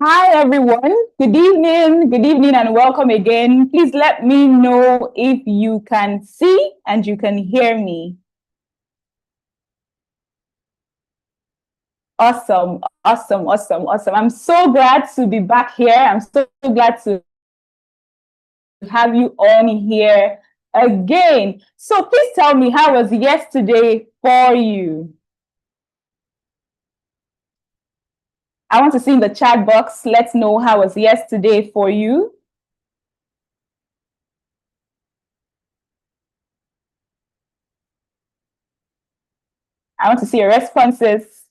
Hi, everyone. Good evening, and welcome again. Please let me know if you can see and you can hear me. Awesome, awesome, awesome, awesome. I'm so glad to be back here. I'm so glad to have you on here again. So please tell me, how was yesterday for you? I want to see in the chat box. Let's know how was yesterday for you. I want to see your responses.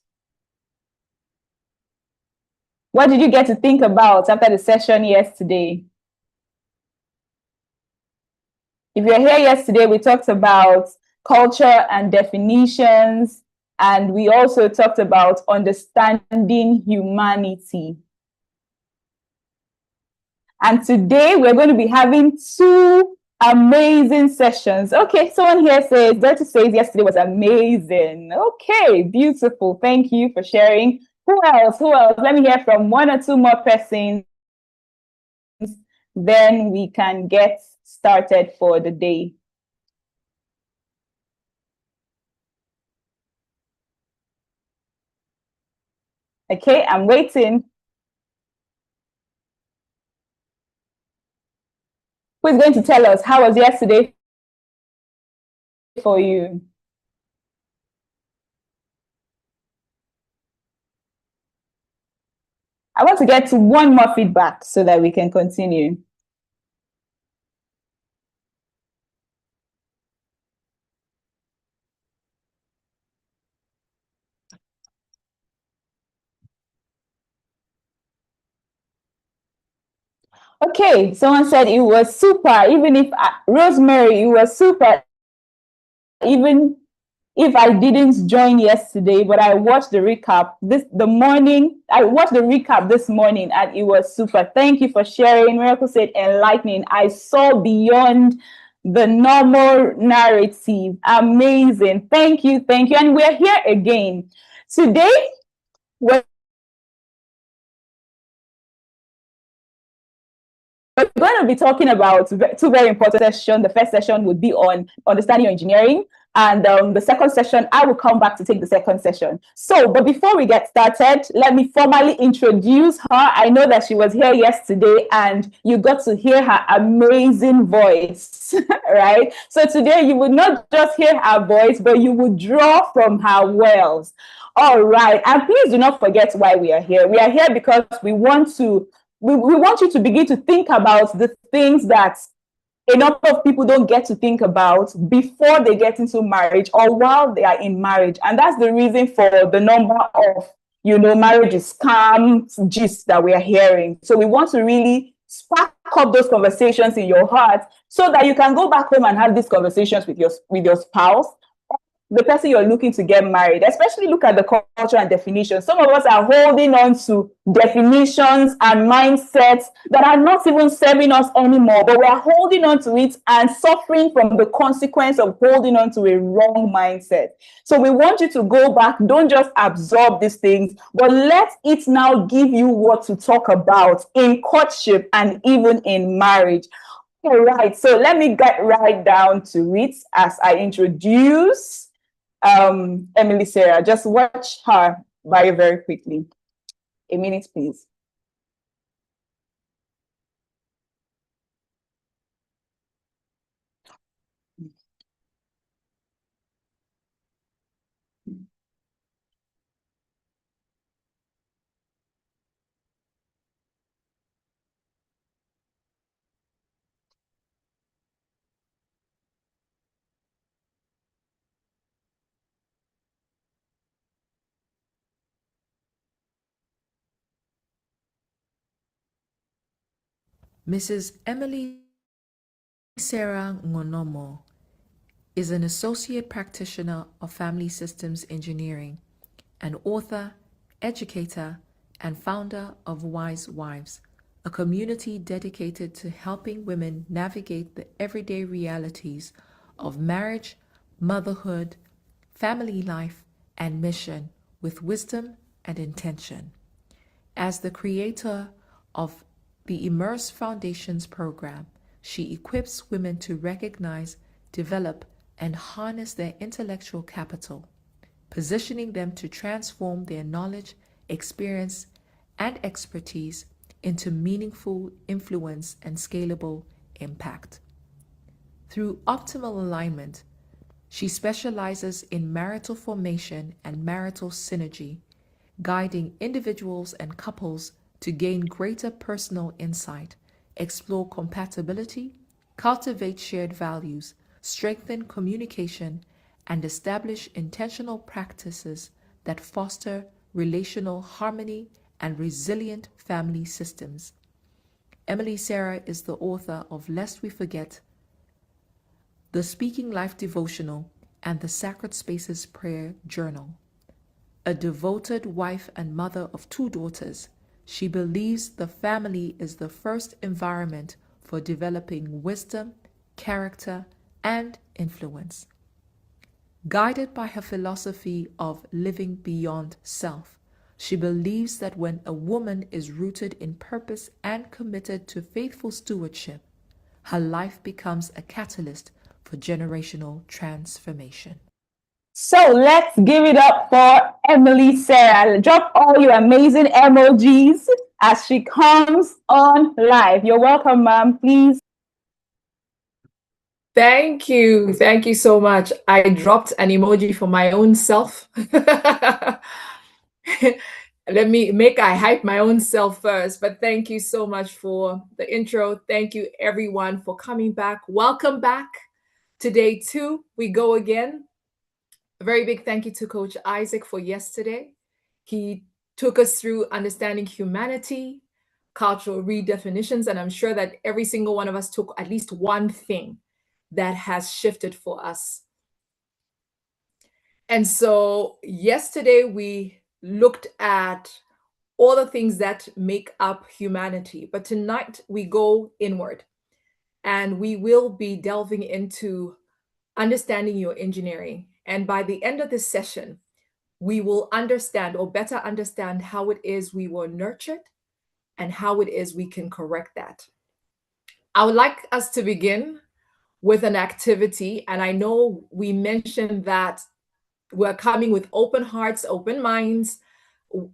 What did you get to think about after the session yesterday? If you're here yesterday, we talked about culture and definitions, and we also talked about understanding humanity. And today we're going to be having two amazing sessions. Okay, someone here says, Bertie says yesterday was amazing. Okay, beautiful. Thank you for sharing. Who else? Who else? Let me hear from one or two more persons. Then we can get started for the day. Okay, I'm waiting. Who is going to tell us how was yesterday for you? I want to get to one more feedback so that we can continue. Okay, someone said it was super. Even if Rosemary, it was super. Even if I didn't join yesterday, but I watched the recap the morning. I watched the recap this morning, and it was super. Thank you for sharing. Miracle said enlightening. I saw beyond the normal narrative. Amazing. Thank you, thank you. And we're here again today. We're going to be talking about two very important sessions. The first session would be on understanding your engineering, and the second session, I will come back to take the second session. So, but before we get started, let me formally introduce her. I know that she was here yesterday and you got to hear her amazing voice, right? So today you will not just hear her voice, but you will draw from her wells. All right. And please do not forget why we are here. We are here because we want you to begin to think about the things that a number of people don't get to think about before they get into marriage or while they are in marriage. And that's the reason for the number of, marriage is scam gist that we are hearing. So we want to really spark up those conversations in your heart so that you can go back home and have these conversations with your spouse, the person you're looking to get married. Especially look at the culture and definitions. Some of us are holding on to definitions and mindsets that are not even serving us anymore, but we are holding on to it and suffering from the consequence of holding on to a wrong mindset. So we want you to go back. Don't just absorb these things, but let it now give you what to talk about in courtship and even in marriage. All right, so let me get right down to it as I introduce Emily Sarah. Just watch her bio very quickly. A minute, please. Mrs. Emily Sarah Ngonomo is an associate practitioner of family systems engineering, an author, educator, and founder of Wise Wives, a community dedicated to helping women navigate the everyday realities of marriage, motherhood, family life, and mission with wisdom and intention. As the creator of the Immerse Foundations program, she equips women to recognize, develop, and harness their intellectual capital, positioning them to transform their knowledge, experience, and expertise into meaningful influence and scalable impact. Through optimal alignment, she specializes in marital formation and marital synergy, guiding individuals and couples to gain greater personal insight, explore compatibility, cultivate shared values, strengthen communication, and establish intentional practices that foster relational harmony and resilient family systems. Emily Sarah is the author of Lest We Forget, the Speaking Life Devotional, and the Sacred Spaces Prayer Journal. A devoted wife and mother of 2 daughters, she believes the family is the first environment for developing wisdom, character, and influence. Guided by her philosophy of living beyond self, she believes that when a woman is rooted in purpose and committed to faithful stewardship, her life becomes a catalyst for generational transformation. So let's give it up for Emily Sarah. Drop all your amazing emojis as she comes on live. You're welcome, ma'am. Please. Thank you. Thank you so much. I dropped an emoji for my own self. Let me I hype my own self first, but thank you so much for the intro. Thank you everyone for coming back. Welcome back to day 2. We go again. A very big thank you to Coach Isaac for yesterday. He took us through understanding humanity, cultural redefinitions, and I'm sure that every single one of us took at least one thing that has shifted for us. And so yesterday we looked at all the things that make up humanity, but tonight we go inward and we will be delving into understanding your engineering. And by the end of this session, we will understand or better understand how it is we were nurtured and how it is we can correct that. I would like us to begin with an activity. And I know we mentioned that we're coming with open hearts, open minds,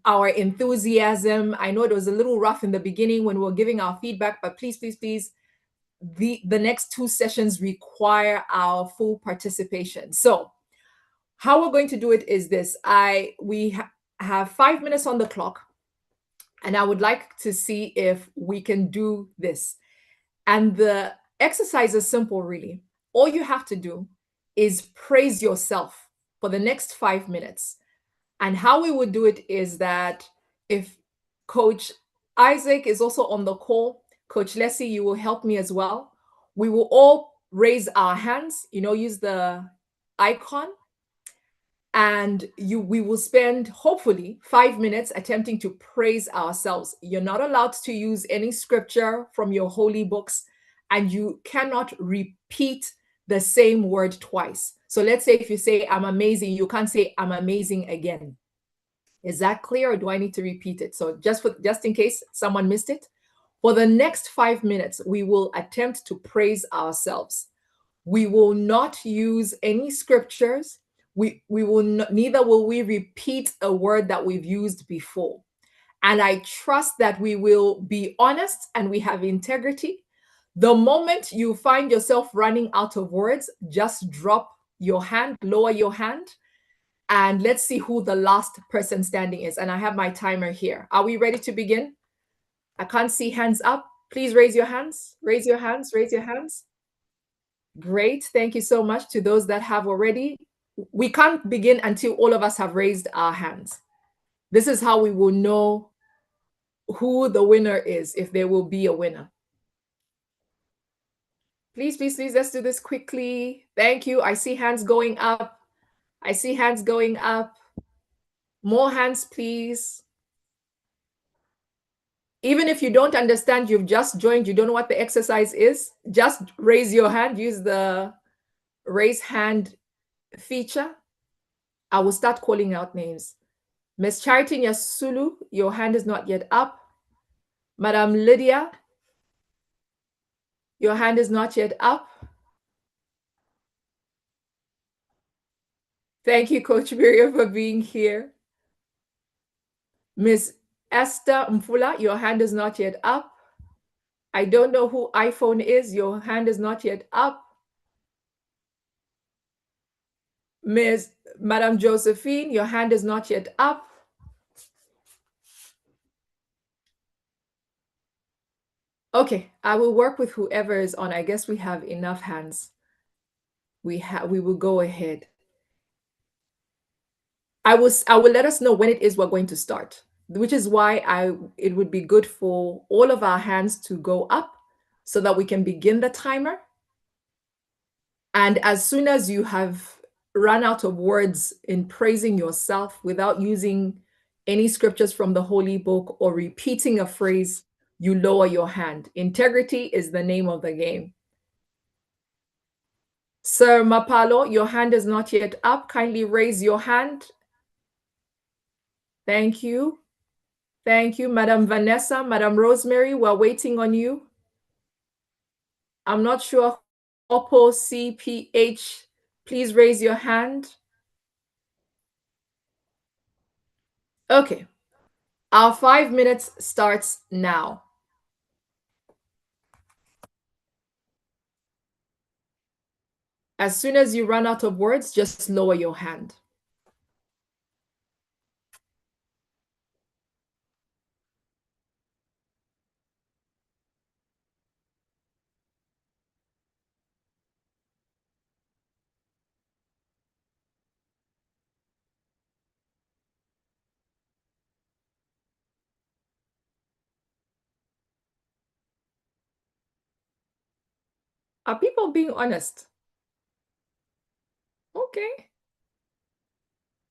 our enthusiasm. I know it was a little rough in the beginning when we were giving our feedback, but please, please, please, the next 2 sessions require our full participation. So how we're going to do it is this. We have 5 minutes on the clock, and I would like to see if we can do this. And the exercise is simple, really. All you have to do is praise yourself for the next 5 minutes. And how we would do it is that if Coach Isaac is also on the call, Coach Leslie, you will help me as well. We will all raise our hands, use the icon, and we will spend hopefully 5 minutes attempting to praise ourselves. You're not allowed to use any scripture from your holy books, and you cannot repeat the same word twice. So let's say if you say, I'm amazing, you can't say, I'm amazing again. Is that clear, or do I need to repeat it? So just in case someone missed it, for the next 5 minutes, we will attempt to praise ourselves. We will not use any scriptures. We will not, neither will we repeat a word that we've used before. And I trust that we will be honest and we have integrity. The moment you find yourself running out of words, just drop your hand, lower your hand, and let's see who the last person standing is. And I have my timer here. Are we ready to begin? I can't see hands up. Please raise your hands. Raise your hands. Raise your hands. Great. Thank you so much to those that have already. We can't begin until all of us have raised our hands. This is how we will know who the winner is, if there will be a winner. Please, please, please, let's do this quickly. Thank you. I see hands going up. I see hands going up. More hands, please. Even if you don't understand, you've just joined, you don't know what the exercise is, just raise your hand, use the raise hand feature. I will start calling out names. Miss Charity Nyasulu, your hand is not yet up. Madam Lydia, your hand is not yet up. Thank you, Coach Miriam, for being here. Miss Esther Mfula, your hand is not yet up. I don't know who iPhone is. Your hand is not yet up. Madam Josephine, your hand is not yet up. Okay, I will work with whoever is on. I guess we have enough hands. We will go ahead. I will let us know when it is we're going to start, which is why it would be good for all of our hands to go up so that we can begin the timer. And as soon as you have run out of words in praising yourself without using any scriptures from the Holy Book or repeating a phrase, you lower your hand. Integrity is the name of the game. Sir Mapalo, your hand is not yet up. Kindly raise your hand. Thank you. Thank you, Madam Vanessa, Madam Rosemary, we're waiting on you. I'm not sure. Oppo CPH, please raise your hand. Okay, our 5 minutes starts now. As soon as you run out of words, just lower your hand. Are people being honest? Okay.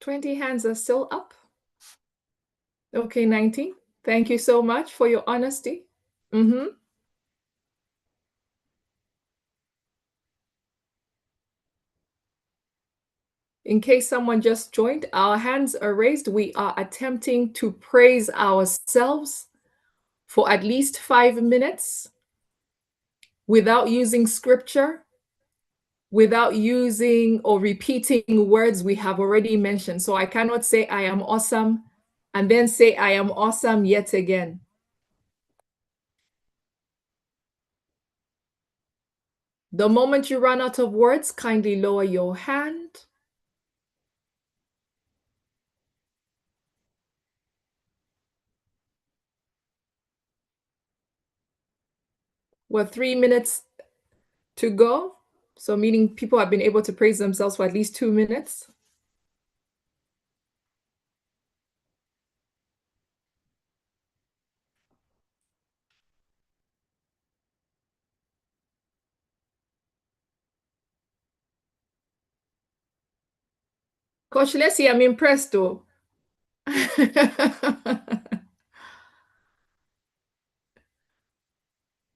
20 hands are still up. Okay, 19. Thank you so much for your honesty. In case someone just joined, our hands are raised. We are attempting to praise ourselves for at least 5 minutes without using scripture, without using or repeating words we have already mentioned. So I cannot say I am awesome and then say I am awesome yet again. The moment you run out of words, kindly lower your hand. We're 3 minutes to go. So meaning people have been able to praise themselves for at least 2 minutes. Coach Leslie, I'm impressed though.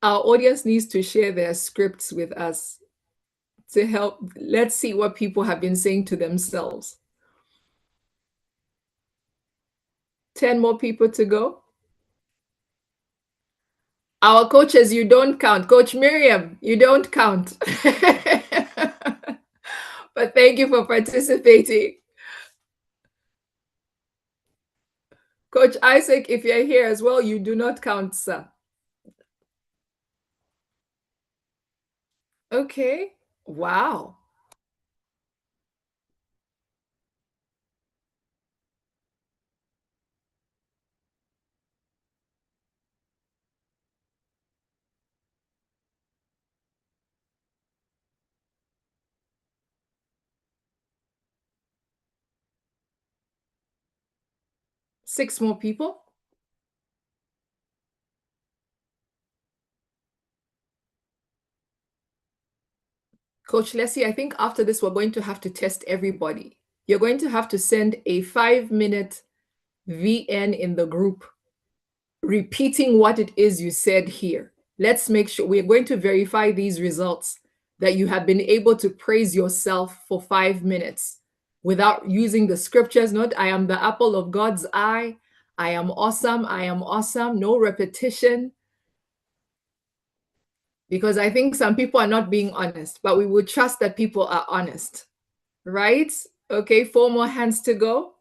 Our audience needs to share their scripts with us to help. Let's see what people have been saying to themselves. 10 more people to go. Our coaches, you don't count. Coach Miriam, you don't count. But thank you for participating. Coach Isaac, if you're here as well, you do not count, sir. Okay. Wow. Six more people. Coach Leslie, I think after this, we're going to have to test everybody. You're going to have to send a 5-minute VN in the group, repeating what it is you said here. Let's make sure we're going to verify these results that you have been able to praise yourself for 5 minutes. without using the scriptures. Not, I am the apple of God's eye. I am awesome. I am awesome. No repetition. Because I think some people are not being honest, but we would trust that people are honest, right? Okay, 4 more hands to go.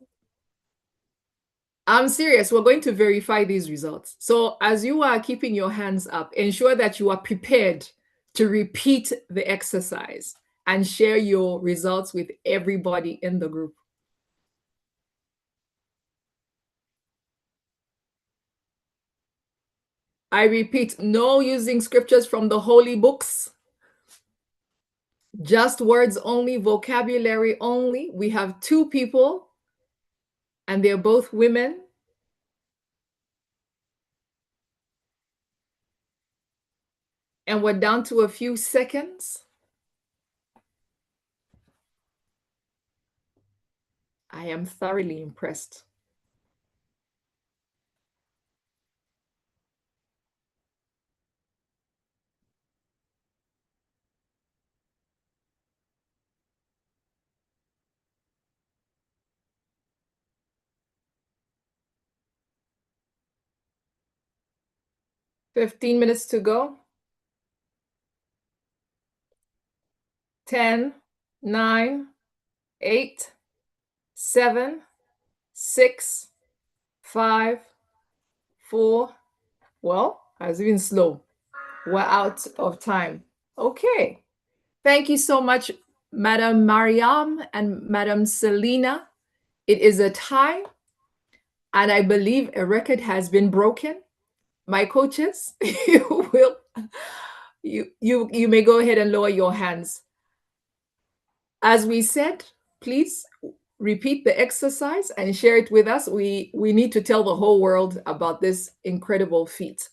I'm serious. We're going to verify these results. So as you are keeping your hands up, ensure that you are prepared to repeat the exercise and share your results with everybody in the group. I repeat, no using scriptures from the holy books, just words only, vocabulary only. We have 2 people, and they're both women. And we're down to a few seconds. I am thoroughly impressed. "15 minutes to go. 10, 9, 8, 7, 6, 5, 4. Well, I was even slow. We're out of time. Okay. Thank you so much, Madam Mariam and Madam Selena. It is a tie, and I believe a record has been broken. My coaches, you may go ahead and lower your hands. As we said, please repeat the exercise and share it with us. We need to tell the whole world about this incredible feat.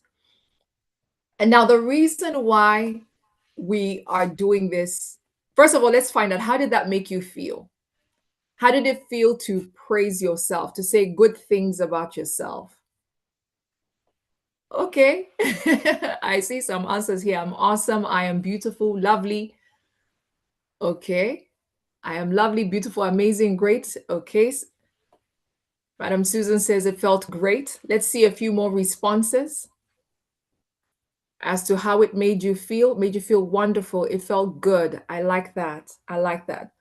And now the reason why we are doing this, first of all, let's find out, how did that make you feel? How did it feel to praise yourself, to say good things about yourself? Okay. I see some answers here. I'm awesome. I am beautiful, lovely. Okay. I am lovely, beautiful, amazing, great. Okay. Madam Susan says it felt great. Let's see a few more responses as to how it made you feel. Made you feel wonderful. It felt good. I like that. I like that.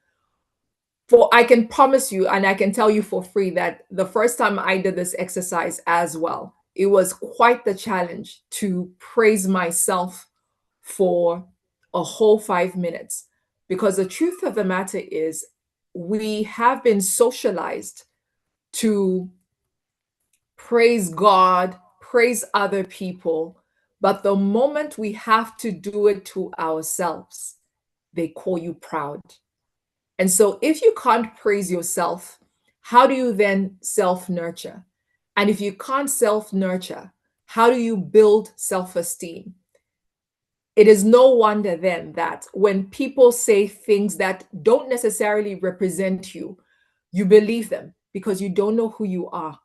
For I can promise you, and I can tell you for free, that the first time I did this exercise as well, it was quite the challenge to praise myself for a whole 5 minutes. Because the truth of the matter is, we have been socialized to praise God, praise other people, but the moment we have to do it to ourselves, they call you proud. And so if you can't praise yourself, how do you then self-nurture? And if you can't self-nurture, how do you build self-esteem? It is no wonder then that when people say things that don't necessarily represent you, you believe them because you don't know who you are.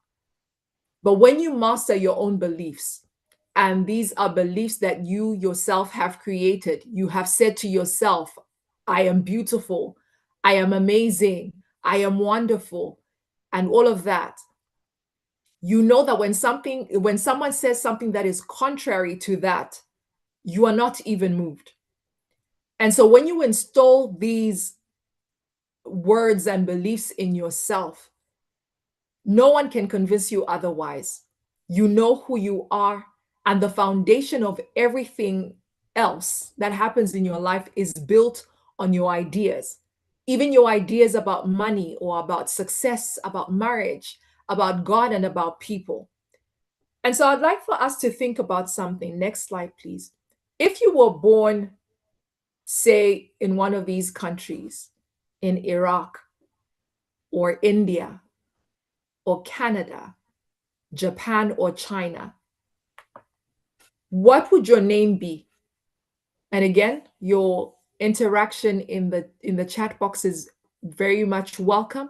But when you master your own beliefs, and these are beliefs that you yourself have created, you have said to yourself, I am beautiful, I am amazing, I am wonderful, and all of that. You know that when someone says something that is contrary to that, you are not even moved. And so when you install these words and beliefs in yourself, no one can convince you otherwise. You know who you are, and the foundation of everything else that happens in your life is built on your ideas. Even your ideas about money or about success, about marriage, about God, and about people. And so I'd like for us to think about something. Next slide, please. If you were born, say, in one of these countries, in Iraq or India or Canada, Japan or China, what would your name be? And again, your interaction in the chat box is very much welcome.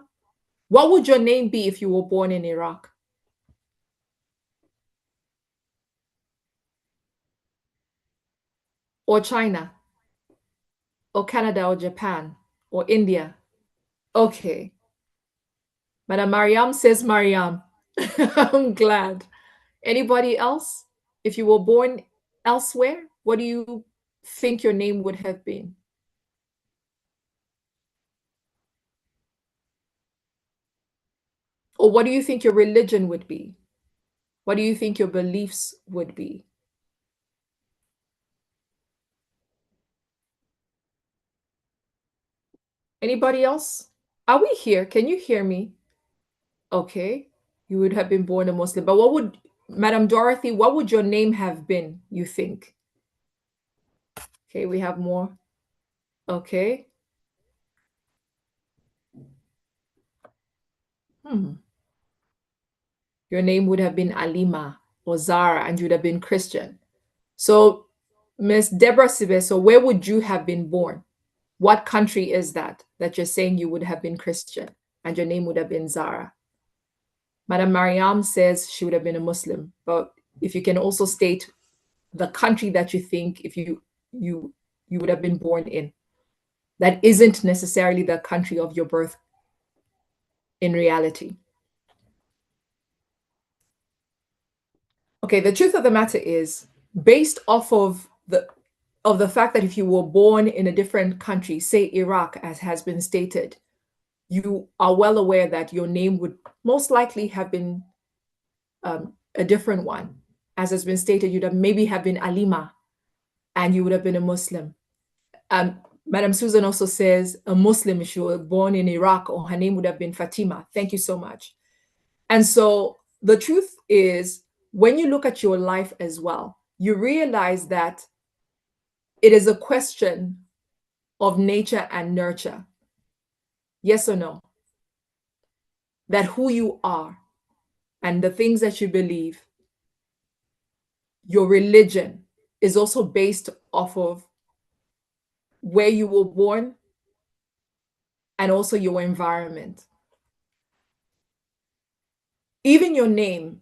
What would your name be if you were born in Iraq? Or China? Or Canada or Japan or India? Okay. Madam Mariam says Mariam. I'm glad. Anybody else? If you were born elsewhere, what do you think your name would have been? Or what do you think your religion would be? What do you think your beliefs would be? Anybody else? Are we here? Can you hear me? Okay. You would have been born a Muslim. But what would, Madam Dorothy, what would your name have been, you think? Okay, we have more. Okay. Your name would have been Alima or Zara, and you would have been Christian. So, Miss Deborah Sibe, so where would you have been born? What country is that you're saying you would have been Christian and your name would have been Zara? Madam Mariam says she would have been a Muslim, but if you can also state the country that you think if you would have been born in, that isn't necessarily the country of your birth in reality. Okay, the truth of the matter is, based off of the fact that if you were born in a different country, say Iraq, as has been stated, you are well aware that your name would most likely have been a different one. As has been stated, you'd have maybe have been Alima, and you would have been a Muslim. Madam Susan also says a Muslim, if she were born in Iraq, or her name would have been Fatima. Thank you so much. And so the truth is, when you look at your life as well, you realize that it is a question of nature and nurture. Yes or no? That who you are and the things that you believe, your religion is also based off of where you were born and also your environment. Even your name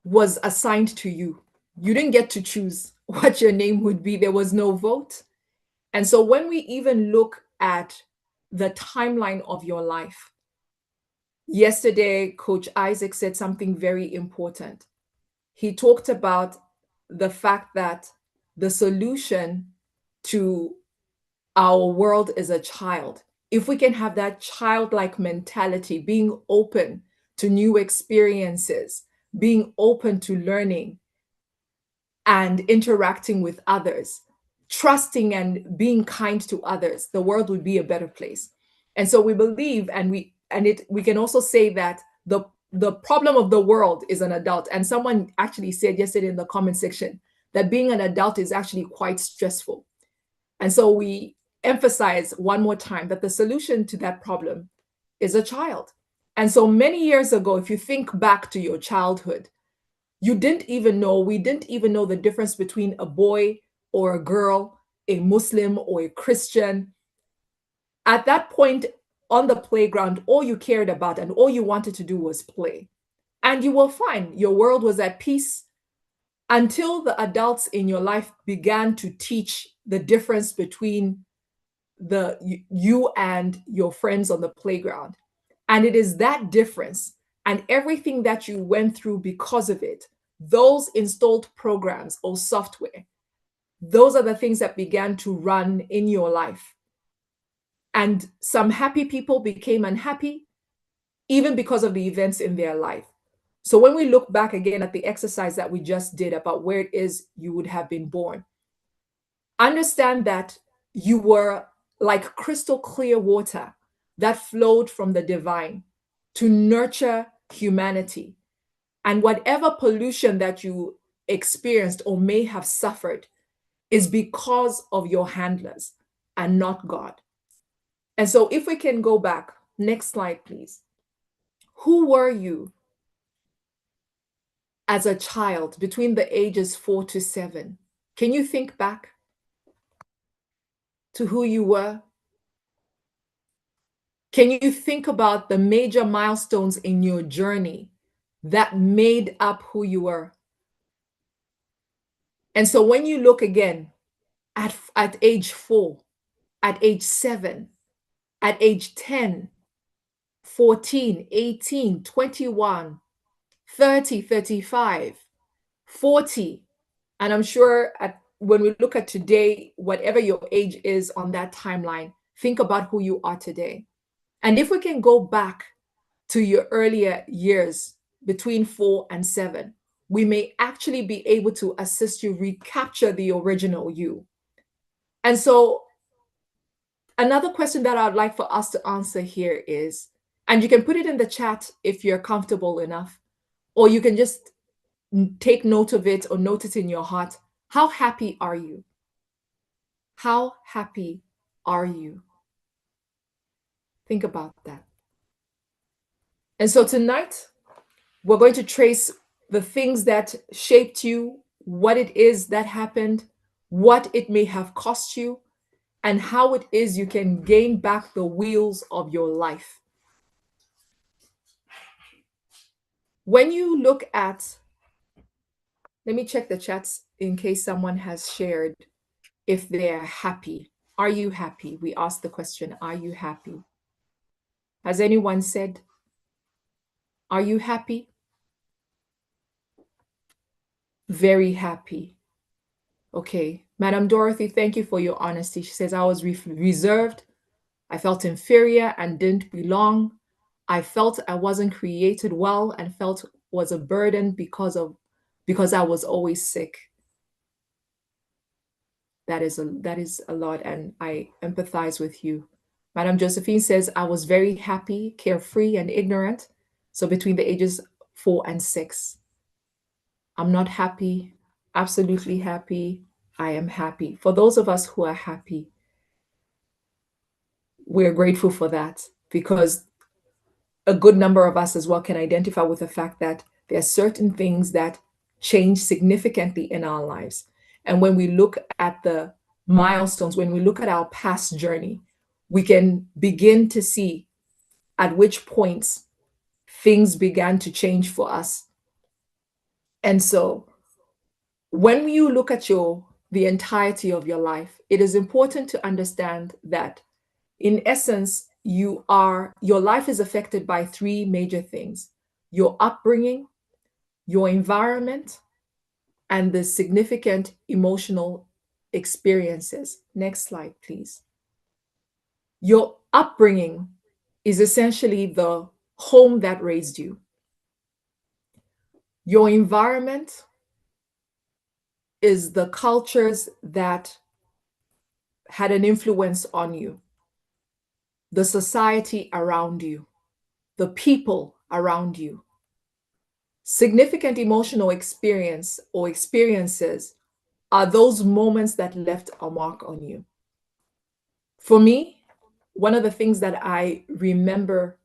was assigned to you. You didn't get to choose what your name would be. There was no vote. And so when we even look at the timeline of your life, yesterday, Coach Isaac said something very important. He talked about the fact that the solution to our world is a child. If we can have that childlike mentality, being open to new experiences, being open to learning and interacting with others, trusting and being kind to others, the world would be a better place. And so we believe, and we can also say that the problem of the world is an adult. And someone actually said yesterday in the comment section that being an adult is actually quite stressful. And so we emphasize one more time that the solution to that problem is a child. And so many years ago, if you think back to your childhood, we didn't even know the difference between a boy or a girl, a Muslim or a Christian. At that point on the playground, all you cared about and all you wanted to do was play. And you were fine. Your world was at peace until the adults in your life began to teach the difference between you and your friends on the playground. And it is that difference and everything that you went through because of it, those installed programs or software, those are the things that began to run in your life. And some happy people became unhappy, even because of the events in their life. So when we look back again at the exercise that we just did about where it is you would have been born, understand that you were like crystal clear water that flowed from the divine to nurture humanity. And whatever pollution that you experienced or may have suffered is because of your handlers and not God. And so if we can go back, next slide, please. Who were you as a child between the ages 4 to 7? Can you think back to who you were? Can you think about the major milestones in your journey that made up who you were? And so when you look again at age 4, at age 7, at age 10, 14, 18, 21, 30, 35, 40. And I'm sure when we look at today, whatever your age is on that timeline, think about who you are today. And if we can go back to your earlier years between 4 and 7, we may actually be able to assist you recapture the original you. And so another question that I'd like for us to answer here is, and you can put it in the chat if you're comfortable enough, or you can just take note of it or note it in your heart. How happy are you? How happy are you? Think about that. And so tonight, we're going to trace the things that shaped you, what it is that happened, what it may have cost you, and how it is you can gain back the wheels of your life. When you look at, let me check the chats in case someone has shared if they're happy. Are you happy? We asked the question, are you happy? Has anyone said, are you happy? Very happy. Okay. Madam Dorothy, thank you for your honesty. She says, I was reserved. I felt inferior and didn't belong. I felt I wasn't created well and felt was a burden because I was always sick. That is a lot, and I empathize with you. Madam Josephine says, I was very happy, carefree, and ignorant. So between the ages 4 and 6. I'm not happy, absolutely happy. I am happy. For those of us who are happy, we're grateful for that, because a good number of us as well can identify with the fact that there are certain things that change significantly in our lives. And when we look at the milestones, when we look at our past journey, we can begin to see at which points things began to change for us. And so when you look at the entirety of your life, it is important to understand that in essence, your life is affected by 3 major things: your upbringing, your environment, and the significant emotional experiences. Next slide, please. Your upbringing is essentially the home that raised you. Your environment is the cultures that had an influence on you, the society around you, the people around you. Significant emotional experience or experiences are those moments that left a mark on you. For me, one of the things that I remember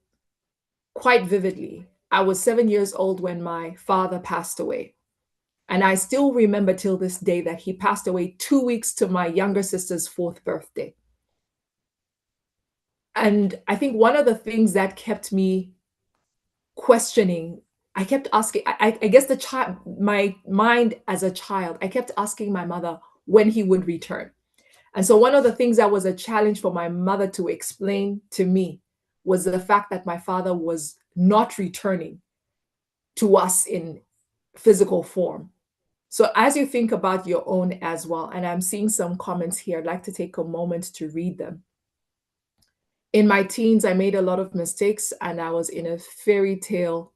quite vividly, I was 7 years old when my father passed away. And I still remember till this day that he passed away 2 weeks to my younger sister's 4th birthday. And I think one of the things that kept me questioning, I kept asking, I guess my mind as a child, I kept asking my mother when he would return. And so one of the things that was a challenge for my mother to explain to me was the fact that my father was not returning to us in physical form. So as you think about your own as well, and I'm seeing some comments here, I'd like to take a moment to read them. In my teens, I made a lot of mistakes and I was in a fairy tale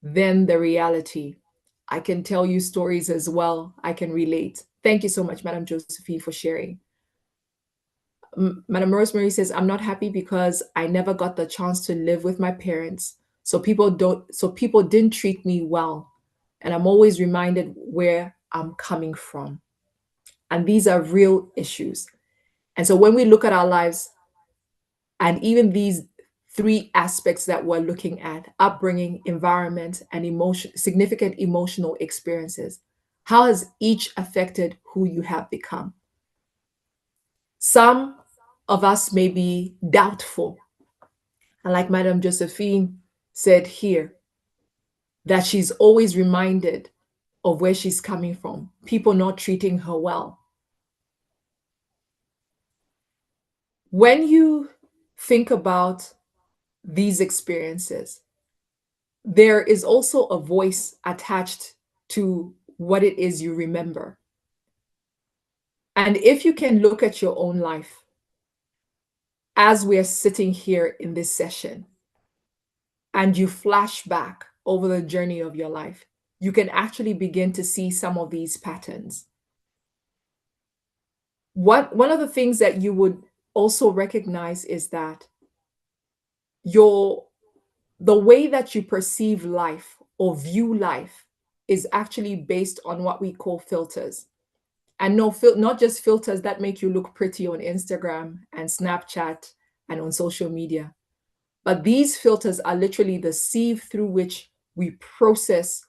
than the reality. I can tell you stories as well. I can relate. Thank you so much, Madam Josephine, for sharing. Madam Rosemary says, I'm not happy because I never got the chance to live with my parents. So people didn't treat me well. And I'm always reminded where I'm coming from. And these are real issues. And so when we look at our lives, and even these 3 aspects that we're looking at, upbringing, environment, and significant emotional experiences, how has each affected who you have become? Some of us may be doubtful. And like Madam Josephine said here, that she's always reminded of where she's coming from, people not treating her well. When you think about these experiences, there is also a voice attached to what it is you remember. And if you can look at your own life as we are sitting here in this session, and you flash back over the journey of your life, you can actually begin to see some of these patterns. One of the things that you would also recognize is that the way that you perceive life or view life is actually based on what we call filters. And no, not just filters that make you look pretty on Instagram and Snapchat and on social media, but these filters are literally the sieve through which we process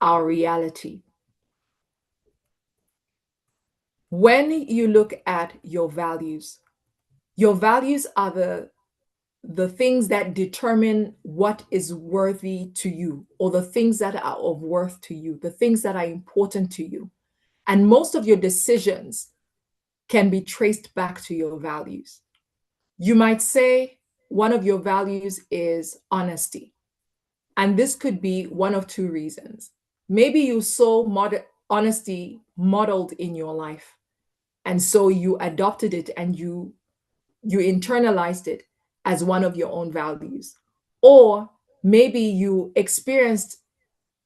our reality. When you look at your values are the things that determine what is worthy to you, or the things that are of worth to you, the things that are important to you. And most of your decisions can be traced back to your values. You might say one of your values is honesty. And this could be one of two reasons. Maybe you saw honesty modeled in your life, and so you adopted it and you internalized it as one of your own values. Or maybe you experienced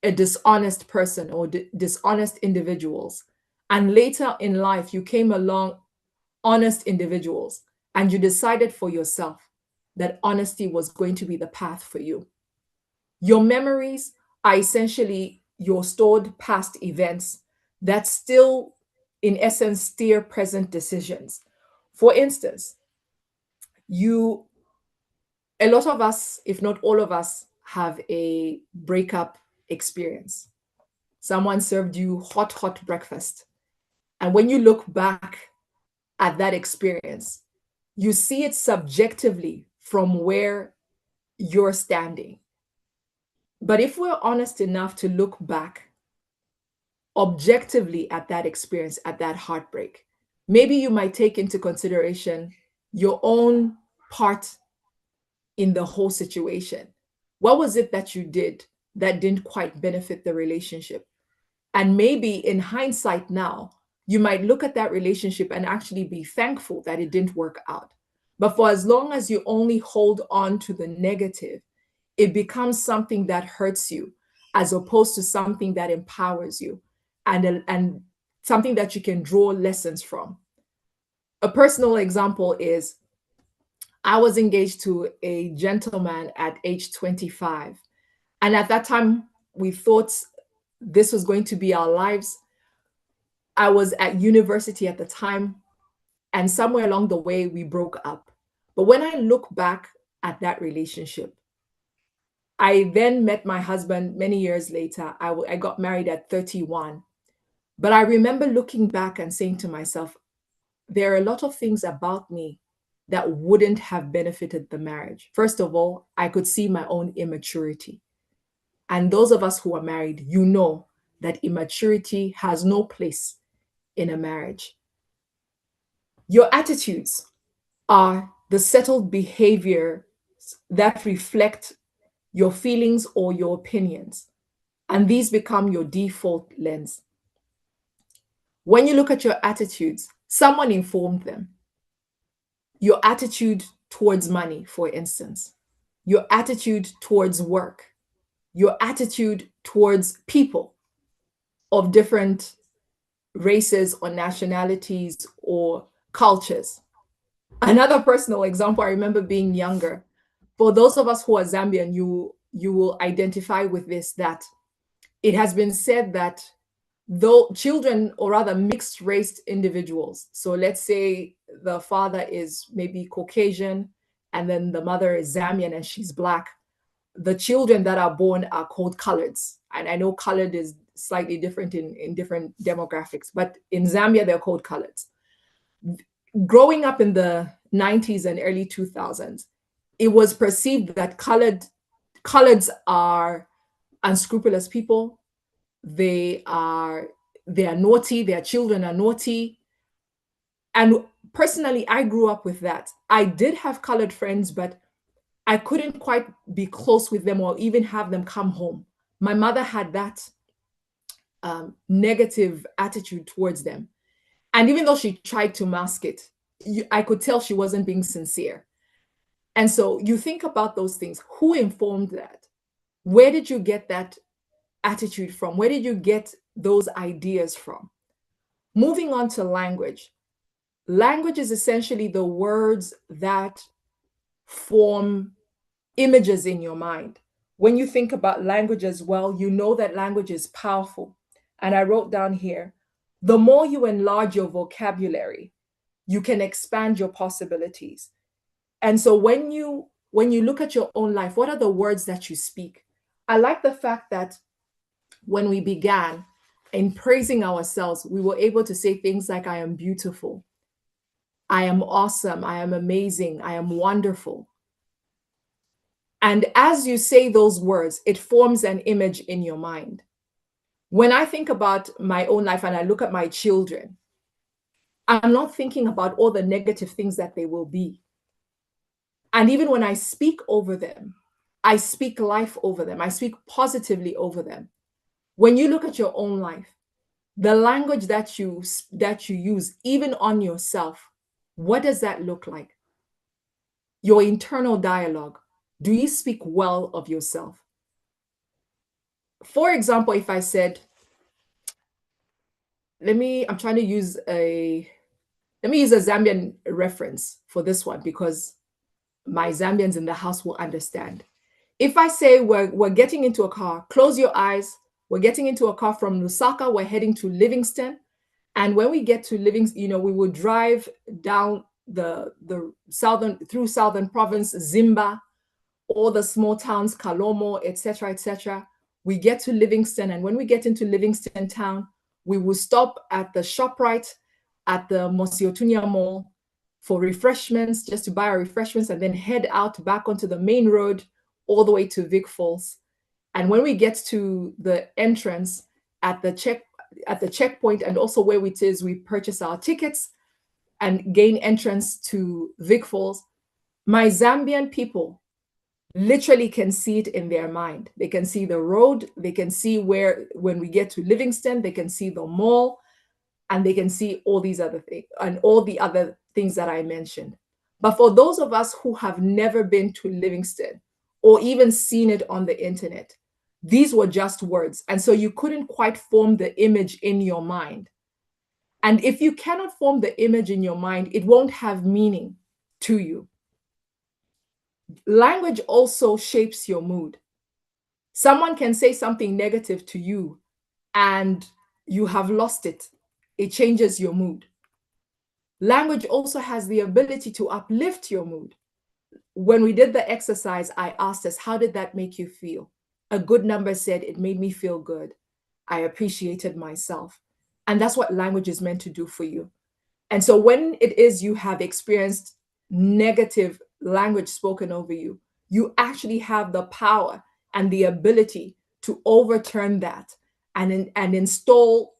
a dishonest person or dishonest individuals, and later in life you came along honest individuals, and you decided for yourself that honesty was going to be the path for you. Your memories are essentially your stored past events that still, in essence, steer present decisions. For instance, a lot of us, if not all of us, have a breakup experience. Someone served you hot breakfast. And when you look back at that experience, you see it subjectively from where you're standing. But if we're honest enough to look back objectively at that experience, at that heartbreak, maybe you might take into consideration your own part in the whole situation. What was it that you did that didn't quite benefit the relationship? And maybe in hindsight now, you might look at that relationship and actually be thankful that it didn't work out. But for as long as you only hold on to the negative, it becomes something that hurts you as opposed to something that empowers you and something that you can draw lessons from. A personal example is I was engaged to a gentleman at age 25. And at that time, we thought this was going to be our lives. I was at university at the time, and somewhere along the way, we broke up. But when I look back at that relationship, I then met my husband many years later. I got married at 31. But I remember looking back and saying to myself, there are a lot of things about me that wouldn't have benefited the marriage. First of all, I could see my own immaturity. And those of us who are married, you know that immaturity has no place in a marriage. Your attitudes are the settled behavior that reflect your feelings or your opinions, and these become your default lens. When you look at your attitudes, someone informed them. Your attitude towards money, for instance, your attitude towards work, your attitude towards people of different races or nationalities or cultures. Another personal example, I remember being younger. For those of us who are Zambian, you will identify with this, that it has been said that though children, or rather mixed race individuals, so let's say the father is maybe Caucasian and then the mother is Zambian and she's Black, the children that are born are called coloreds. And I know colored is slightly different in different demographics, but in Zambia, they're called coloreds. Growing up in the 90s and early 2000s, it was perceived that coloreds are unscrupulous people. They are naughty, their children are naughty. And personally, I grew up with that. I did have colored friends, but I couldn't quite be close with them or even have them come home. My mother had that negative attitude towards them. And even though she tried to mask it, I could tell she wasn't being sincere. And so you think about those things. Who informed that? Where did you get that attitude from? Where did you get those ideas from? Moving on to language. Language is essentially the words that form images in your mind. When you think about language as well, you know that language is powerful. And I wrote down here, the more you enlarge your vocabulary, you can expand your possibilities. And so when you look at your own life, what are the words that you speak? I like the fact that when we began in praising ourselves, we were able to say things like, I am beautiful, I am awesome, I am amazing, I am wonderful. And as you say those words, it forms an image in your mind. When I think about my own life and I look at my children, I'm not thinking about all the negative things that they will be. And even when I speak over them, I speak life over them. I speak positively over them. When you look at your own life, the language that you use, even on yourself, what does that look like? Your internal dialogue. Do you speak well of yourself? For example, if I said, let me use a Zambian reference for this one because my Zambians in the house will understand. If I say we're getting into a car, close your eyes, we're getting into a car from Lusaka, we're heading to Livingston. And when we get to Livingston, we will drive down through southern province, Zimba, all the small towns, Kalomo, etc., etc. We get to Livingston, and when we get into Livingston town, we will stop at the ShopRite at the Mosiotunya Mall for refreshments, just to buy our refreshments, and then head out back onto the main road all the way to Vic Falls. And when we get to the entrance at the checkpoint, and also where it is, we purchase our tickets and gain entrance to Vic Falls. My Zambian people literally can see it in their mind. They can see the road, they can see when we get to Livingston, they can see the mall, and they can see all these other things and all the other things that I mentioned. But for those of us who have never been to Livingston or even seen it on the internet, these were just words. And so you couldn't quite form the image in your mind. And if you cannot form the image in your mind, it won't have meaning to you. Language also shapes your mood. Someone can say something negative to you and you have lost it. It changes your mood. Language also has the ability to uplift your mood. When we did the exercise, I asked us, how did that make you feel? A good number said, it made me feel good. I appreciated myself. And that's what language is meant to do for you. And so when it is you have experienced negative language spoken over you, you actually have the power and the ability to overturn that and install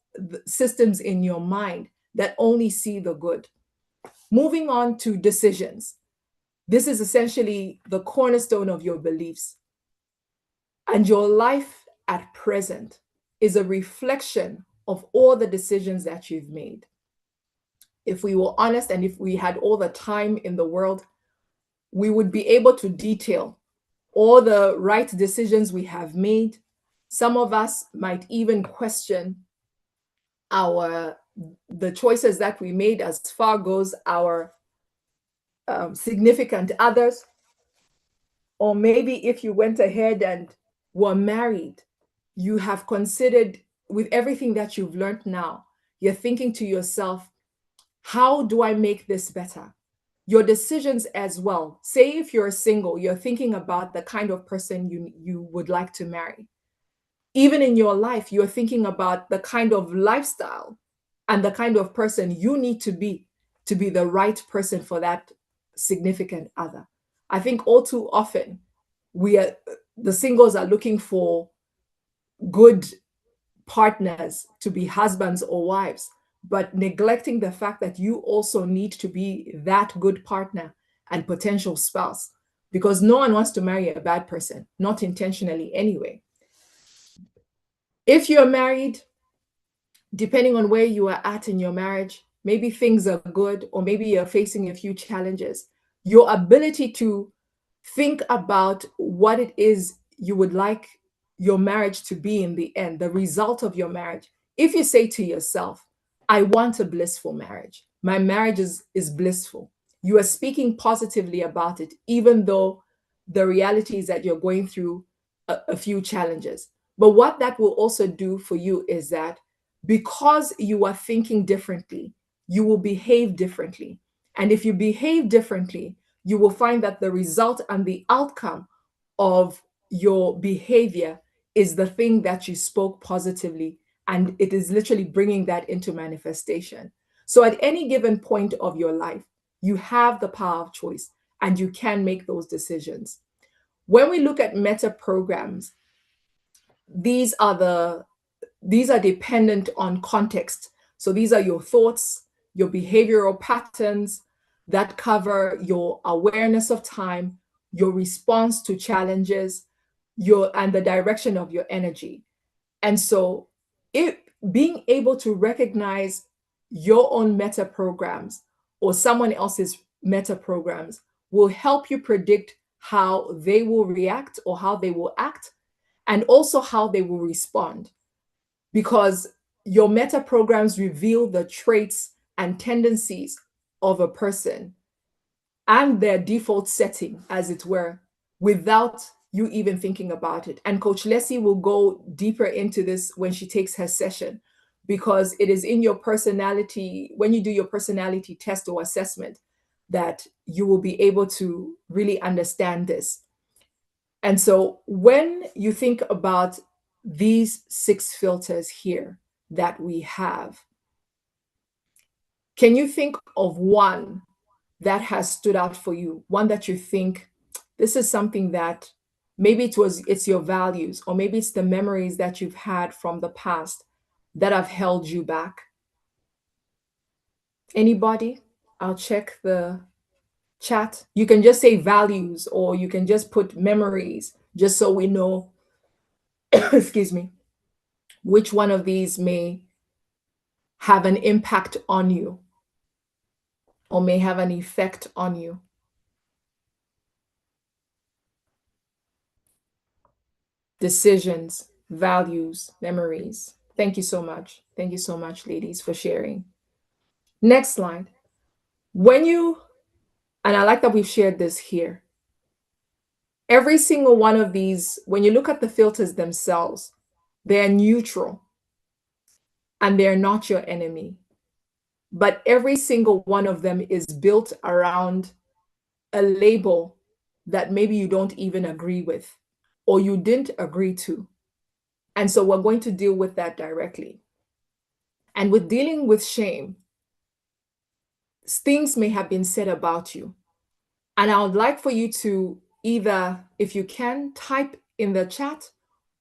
systems in your mind that only see the good. Moving on to decisions. This is essentially the cornerstone of your beliefs. And your life at present is a reflection of all the decisions that you've made. If we were honest and if we had all the time in the world, we would be able to detail all the right decisions we have made. Some of us might even question the choices that we made as far goes our significant others. Or maybe if you went ahead and were married, you have considered, with everything that you've learned now, you're thinking to yourself, how do I make this better? Your decisions as well. Say if you're single, you're thinking about the kind of person you would like to marry. Even in your life, you're thinking about the kind of lifestyle and the kind of person you need to be the right person for that significant other. I think all too often, the singles are looking for good partners to be husbands or wives, but neglecting the fact that you also need to be that good partner and potential spouse because no one wants to marry a bad person, not intentionally anyway. If you're married, depending on where you are at in your marriage, maybe things are good, or maybe you're facing a few challenges. Your ability to think about what it is you would like your marriage to be in the end, the result of your marriage. If you say to yourself, I want a blissful marriage, my marriage is blissful, you are speaking positively about it, even though the reality is that you're going through a few challenges. But what that will also do for you is that because you are thinking differently, you will behave differently. And if you behave differently, you will find that the result and the outcome of your behavior is the thing that you spoke positively. And it is literally bringing that into manifestation. So at any given point of your life, you have the power of choice and you can make those decisions. When we look at meta programs, these are dependent on context. So these are your thoughts, your behavioral patterns that cover your awareness of time, your response to challenges, and the direction of your energy. And so being able to recognize your own meta programs or someone else's meta programs will help you predict how they will react or how they will act, and also how they will respond. Because your meta programs reveal the traits and tendencies of a person and their default setting, as it were, without you even thinking about it. And Coach Leslie will go deeper into this when she takes her session, because it is in your personality, when you do your personality test or assessment, that you will be able to really understand this. And so when you think about these 6 filters here that we have, can you think of one that has stood out for you? One that you think, this is something that maybe it's your values, or maybe it's the memories that you've had from the past that have held you back. Anybody? I'll check the chat. You can just say values, or you can just put memories, just so we know excuse me, which one of these may have an impact on you or may have an effect on you. Decisions, values, memories. Thank you so much. Thank you so much, ladies, for sharing. Next slide. And I like that we've shared this here. Every single one of these, when you look at the filters themselves, they're neutral and they're not your enemy. But every single one of them is built around a label that maybe you don't even agree with, or you didn't agree to. And so we're going to deal with that directly. And with dealing with shame, things may have been said about you. And I would like for you to either, if you can, type in the chat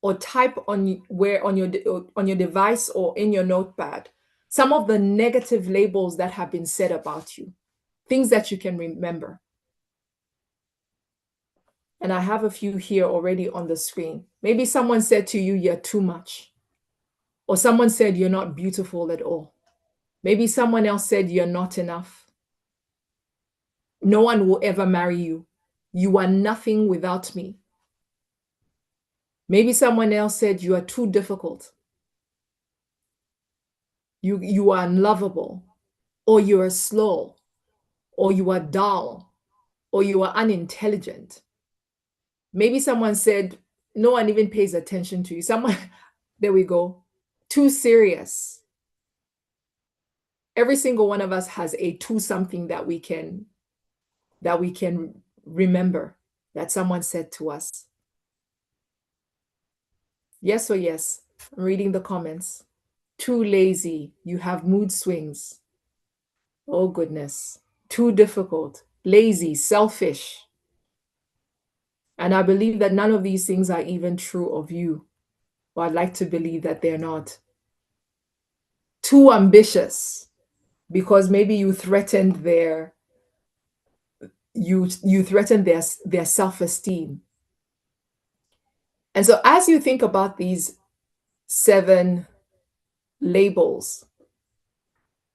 or type on your device or in your notepad some of the negative labels that have been said about you, things that you can remember. And I have a few here already on the screen. Maybe someone said to you, you're too much. Or someone said, you're not beautiful at all. Maybe someone else said, you're not enough. No one will ever marry you. You are nothing without me. Maybe someone else said, you are too difficult. You are unlovable, or you are slow, or you are dull, or you are unintelligent. Maybe someone said, no one even pays attention to you. Someone, there we go, too serious. Every single one of us has a too something that we can remember that someone said to us. Yes or yes? I'm reading the comments. Too lazy, you have mood swings. Oh goodness. Too difficult, lazy, selfish. And I believe that none of these things are even true of you. But I'd like to believe that they're not. Too ambitious, because maybe you threatened you threaten their self-esteem. And so as you think about these 7 labels,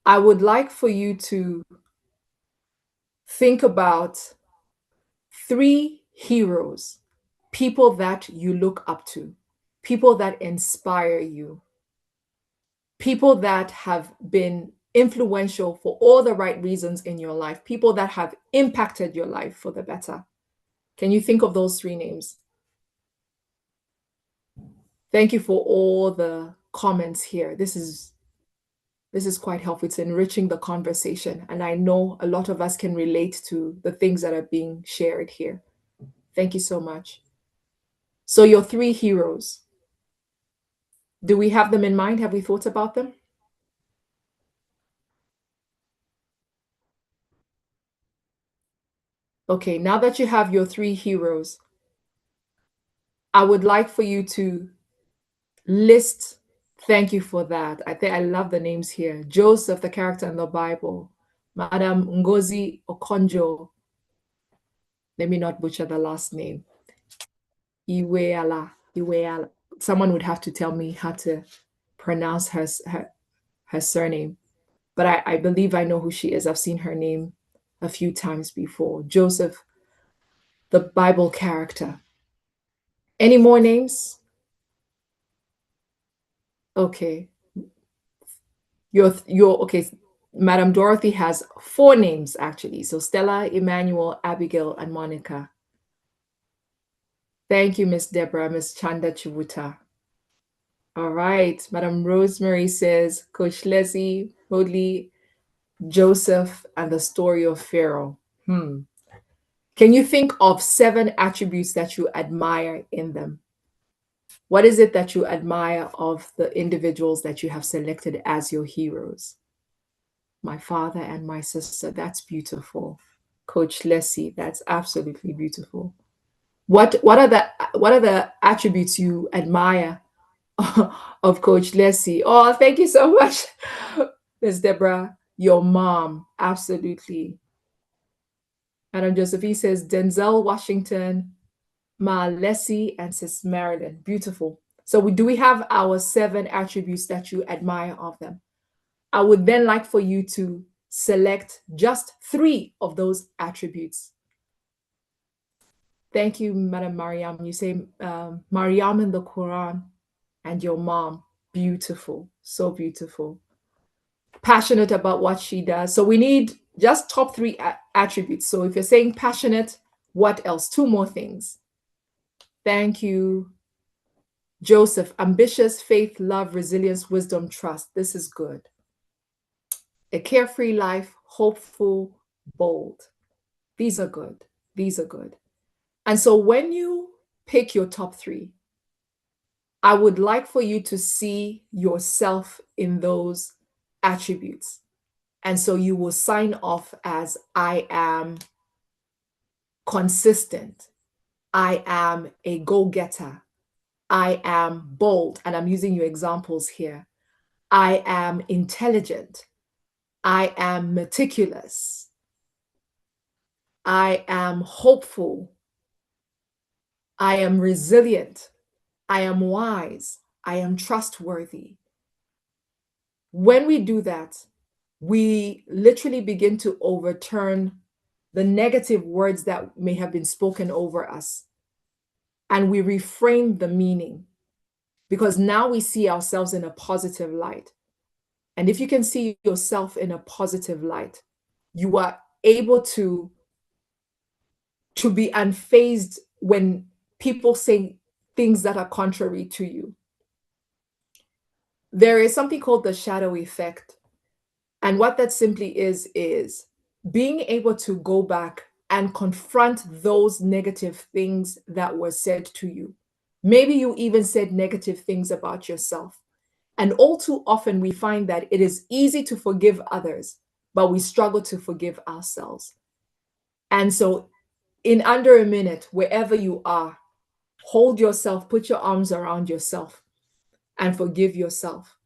I would like for you to think about 3 heroes, people that you look up to, people that inspire you, people that have been influential for all the right reasons in your life, people that have impacted your life for the better. Can you think of those 3 names? Thank you for all the comments here. This is quite helpful. It's enriching the conversation. And I know a lot of us can relate to the things that are being shared here. Thank you so much. So your 3 heroes, do we have them in mind? Have we thought about them? Okay, now that you have your 3 heroes, I would like for you to list, thank you for that. I think I love the names here. Joseph, the character in the Bible. Madam Ngozi Okonjo. Let me not butcher the last name. Iweala. Someone would have to tell me how to pronounce her surname. But I believe I know who she is. I've seen her name a few times before. Joseph, the Bible character. Any more names? Okay. Your okay. Madam Dorothy has 4 names actually. So Stella, Emmanuel, Abigail, and Monica. Thank you, Miss Deborah, Miss Chanda Chibuta. All right. Madam Rosemary says Coach Leslie, Hoadley, Joseph, and the story of Pharaoh. Can you think of 7 attributes that you admire in them? What is it that you admire of the individuals that you have selected as your heroes? My father and my sister, that's beautiful. Coach Leslie, that's absolutely beautiful. What are the attributes you admire of Coach Leslie? Oh, thank you so much, Ms. Deborah. Your mom, absolutely. Madam Josephine says Denzel Washington, Ma Leslie, and Sis Marilyn. Beautiful. So do we have our 7 attributes that you admire of them? I would then like for you to select just 3 of those attributes. Thank you, Madam Mariam. You say Mariam in the Quran and your mom. Beautiful. So beautiful. Passionate about what she does. So we need just top 3 attributes. So if you're saying passionate, what else? 2 more things. Thank you. Joseph, ambitious, faith, love, resilience, wisdom, trust. This is good. A carefree life, hopeful, bold. These are good. These are good. And so when you pick your top 3, I would like for you to see yourself in those attributes. And so you will sign off as I am consistent. I am a go-getter. I am bold. And I'm using your examples here. I am intelligent. I am meticulous. I am hopeful. I am resilient. I am wise. I am trustworthy. When we do that, we literally begin to overturn the negative words that may have been spoken over us. And we reframe the meaning because now we see ourselves in a positive light. And if you can see yourself in a positive light, you are able to be unfazed when people say things that are contrary to you. There is something called the shadow effect. And what that simply is being able to go back and confront those negative things that were said to you. Maybe you even said negative things about yourself. And all too often we find that it is easy to forgive others, but we struggle to forgive ourselves. And so in under a minute, wherever you are, hold yourself, put your arms around yourself and forgive yourself.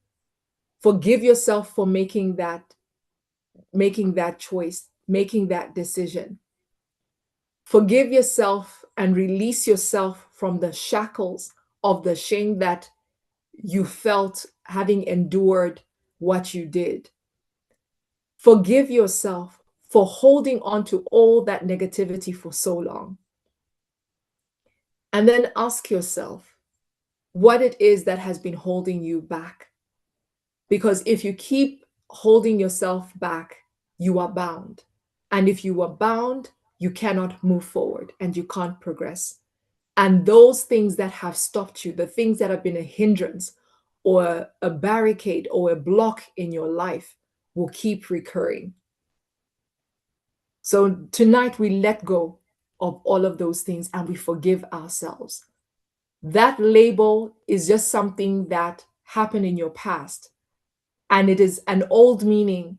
Forgive yourself for making that choice, making that decision. Forgive yourself and release yourself from the shackles of the shame that you felt having endured what you did. Forgive yourself for holding on to all that negativity for so long. And then ask yourself what it is that has been holding you back. Because if you keep holding yourself back, you are bound. And if you are bound, you cannot move forward and you can't progress. And those things that have stopped you, the things that have been a hindrance or a barricade or a block in your life, will keep recurring. So tonight we let go of all of those things and we forgive ourselves. That label is just something that happened in your past. And it is an old meaning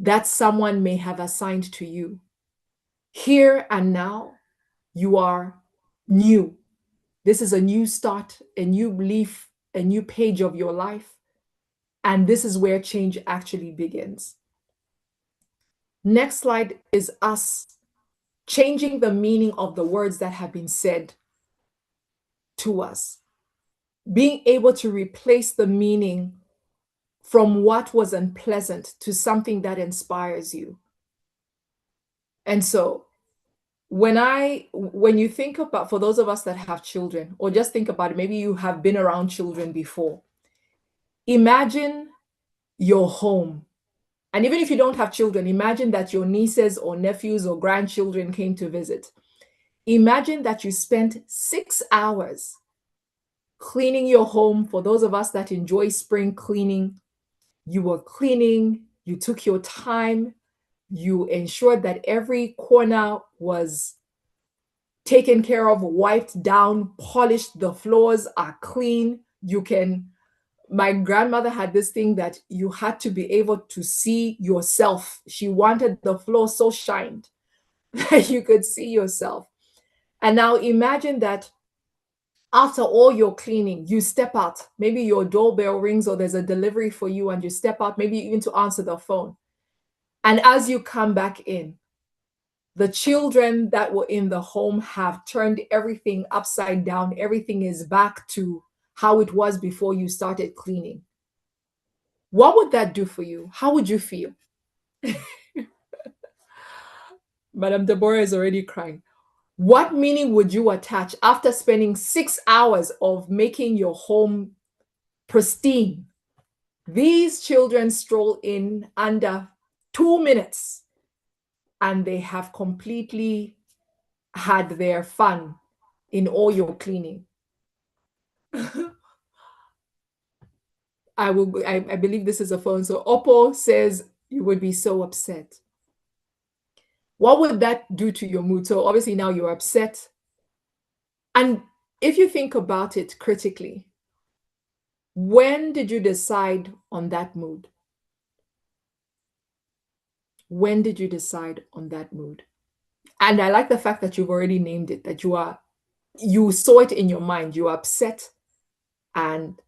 that someone may have assigned to you. Here and now, you are new. This is a new start, a new leaf, a new page of your life. And this is where change actually begins. Next slide is us changing the meaning of the words that have been said to us. Being able to replace the meaning from what was unpleasant to something that inspires you. And so when you think about, for those of us that have children, or just think about it, maybe you have been around children before. Imagine your home. And even if you don't have children, imagine that your nieces or nephews or grandchildren came to visit. Imagine that you spent 6 hours cleaning your home. For those of us that enjoy spring cleaning, you were cleaning, you took your time, you ensured that every corner was taken care of, wiped down, polished, the floors are clean. My grandmother had this thing that you had to be able to see yourself. She wanted the floor so shined that you could see yourself. And now imagine that after all your cleaning, you step out. Maybe your doorbell rings or there's a delivery for you and you step out, maybe even to answer the phone. And as you come back in, the children that were in the home have turned everything upside down. Everything is back to how it was before you started cleaning. What would that do for you? How would you feel? Madame Deborah is already crying. What meaning would you attach after spending 6 hours of making your home pristine? These children stroll in under 2 minutes and they have completely had their fun in all your cleaning. I believe this is a phone. So Oppo says you would be so upset. What would that do to your mood? So obviously now you're upset. And if you think about it critically, when did you decide on that mood? When did you decide on that mood? And I like the fact that you've already named it, that you saw it in your mind, you're upset, and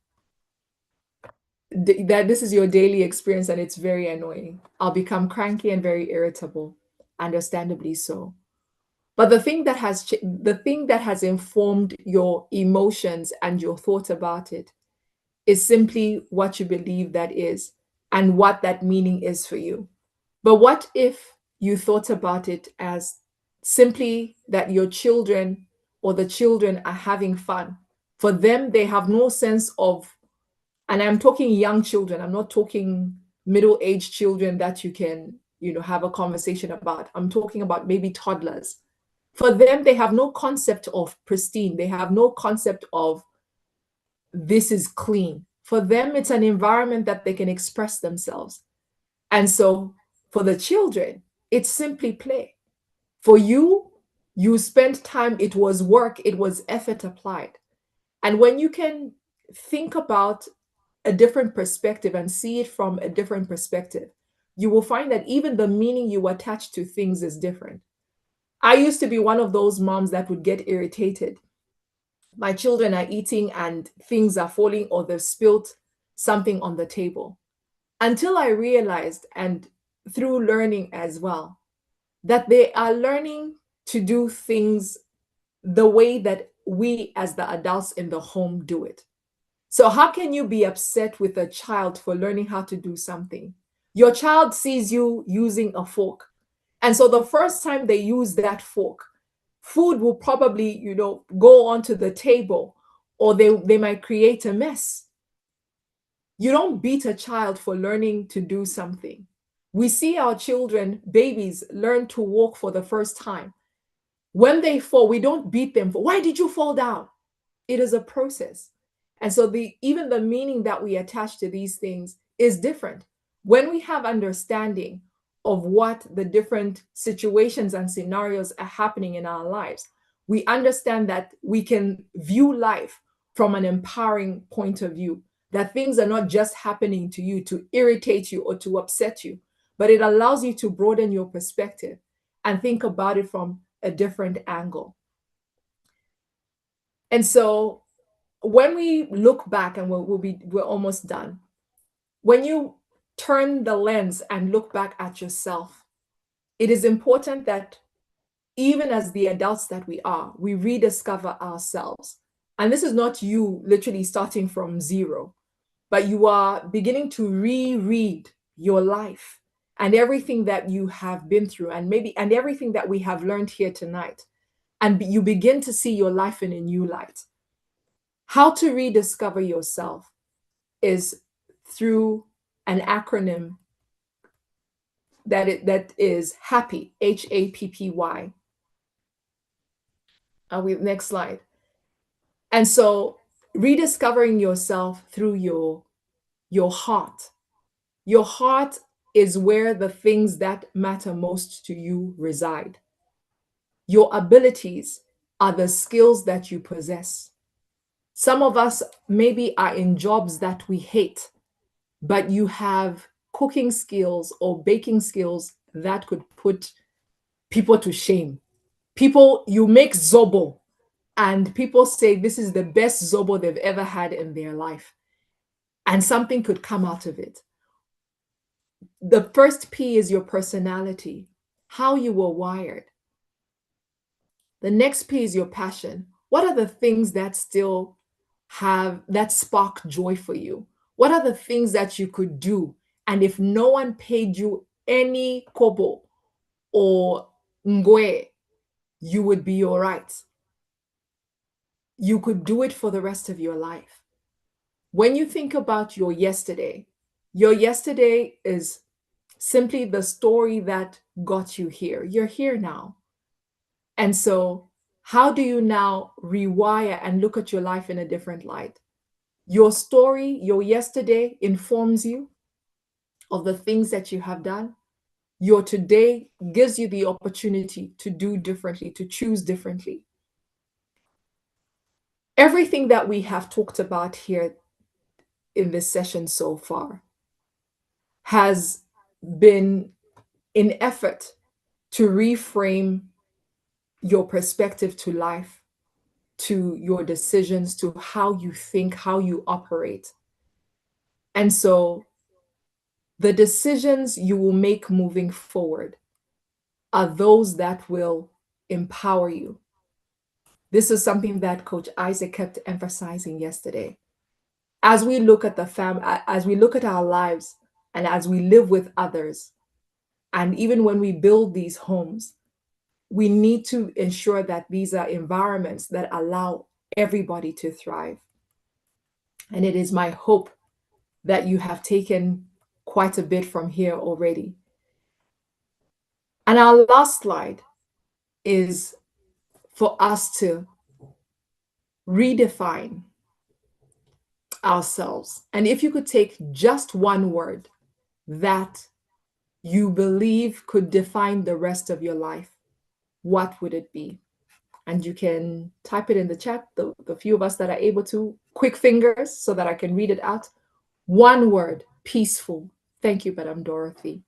that this is your daily experience and it's very annoying. I'll become cranky and very irritable, understandably so. But the thing that has informed your emotions and your thought about it is simply what you believe that is and what that meaning is for you. But what if you thought about it as simply that your children or the children are having fun? For them, they have no sense of, and I'm talking young children, I'm not talking middle-aged children that you can, have a conversation about. I'm talking about maybe toddlers. For them, they have no concept of pristine. They have no concept of this is clean. For them, it's an environment that they can express themselves. And so for the children, it's simply play. For you, you spent time, it was work, it was effort applied. And when you can think about a different perspective and see it from a different perspective, you will find that even the meaning you attach to things is different. I used to be one of those moms that would get irritated. My children are eating and things are falling or they've spilled something on the table. Until I realized, and through learning as well, that they are learning to do things the way that we as the adults in the home do it. So how can you be upset with a child for learning how to do something? Your child sees you using a fork. And so the first time they use that fork, food will probably, go onto the table, or they might create a mess. You don't beat a child for learning to do something. We see our children, babies, learn to walk for the first time. When they fall, we don't beat them for, why did you fall down? It is a process. And so even the meaning that we attach to these things is different. When we have understanding of what the different situations and scenarios are happening in our lives, we understand that we can view life from an empowering point of view, that things are not just happening to you to irritate you or to upset you, but it allows you to broaden your perspective and think about it from a different angle. And so when we look back, and we're almost done, when you turn the lens and look back at yourself, it is important that even as the adults that we are, we rediscover ourselves. And this is not you literally starting from zero, but you are beginning to reread your life and everything that you have been through, and everything that we have learned here tonight. And you begin to see your life in a new light. How to rediscover yourself is through an acronym that is HAPPY, HAPPY. Next slide. And so rediscovering yourself through your heart. Your heart is where the things that matter most to you reside. Your abilities are the skills that you possess. Some of us maybe are in jobs that we hate, but you have cooking skills or baking skills that could put people to shame. You make zobo, and people say this is the best zobo they've ever had in their life, and something could come out of it. The first P is your personality, how you were wired. The next P is your passion. What are the things that still that spark joy for you? What are the things that you could do? And if no one paid you any kobo or ngwe, you would be all right. You could do it for the rest of your life. When you think about your yesterday is simply the story that got you here. You're here now. And so how do you now rewire and look at your life in a different light? Your story, your yesterday informs you of the things that you have done. Your today gives you the opportunity to do differently, to choose differently. Everything that we have talked about here in this session so far has been in effort to reframe your perspective to life, to your decisions, to how you think, how you operate. And so the decisions you will make moving forward are those that will empower you. This is something that Coach Isaac kept emphasizing yesterday. As we look at as we look at our lives, and as we live with others, and even when we build these homes, we need to ensure that these are environments that allow everybody to thrive. And it is my hope that you have taken quite a bit from here already. And our last slide is for us to redefine ourselves. And if you could take just one word that you believe could define the rest of your life, what would it be? And you can type it in the chat, the few of us that are able to, quick fingers so that I can read it out. One word, peaceful. Thank you, Madam Dorothy.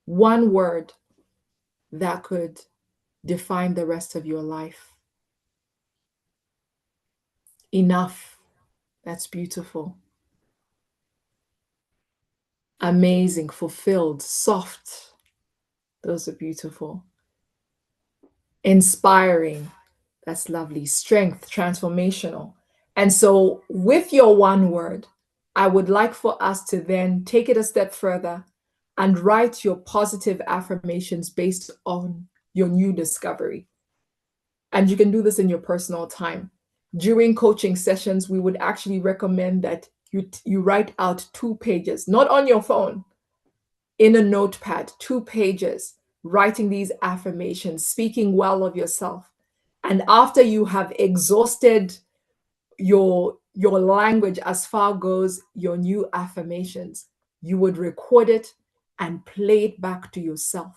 One word that could define the rest of your life. Enough. That's beautiful. Amazing, fulfilled, soft. Those are beautiful. inspiring. That's lovely. Strength, transformational. And so, with your one word, I would like for us to then take it a step further and write your positive affirmations based on your new discovery. And you can do this in your personal time. During coaching sessions, we would actually recommend that you write out 2 pages, not on your phone, in a notepad, 2 pages, writing these affirmations, speaking well of yourself. And after you have exhausted your language as far goes your new affirmations, you would record it and play it back to yourself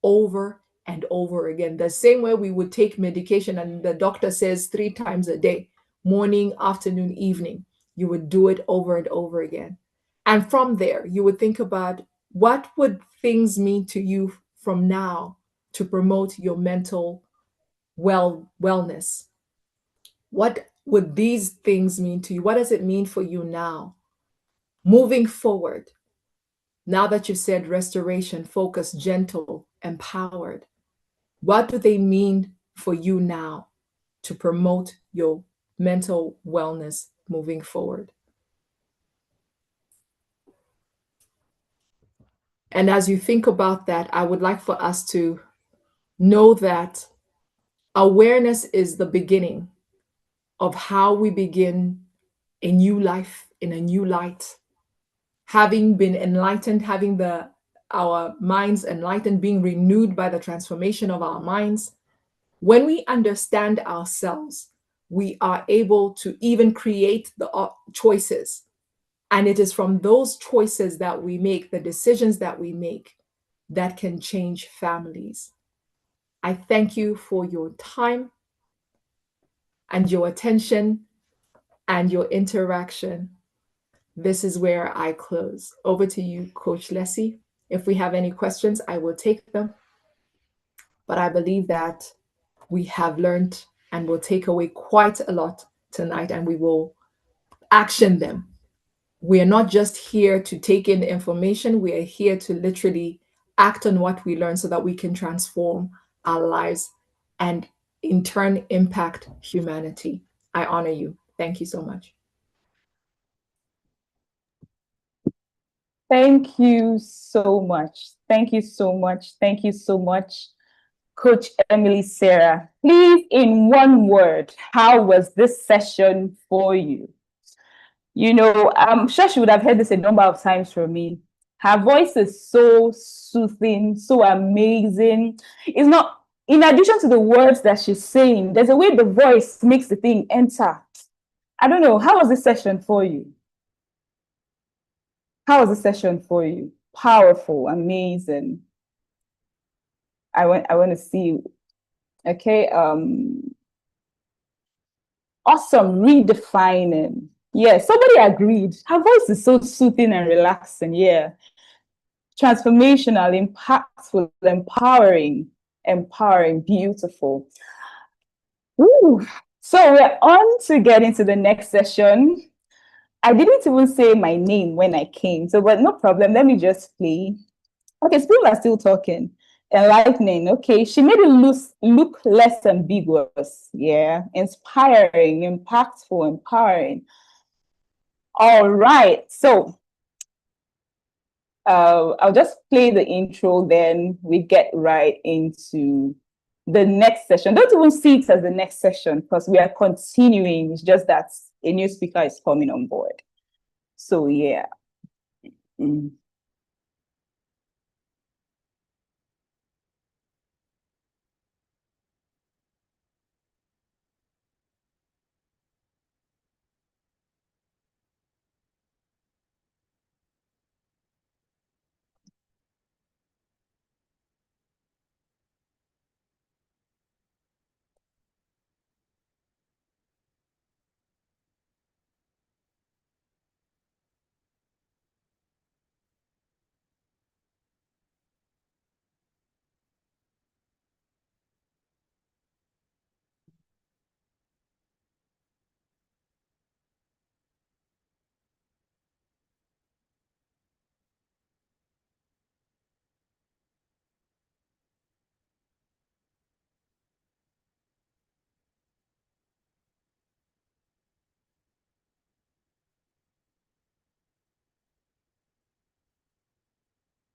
over and over again. The same way we would take medication and the doctor says 3 times a day, morning, afternoon, evening, you would do it over and over again. And from there, you would think about what would things mean to you from now to promote your mental wellness. What would these things mean to you? What does it mean for you now? Moving forward, now that you've said restoration, focus, gentle, empowered, what do they mean for you now to promote your mental wellness moving forward? And as you think about that, I would like for us to know that awareness is the beginning of how we begin a new life in a new light. Having been enlightened, having our minds enlightened, being renewed by the transformation of our minds, when we understand ourselves, we are able to even create the choices. And it is from those choices that we make, the decisions that we make, that can change families. I thank you for your time and your attention and your interaction. This is where I close. Over to you, Coach Leslie. If we have any questions, I will take them. But I believe that we have learned and will take away quite a lot tonight, and we will action them. We are not just here to take in the information, we are here to literally act on what we learn so that we can transform our lives and in turn impact humanity. I honor you. Thank you so much. Thank you so much. Thank you so much. Thank you so much, Coach Emily Sarah. Please, in one word, how was this session for you? You know, I'm sure she would have heard this a number of times from me. Her voice is so soothing, so amazing. It's not, in addition to the words that she's saying, there's a way the voice makes the thing enter. I don't know. How was this session for you? How was the session for you? Powerful, amazing. I want to see. Okay. Awesome, redefining. Yeah, somebody agreed. Her voice is so soothing and relaxing. Yeah. Transformational, impactful, empowering, beautiful. Ooh. So we're on to get into the next session. I didn't even say my name when I came, so but no problem. Let me just play. Okay, so people are still talking. Enlightening. Okay, she made it look less ambiguous. Yeah, inspiring, impactful, empowering. All right, so I'll just play the intro, then we get right into the next session. Don't even see it as the next session because we are continuing. It's just that a new speaker is coming on board. So yeah. Mm.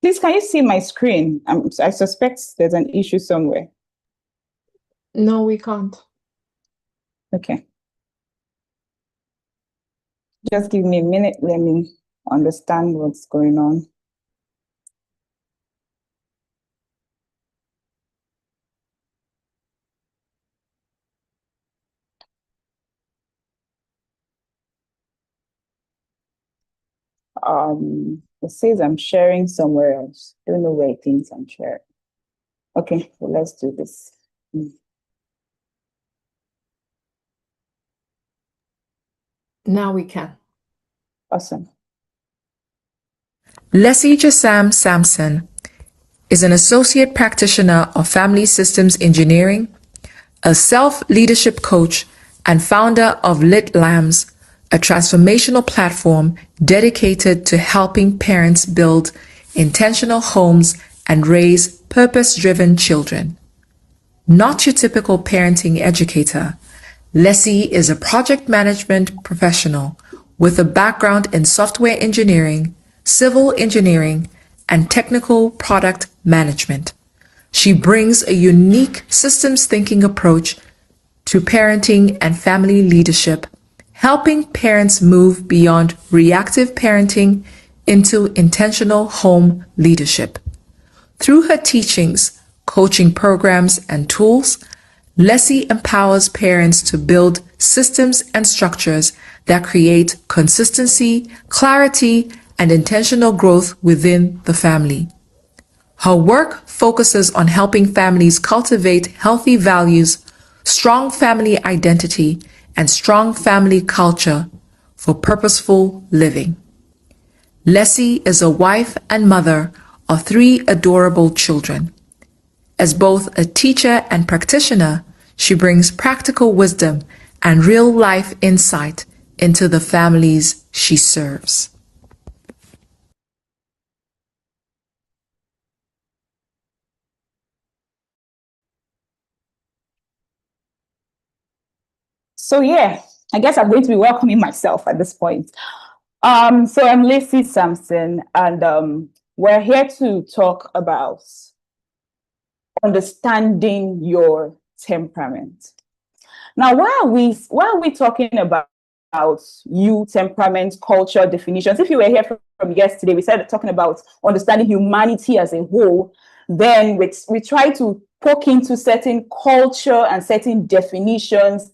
Please, can you see my screen? I suspect there's an issue somewhere. No, we can't. Okay. Just give me a minute. Let me understand what's going on. It says I'm sharing somewhere else. I don't know where it thinks I'm sharing. Okay, well, let's do this. Now we can. Awesome. Leslie Jasam Sampson is an associate practitioner of family systems engineering, a self-leadership coach, and founder of Lit Lambs, a transformational platform dedicated to helping parents build intentional homes and raise purpose-driven children. Not your typical parenting educator, Leslie is a project management professional with a background in software engineering, civil engineering, and technical product management. She brings a unique systems thinking approach to parenting and family leadership, helping parents move beyond reactive parenting into intentional home leadership. Through her teachings, coaching programs, and tools, Leslie empowers parents to build systems and structures that create consistency, clarity, and intentional growth within the family. Her work focuses on helping families cultivate healthy values, strong family identity, and strong family culture for purposeful living. Leslie is a wife and mother of 3 adorable children. As both a teacher and practitioner, she brings practical wisdom and real-life insight into the families she serves. So yeah, I guess I'm going to be welcoming myself at this point. So I'm Leslie Sampson, and we're here to talk about understanding your temperament. Now, why are we talking about you, temperament, culture, definitions? If you were here from yesterday, we started talking about understanding humanity as a whole. Then we try to poke into certain culture and certain definitions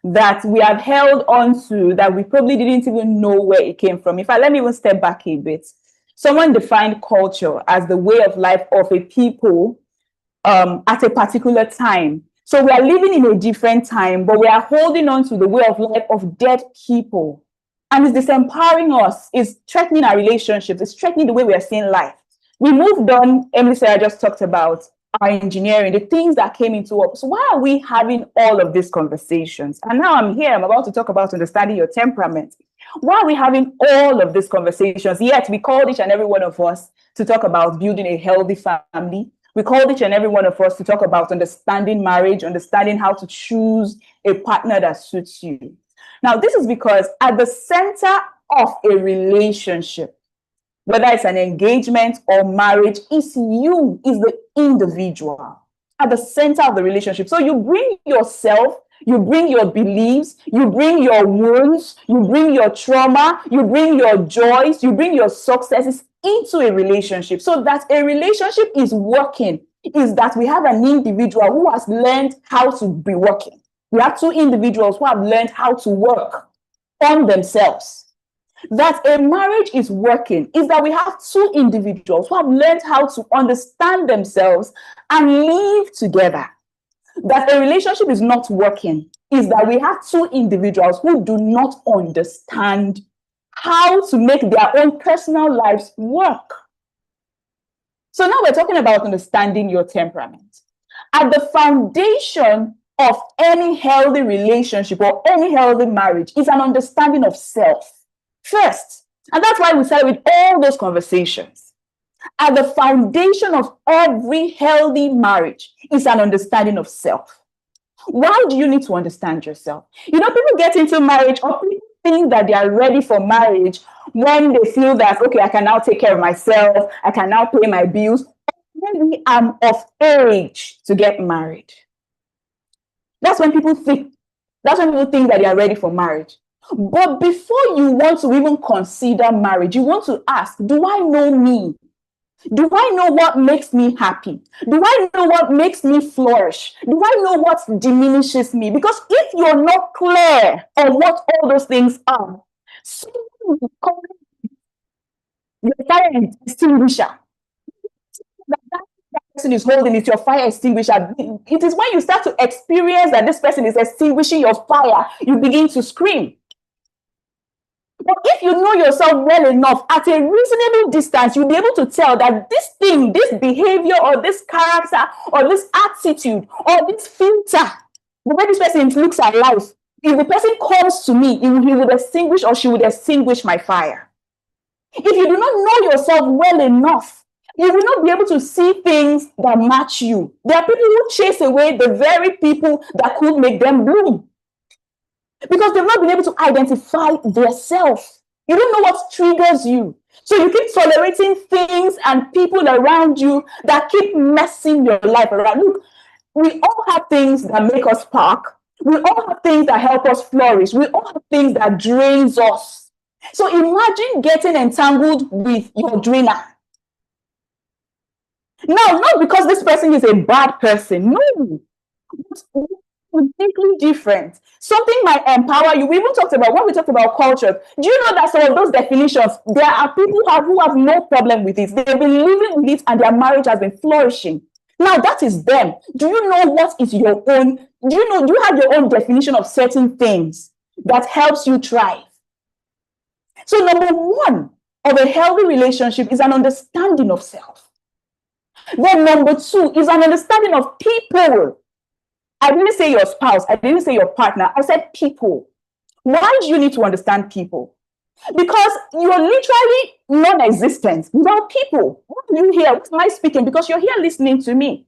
that we have held on to that we probably didn't even know where it came from. In fact, let me even step back a bit. Someone defined culture as the way of life of a people at a particular time. So we are living in a different time, but we are holding on to the way of life of dead people. And it's disempowering us, it's threatening our relationships, it's threatening the way we are seeing life. We moved on. Emily Sarah just talked about our engineering, the things that came into us. So why are we having all of these conversations? And now I'm about to talk about understanding your temperament. Why are we having all of these conversations? Yet we called each and every one of us to talk about building a healthy family. We called each and every one of us to talk about understanding marriage, understanding how to choose a partner that suits you. Now, this is because at the center of a relationship, whether it's an engagement or marriage, is you, is the individual at the center of the relationship. So you bring yourself, you bring your beliefs, you bring your wounds, you bring your trauma, you bring your joys, you bring your successes into a relationship so that a relationship is working, is that we have an individual who has learned how to be working. We have 2 individuals who have learned how to work on themselves. That a marriage is working is that we have 2 individuals who have learned how to understand themselves and live together. That a relationship is not working is that we have 2 individuals who do not understand how to make their own personal lives work. So now we're talking about understanding your temperament. At the foundation of any healthy relationship or any healthy marriage is an understanding of self first. And that's why we started with all those conversations. At the foundation of every healthy marriage is an understanding of self. Why do you need to understand yourself? People get into marriage, or think that they are ready for marriage when they feel that, okay, I can now take care of myself, I can now pay my bills. Maybe I'm of age to get married. That's when people think that they are ready for marriage. But before you want to even consider marriage, you want to ask, do I know me? Do I know what makes me happy? Do I know what makes me flourish? Do I know what diminishes me? Because if you're not clear on what all those things are, your fire extinguisher, that person is holding is your fire extinguisher. It is when you start to experience that this person is extinguishing your fire, you begin to scream. But if you know yourself well enough, at a reasonable distance, you'll be able to tell that this thing, this behavior, or this character, or this attitude, or this filter, the way this person looks at life, if the person comes to me, he would extinguish or she would extinguish my fire. If you do not know yourself well enough, you will not be able to see things that match you. There are people who chase away the very people that could make them bloom, because they've not been able to identify themselves. You don't know what triggers you. So you keep tolerating things and people around you that keep messing your life around. Look, we all have things that make us spark. We all have things that help us flourish. We all have things that drains us. So imagine getting entangled with your drainer. Now, not because this person is a bad person. No. Completely different. Something might empower you. We even talked about, when we talked about culture, do you know that some of those definitions, there are people who have no problem with it. They've been living with it and their marriage has been flourishing. Now that is them. Do you know what is your own? Do you have your own definition of certain things that helps you thrive? So number one of a healthy relationship is an understanding of self. Then number two is an understanding of people. I didn't say your spouse. I didn't say your partner. I said people. Why do you need to understand people? Because you're literally non-existent without people. What do you hear? What am I speaking? Because you're here listening to me.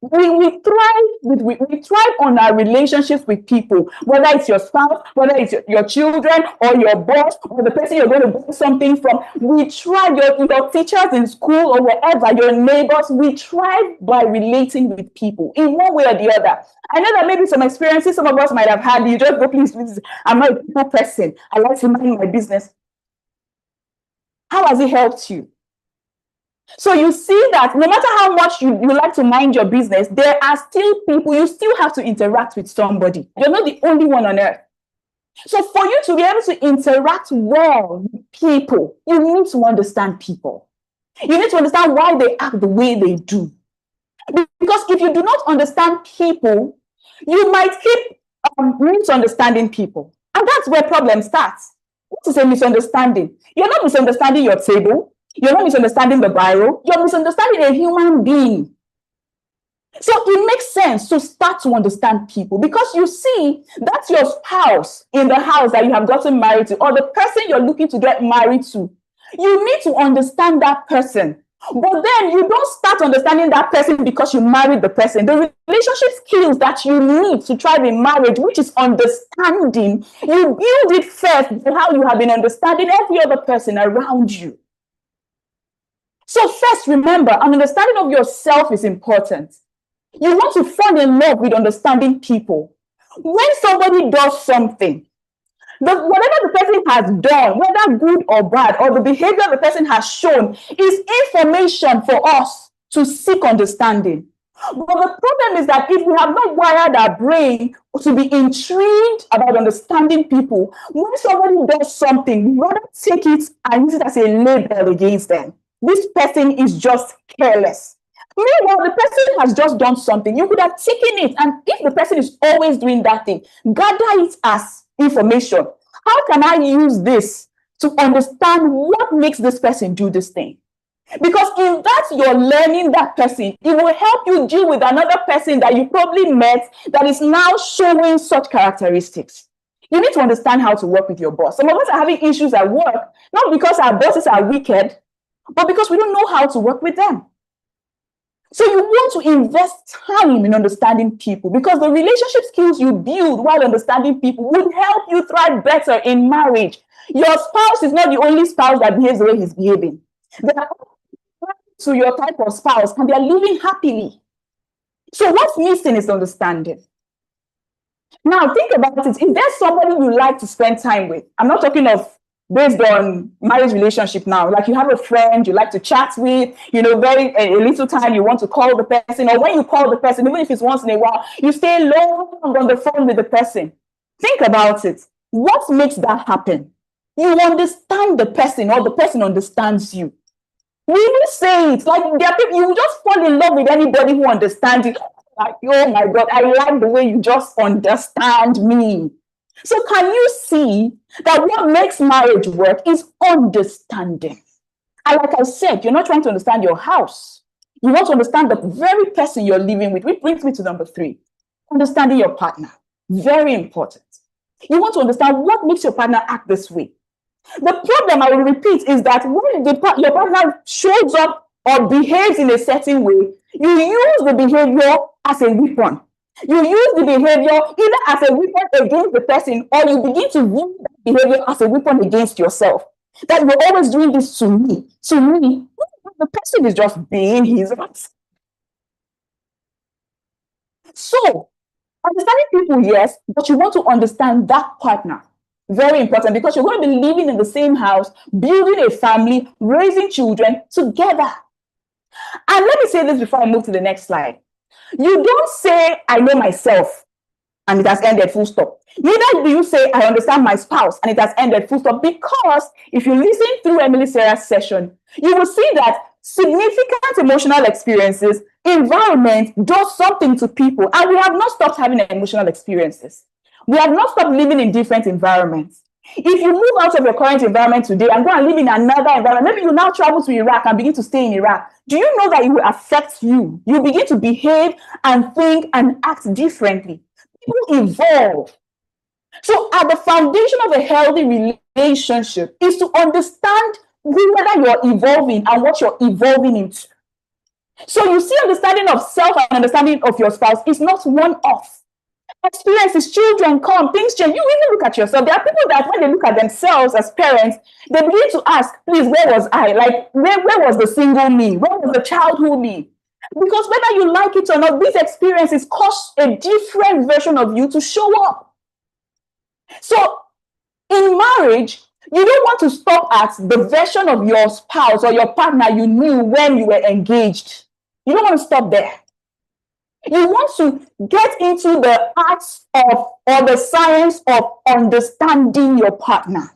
We thrive on our relationships with people, whether it's your spouse, whether it's your children, or your boss, or the person you're going to buy something from. We thrive, your teachers in school or wherever, your neighbors. We thrive by relating with people in one way or the other. I know that maybe some experiences some of us might have had. You just go, please, I'm not a people person. I like to mind my business. How has it helped you? So you see that no matter how much you like to mind your business, there are still people, you still have to interact with somebody. You're not the only one on earth. So for you to be able to interact well with people, you need to understand people. You need to understand why they act the way they do. Because if you do not understand people, you might keep misunderstanding people. And that's where problems start. What is a misunderstanding? You're not misunderstanding your table. You're not misunderstanding the Bible. You're misunderstanding a human being. So it makes sense to start to understand people, because you see, that's your spouse in the house that you have gotten married to, or the person you're looking to get married to. You need to understand that person. But then you don't start understanding that person because you married the person. The relationship skills that you need to thrive in marriage, which is understanding, you build it first by how you have been understanding every other person around you. So first, remember, an understanding of yourself is important. You want to fall in love with understanding people. When somebody does something, whatever the person has done, whether good or bad, or the behavior the person has shown, is information for us to seek understanding. But the problem is that if we have not wired our brain to be intrigued about understanding people, when somebody does something, we rather take it and use it as a label against them. This person is just careless. Meanwhile, the person has just done something. You could have taken it, and if the person is always doing that thing, gather it as information. How can I use this to understand what makes this person do this thing? Because in that you're learning that person, it will help you deal with another person that you probably met that is now showing such characteristics. You need to understand how to work with your boss. Some of us are having issues at work, not because our bosses are wicked, but because we don't know how to work with them. So you want to invest time in understanding people, because the relationship skills you build while understanding people would help you thrive better in marriage. Your spouse is not the only spouse that behaves the way he's behaving. There are to your type of spouse, and they're living happily. So what's missing is understanding. Now think about it. Is there somebody you like to spend time with? I'm not talking of based on marriage relationship now. Like you have a friend you like to chat with, very a little time you want to call the person, or when you call the person, even if it's once in a while, you stay long on the phone with the person. Think about it. What makes that happen? You understand the person, or the person understands you. We will say it like there are people, you just fall in love with anybody who understands you. Like, oh my God, I like the way you just understand me. So can you see that what makes marriage work is understanding? And like I said, you're not trying to understand your house. You want to understand the very person you're living with, which brings me to number 3, understanding your partner. Very important. You want to understand what makes your partner act this way. The problem, I will repeat, is that when your partner shows up or behaves in a certain way, you use the behavior as a weapon. You use the behavior either as a weapon against the person, or you begin to use that behavior as a weapon against yourself. That you're always doing this to me. To me, the person is just being his right. So, understanding people, yes, but you want to understand that partner. Very important, because you're going to be living in the same house, building a family, raising children together. And let me say this before I move to the next slide. You don't say, I know myself, and it has ended, full stop. Neither do you say, I understand my spouse, and it has ended, full stop. Because if you listen through Emily Sarah's session, you will see that significant emotional experiences, environment does something to people. And we have not stopped having emotional experiences. We have not stopped living in different environments. If you move out of your current environment today and go and live in another environment, maybe you now travel to Iraq and begin to stay in Iraq, do you know that it will affect you? You begin to behave and think and act differently. People evolve. So at the foundation of a healthy relationship is to understand whether you're evolving and what you're evolving into. So you see, understanding of self and understanding of your spouse is not one-off. Experiences, children come, things change. You even look at yourself. There are people that when they look at themselves as parents, they begin to ask, please, where was I? Like, where was the single me? Where was the childhood me? Because whether you like it or not, these experiences cause a different version of you to show up. So in marriage, you don't want to stop at the version of your spouse or your partner you knew when you were engaged. You don't want to stop there. You want to get into the arts of or the science of understanding your partner.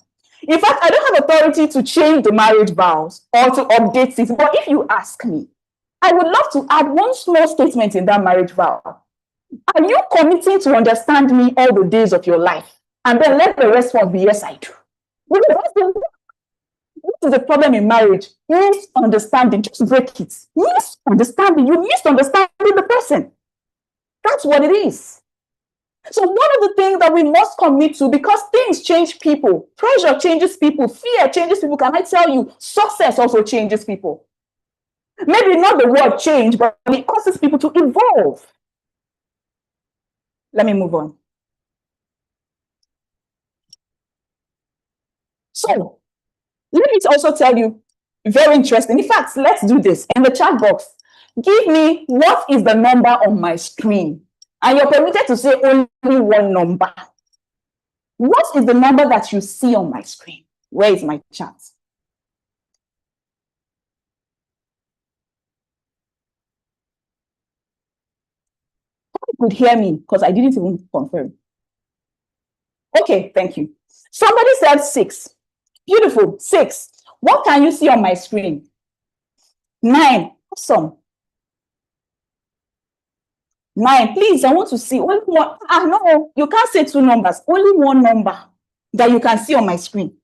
In fact, I don't have authority to change the marriage vows or to update it. But if you ask me, I would love to add one small statement in that marriage vow. Are you committing to understand me all the days of your life? And then let the response be, yes, I do. What is the problem in marriage? Misunderstanding. Just break it. Misunderstanding. You misunderstanding the person. That's what it is. So one of the things that we must commit to, because things change people, pressure changes people, fear changes people. Can I tell you, success also changes people. Maybe not the word change, but it causes people to evolve. Let me move on. So let me also tell you, very interesting. In fact, let's do this in the chat box. Give me what is the number on my screen. And you're permitted to say only one number. What is the number that you see on my screen? Where is my chat? You could hear me because I didn't even confirm. Okay, thank you. Somebody said 6. Beautiful, 6. What can you see on my screen? 9. Awesome. 9. Please, I want to see only one. No, you can't say 2 numbers. Only one number that you can see on my screen.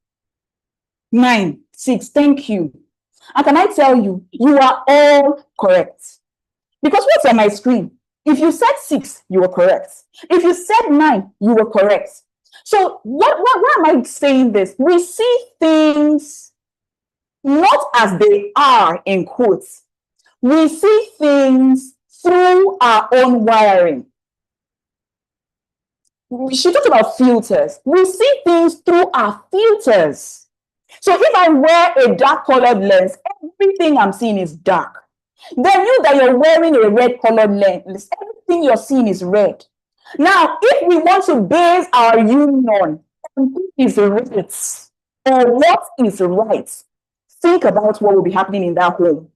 9, 6. Thank you. And can I tell you, you are all correct. Because what's on my screen? If you said 6, you were correct. If you said 9, you were correct. So why am I saying this? We see things not as they are, in quotes, We see things through our own wiring. She talked about filters. We see things through our filters. So if I wear a dark colored lens, everything I'm seeing is dark. Then you that you're wearing a red colored lens, everything you're seeing is red. Now, if we want to base our union on who is right or what is right, think about what will be happening in that home.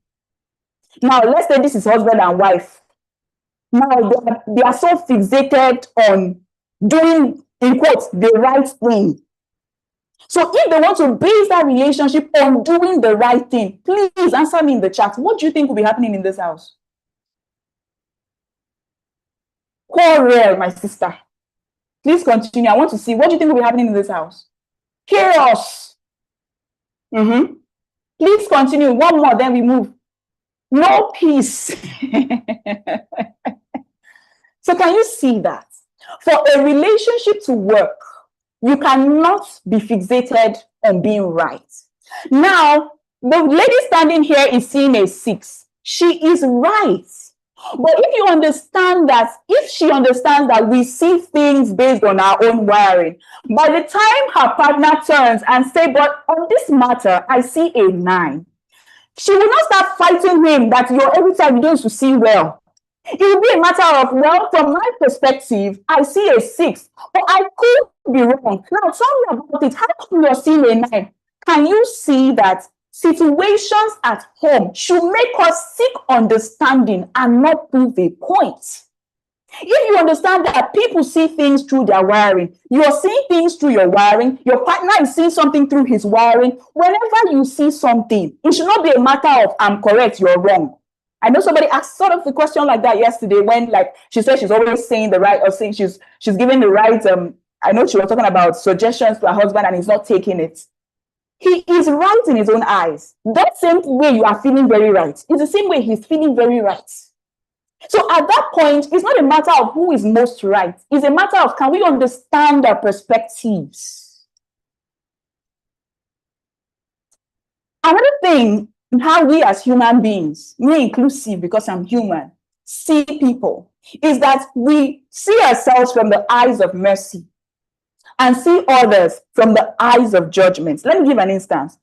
Now, let's say this is husband and wife. Now, they are so fixated on doing, in quotes, the right thing. So if they want to base that relationship on doing the right thing, please answer me in the chat. What do you think will be happening in this house? Quarrel, my sister. Please continue. I want to see. What do you think will be happening in this house? Chaos. Please continue. One more, then we move. No peace. So can you see that? For a relationship to work, you cannot be fixated on being right. Now, the lady standing here is seeing a 6. She is right. But if you understand that, if she understands that we see things based on our own wiring, by the time her partner turns and say, but on this matter, I see a 9, she will not start fighting him that you're every time you don't see well. It will be a matter of, well, from my perspective, I see a 6, but I could be wrong. Now, tell me about it. How come you're seeing a 9? Can you see that situations at home should make us seek understanding and not prove a point? If you understand that people see things through their wiring, you're seeing things through your wiring, your partner is seeing something through his wiring, whenever you see something, it should not be a matter of, I'm correct, you're wrong. I know somebody asked sort of a question like that yesterday when, like, she said she's always saying the right, or saying she's giving the right, I know she was talking about suggestions to her husband and he's not taking it. He is right in his own eyes. That same way you are feeling very right is the same way he's feeling very right. So at that point, it's not a matter of who is most right. It's a matter of, can we understand our perspectives? Another thing, how we as human beings, me inclusive because I'm human, see people, is that we see ourselves from the eyes of mercy and see others from the eyes of judgment. Let me give an instance.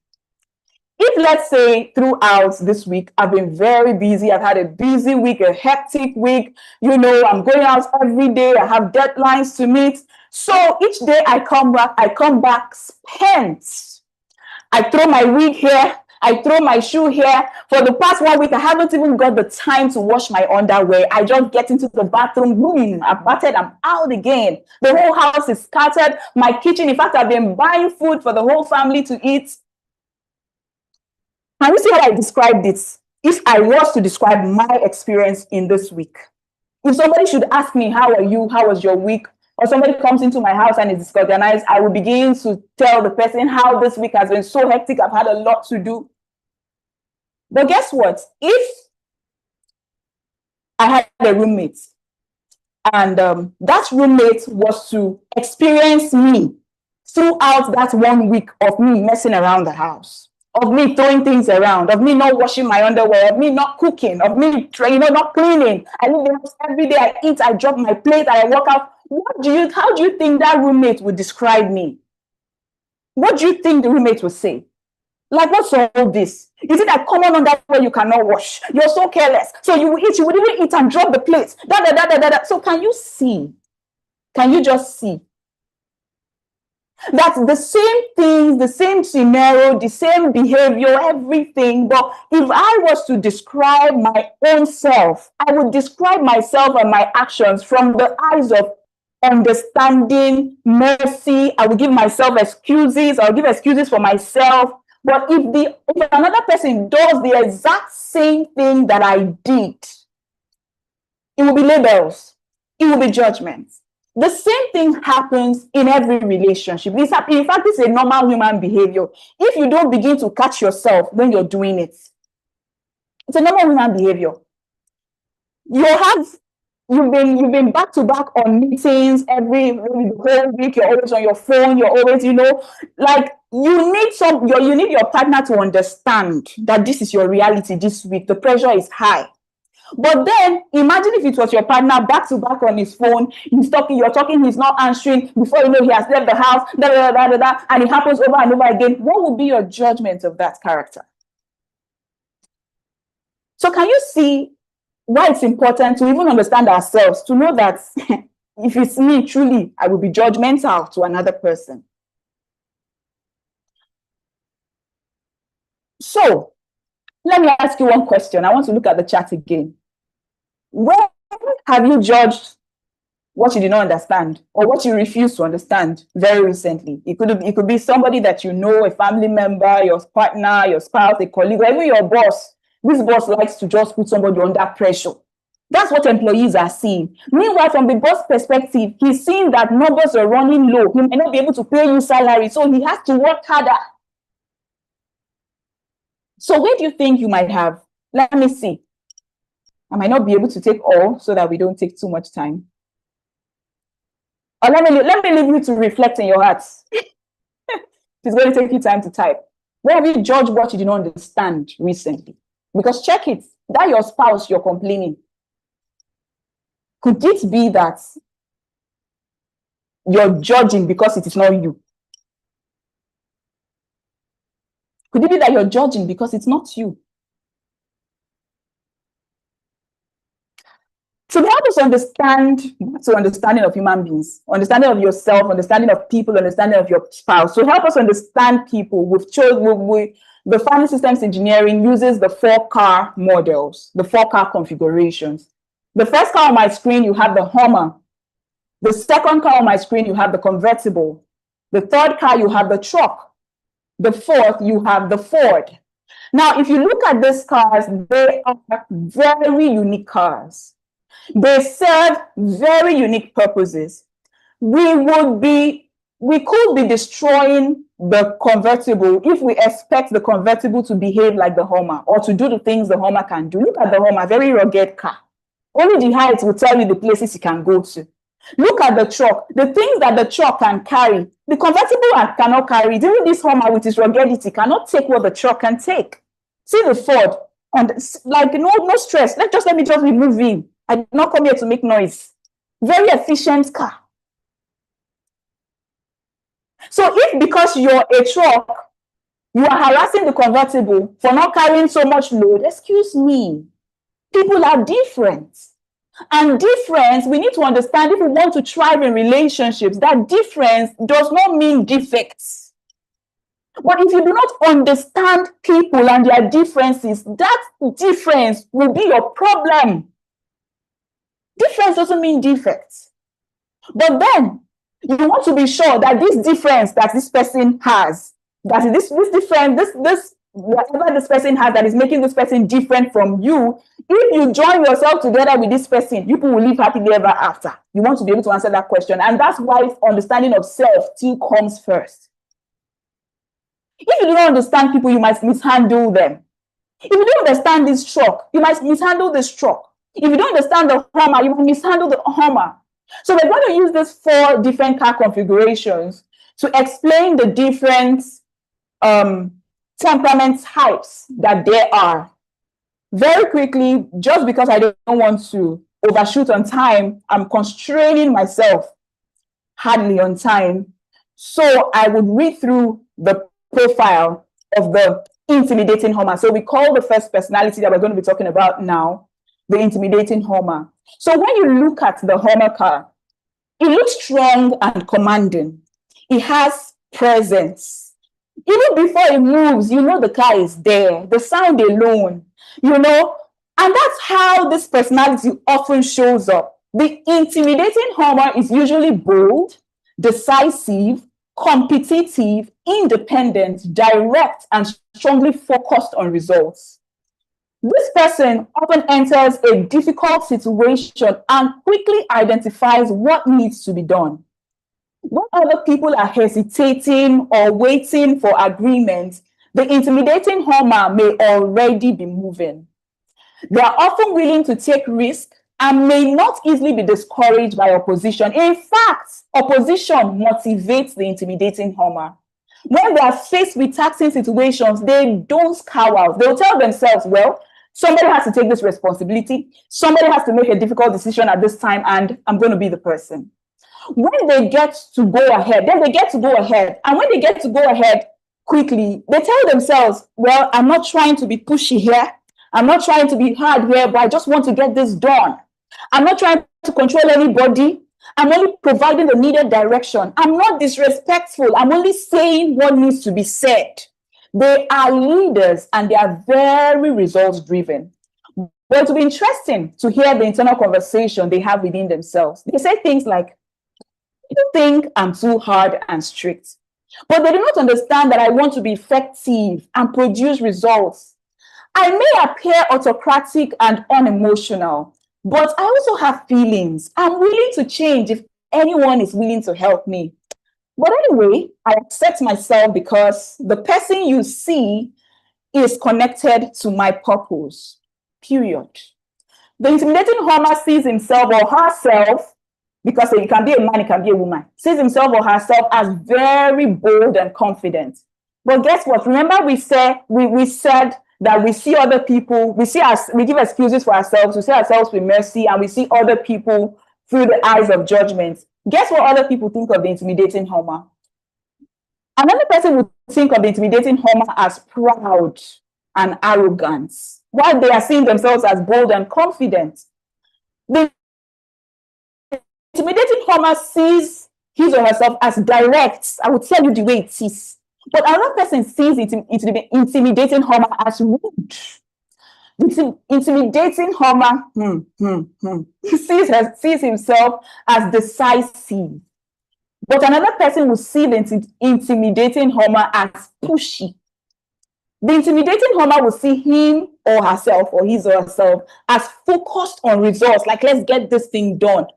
If, let's say, throughout this week, I've been very busy, I've had a busy week, a hectic week, I'm going out every day, I have deadlines to meet. So each day I come back spent. I throw my wig here, I throw my shoe here. For the past 1 week, I haven't even got the time to wash my underwear. I just get into the bathroom, boom, I've batted, I'm out again. The whole house is scattered. My kitchen, in fact, I've been buying food for the whole family to eat. Can you see how I described it? If I was to describe my experience in this week, if somebody should ask me, how are you? How was your week? Or somebody comes into my house and is disorganized, I will begin to tell the person how this week has been so hectic. I've had a lot to do. But guess what? If I had a roommate and that roommate was to experience me throughout that 1 week of me messing around the house, of me throwing things around, of me not washing my underwear, of me not cooking, of me not cleaning. I leave the house every day, I eat, I drop my plate, I walk out. How do you think that roommate would describe me? What do you think the roommate would say? Like, what's all this? Is it that common underwear you cannot wash? You're so careless. So you would even eat and drop the plates. So can you see? Can you just see? That's the same thing, the same scenario, the same behavior, everything. But if I was to describe my own self, I would describe myself and my actions from the eyes of understanding, mercy. I would give myself excuses. I'll give excuses for myself. But if another person does the exact same thing that I did, it will be labels. It will be judgments. The same thing happens in every relationship. In fact, it's a normal human behavior. If you don't begin to catch yourself when you're doing it, it's a normal human behavior. you've been back to back on meetings maybe the whole week. You're always on your phone. You're always, like you need your partner to understand that this is your reality this week. The pressure is high. But then imagine if it was your partner back to back on his phone. You're talking, he's not answering. Before you know, he has left the house, and it happens over and over again. What would be your judgment of that character? So can you see why it's important to even understand ourselves, to know that if it's me, truly, I will be judgmental to another person. So let me ask you one question. I want to look at the chat again. When have you judged what you did not understand or what you refuse to understand very recently? It could be somebody that you know, a family member, your partner, your spouse, a colleague, or even your boss. This boss likes to just put somebody under pressure. That's what employees are seeing. Meanwhile, from the boss perspective, he's seeing that numbers are running low. He may not be able to pay you salary, so he has to work harder. So where do you think you might have? Let me see. I might not be able to take all so that we don't take too much time. Or let me leave you to reflect in your hearts. It's going to take you time to type. Where have you judged what you did not understand recently? Because check it, that your spouse you're complaining. Could it be that you're judging because it is not you? Could it be that you're judging because it's not you? To help us understand, so understanding of human beings, understanding of yourself, understanding of people, understanding of your spouse. To help us understand people, the Family Systems Engineering uses the 4-car models, the 4-car configurations. The first car on my screen, you have the Hummer. The second car on my screen, you have the convertible. The third car, you have the truck. The fourth, you have the Ford. Now, if you look at these cars, they are very unique cars. They serve very unique purposes. We could be destroying the convertible if we expect the convertible to behave like the Hummer or to do the things the Hummer can do. Look at the Hummer, very rugged car. Only the height will tell you the places you can go to. Look at the truck. The things that the truck can carry, the convertible cannot carry. Even this Hummer with its ruggedity cannot take what the truck can take. See the Ford, like no stress. Let me just be moving. I did not come here to make noise. Very efficient car. So if because you're a truck, you are harassing the convertible for not carrying so much load, excuse me, people are different. And difference, we need to understand if we want to thrive in relationships, that difference does not mean defects. But if you do not understand people and their differences, that difference will be your problem. Difference doesn't mean defects. But then you want to be sure that this difference that this person has, that this difference, whatever this person has that is making this person different from you, if you join yourself together with this person, people will live happily ever after. You want to be able to answer that question. And that's why understanding of self still comes first. If you do not understand people, you might mishandle them. If you don't understand this truck, you might mishandle this truck. If you don't understand the Hummer, you might mishandle the Hummer. So we're going to use these 4 different car configurations to explain the different temperament types that there are. Very quickly, just because I don't want to overshoot on time, I'm constraining myself hardly on time. So I would read through the profile of the intimidating Hummer. So we call the first personality that we're going to be talking about now the intimidating Hummer. So when you look at the Hummer car, it looks strong and commanding. It has presence. Even before it moves, you know the car is there. The sound alone, and that's how this personality often shows up. The intimidating Hummer is usually bold, decisive, competitive, independent, direct, and strongly focused on results. This person often enters a difficult situation and quickly identifies what needs to be done. When other people are hesitating or waiting for agreement, the intimidating Hummer may already be moving. They are often willing to take risks and may not easily be discouraged by opposition. In fact, opposition motivates the intimidating Homer. When they are faced with taxing situations, they don't cower out. They'll tell themselves, well, somebody has to take this responsibility. Somebody has to make a difficult decision at this time, and I'm going to be the person. When they get to go ahead, then they get to go ahead. And when they get to go ahead quickly, they tell themselves, well, I'm not trying to be pushy here. I'm not trying to be hard here, but I just want to get this done. I'm not trying to control anybody. I'm only providing the needed direction. I'm not disrespectful. I'm only saying what needs to be said. They are leaders and they are very results driven. But it will be interesting to hear the internal conversation they have within themselves. They say things like, you think I'm too hard and strict, but they do not understand that I want to be effective and produce results. I may appear autocratic and unemotional, but I also have feelings. I'm willing to change if anyone is willing to help me. But anyway, I accept myself because the person you see is connected to my purpose, period. The intimidating Homer sees himself or herself, because it can be a man, it can be a woman, sees himself or herself as very bold and confident. But guess what? Remember we said that we see other people, we give excuses for ourselves, we see ourselves with mercy, and we see other people through the eyes of judgment. Guess what other people think of the intimidating Homer? Another person would think of the intimidating Homer as proud and arrogant, while they are seeing themselves as bold and confident. The intimidating Homer sees his or herself as direct. I will tell you the way it is. But another person sees intimidating Homer as rude. Intimidating Homer sees himself as decisive. But another person will see the intimidating Homer as pushy. The intimidating Homer will see him or herself, or his or herself, as focused on results, like let's get this thing done.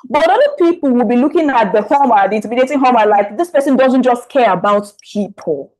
But other people will be looking at the Homer, the intimidating Homer, like this person doesn't just care about people.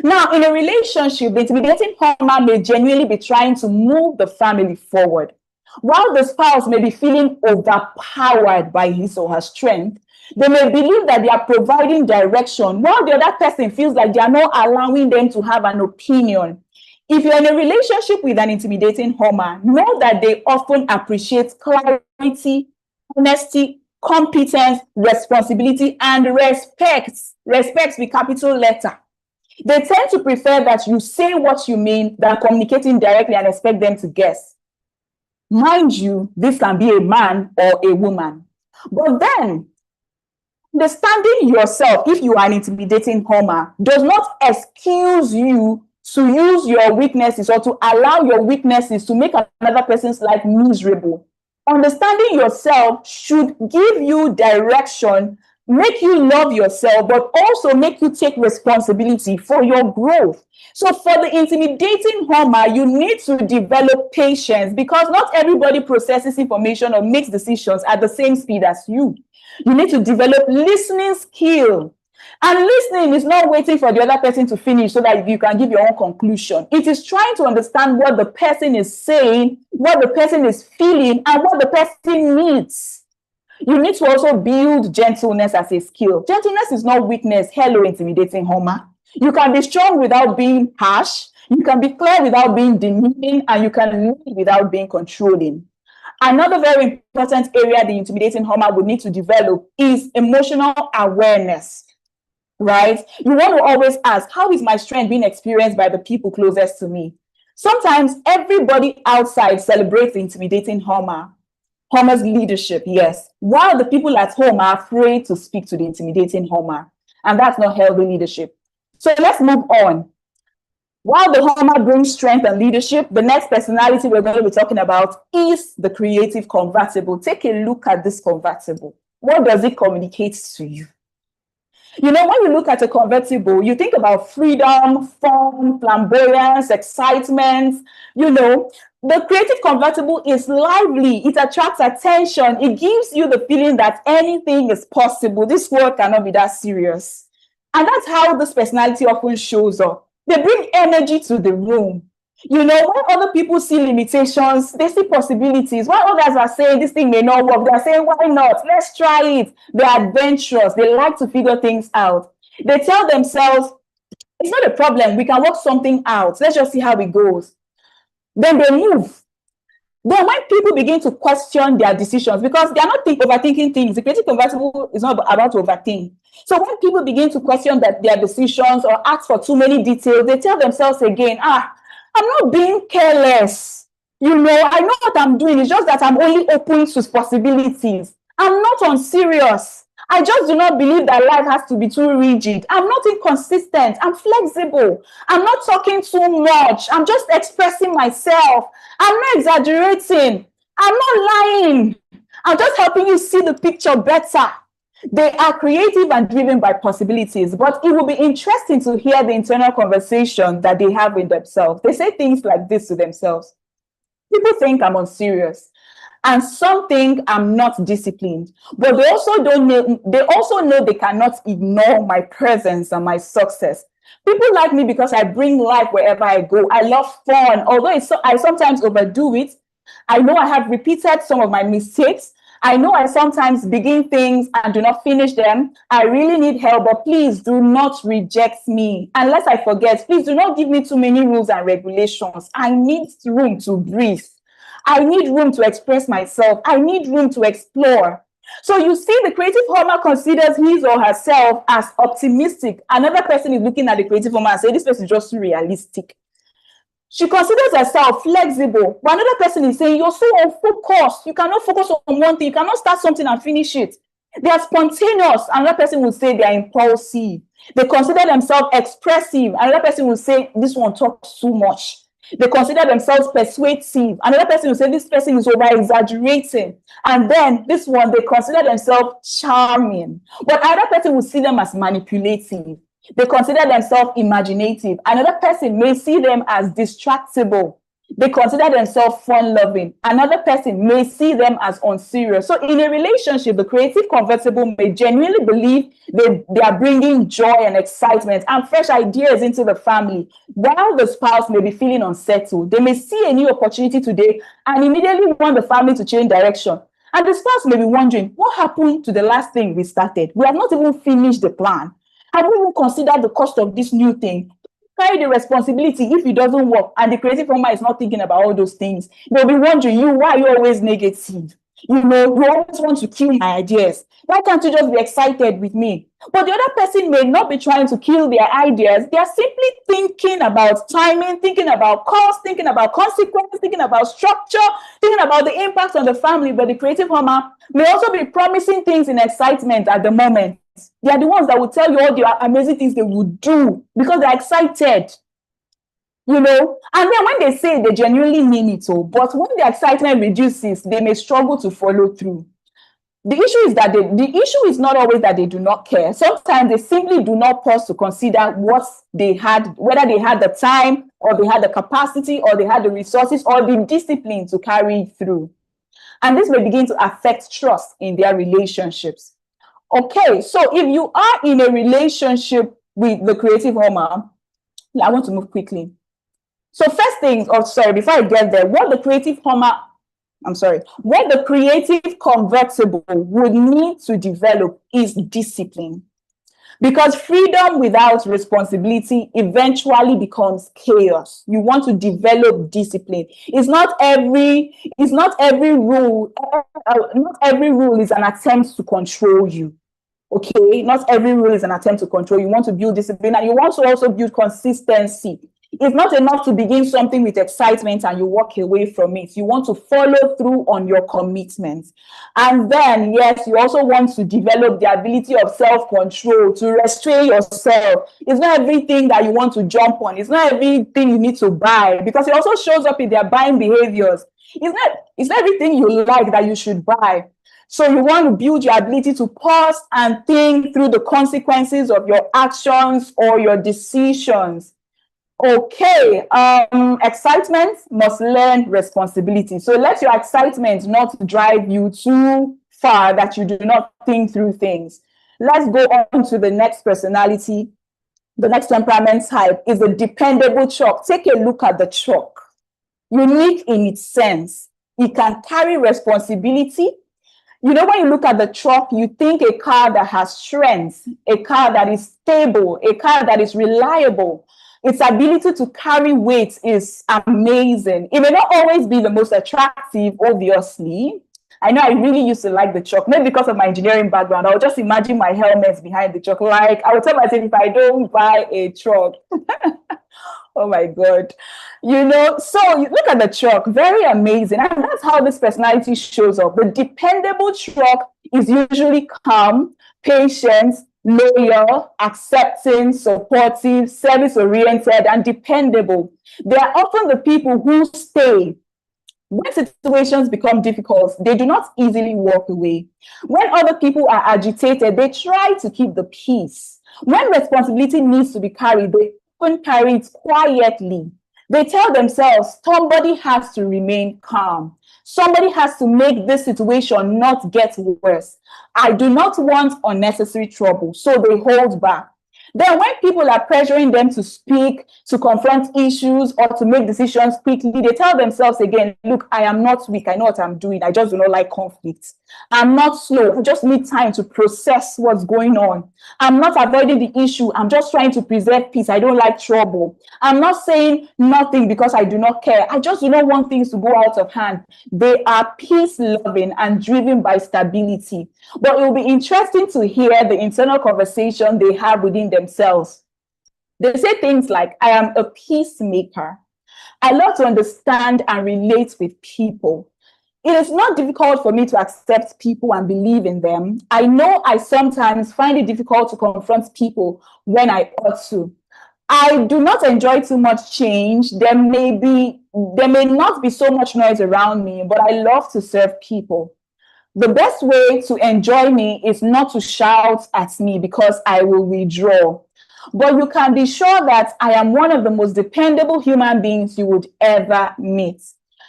Now, in a relationship, the intimidating Homer may genuinely be trying to move the family forward, while the spouse may be feeling overpowered by his or her strength. They may believe that they are providing direction, while the other person feels like they are not allowing them to have an opinion. If you're in a relationship with an intimidating Homer, know that they often appreciate clarity, honesty, competence, responsibility, and respect. Respect with capital letter. They tend to prefer that you say what you mean than communicating directly and expect them to guess. Mind you, this can be a man or a woman. But then, understanding yourself, if you are an intimidating Homer, does not excuse you to use your weaknesses or to allow your weaknesses to make another person's life miserable. Understanding yourself should give you direction, make you love yourself, but also make you take responsibility for your growth. So for the intimidating Homer, you need to develop patience, because not everybody processes information or makes decisions at the same speed as you. You need to develop listening skill. And listening is not waiting for the other person to finish so that you can give your own conclusion. It is trying to understand what the person is saying, what the person is feeling, and what the person needs. You need to also build gentleness as a skill. Gentleness is not weakness. Hello, intimidating Homer. You can be strong without being harsh. You can be clear without being demeaning, and you can lead without being controlling. Another very important area the intimidating Homer would need to develop is emotional awareness. Right? You want to always ask, how is my strength being experienced by the people closest to me? Sometimes everybody outside celebrates the intimidating Homer. Homer's leadership, yes, while the people at home are afraid to speak to the intimidating Homer. And that's not healthy leadership. So let's move on. While the Homer brings strength and leadership, the next personality we're going to be talking about is the creative convertible. Take a look at this convertible. What does it communicate to you? You know, when you look at a convertible, you think about freedom, fun, flamboyance, excitement. You know, the creative convertible is lively. It attracts attention. It gives you the feeling that anything is possible. This world cannot be that serious. And that's how this personality often shows up. They bring energy to the room. You know, when other people see limitations, they see possibilities. When others are saying this thing may not work, they're saying, why not? Let's try it. They're adventurous. They like to figure things out. They tell themselves, it's not a problem. We can work something out. Let's just see how it goes. Then they move. Then when people begin to question their decisions, because they are not overthinking things, the creative convertible is not about to overthink. So when people begin to question their decisions or ask for too many details, they tell themselves again, I'm not being careless. You know, I know what I'm doing. It's just that I'm only open to possibilities. I'm not unserious. I just do not believe that life has to be too rigid. I'm not inconsistent. I'm flexible. I'm not talking too much. I'm just expressing myself. I'm not exaggerating. I'm not lying. I'm just helping you see the picture better. They are creative and driven by possibilities, but it will be interesting to hear the internal conversation that they have with themselves. They say things like this to themselves. People think I'm unserious, and some think I'm not disciplined, but they also know they cannot ignore my presence and my success. People like me because I bring life wherever I go. I love fun, although I sometimes overdo it. I know I have repeated some of my mistakes. I know I sometimes begin things and do not finish them. I really need help, but please do not reject me. Unless I forget, please do not give me too many rules and regulations. I need room to breathe. I need room to express myself. I need room to explore. So you see, the creative Homer considers his or herself as optimistic. Another person is looking at the creative Homer and saying, this person is just realistic. She considers herself flexible, but another person is saying, you're so unfocused. You cannot focus on one thing. You cannot start something and finish it. They are spontaneous. Another person will say they are impulsive. They consider themselves expressive. Another person will say, this one talks too much. They consider themselves persuasive. Another person will say, this person is over-exaggerating. And then this one, they consider themselves charming. But another person will see them as manipulative. They consider themselves imaginative. Another person may see them as distractible. They consider themselves fun-loving. Another person may see them as unserious. So in a relationship, the creative convertible may genuinely believe they are bringing joy and excitement and fresh ideas into the family, while the spouse may be feeling unsettled. They may see a new opportunity today and immediately want the family to change direction. And the spouse may be wondering, what happened to the last thing we started? We have not even finished the plan. Have we even considered the cost of this new thing? Carry the responsibility if it doesn't work. And the creative Homer is not thinking about all those things. They'll be wondering, why are you always negative? You always want to kill my ideas. Why can't you just be excited with me? But the other person may not be trying to kill their ideas. They are simply thinking about timing, thinking about cost, thinking about consequences, thinking about structure, thinking about the impact on the family. But the creative Homer may also be promising things in excitement at the moment. They are the ones that will tell you all the amazing things they would do because they're excited, And then when they say it, they genuinely mean it. But when the excitement reduces, they may struggle to follow through. The issue is not always that they do not care. Sometimes they simply do not pause to consider what they had, whether they had the time or they had the capacity or they had the resources or the discipline to carry it through. And this may begin to affect trust in their relationships. Okay, so if you are in a relationship with the creative Homer, I want to move quickly. So first things, before I get there, what the creative convertible would need to develop is discipline. Because freedom without responsibility eventually becomes chaos. You want to develop discipline. Not every rule is an attempt to control you. Okay, not every rule is an attempt to control. You want to build discipline and you want to also build consistency. It's not enough to begin something with excitement and you walk away from it. You want to follow through on your commitments. And then, yes, you also want to develop the ability of self-control, to restrain yourself. It's not everything that you want to jump on. It's not everything you need to buy, because it also shows up in their buying behaviors. It's not everything you like that you should buy. So you want to build your ability to pause and think through the consequences of your actions or your decisions. Okay, excitement must learn responsibility. So let your excitement not drive you too far that you do not think through things. Let's go on to the next personality. The next temperament type is a dependable chalk. Take a look at the chalk. unique in its sense. It can carry responsibility. You know, when you look at the truck, you think a car that has strength, a car that is stable, a car that is reliable. Its ability to carry weight is amazing. It may not always be the most attractive, obviously. I know I really used to like the truck, maybe because of my engineering background. I would just imagine my helmets behind the truck. Like, I would tell myself, if I don't buy a truck, oh my God. You know, so you look at the truck, very amazing. And that's how this personality shows up. The dependable truck is usually calm, patient, loyal, accepting, supportive, service-oriented, and dependable. They are often the people who stay. When situations become difficult, they do not easily walk away. When other people are agitated, they try to keep the peace. When responsibility needs to be carried, they often carry it quietly. They tell themselves, somebody has to remain calm. Somebody has to make this situation not get worse. I do not want unnecessary trouble, so they hold back. Then when people are pressuring them to speak, to confront issues, or to make decisions quickly, they tell themselves again, look, I am not weak. I know what I'm doing. I just do not like conflict. I'm not slow. I just need time to process what's going on. I'm not avoiding the issue. I'm just trying to preserve peace. I don't like trouble. I'm not saying nothing because I do not care. I just do not want things to go out of hand. They are peace-loving and driven by stability. But it will be interesting to hear the internal conversation they have within themselves. They say things like, I am a peacemaker. I love to understand and relate with people. It is not difficult for me to accept people and believe in them. I know I sometimes find it difficult to confront people when I ought to. I do not enjoy too much change. There may not be so much noise around me, but I love to serve people. The best way to enjoy me is not to shout at me because I will withdraw. But you can be sure that I am one of the most dependable human beings you would ever meet.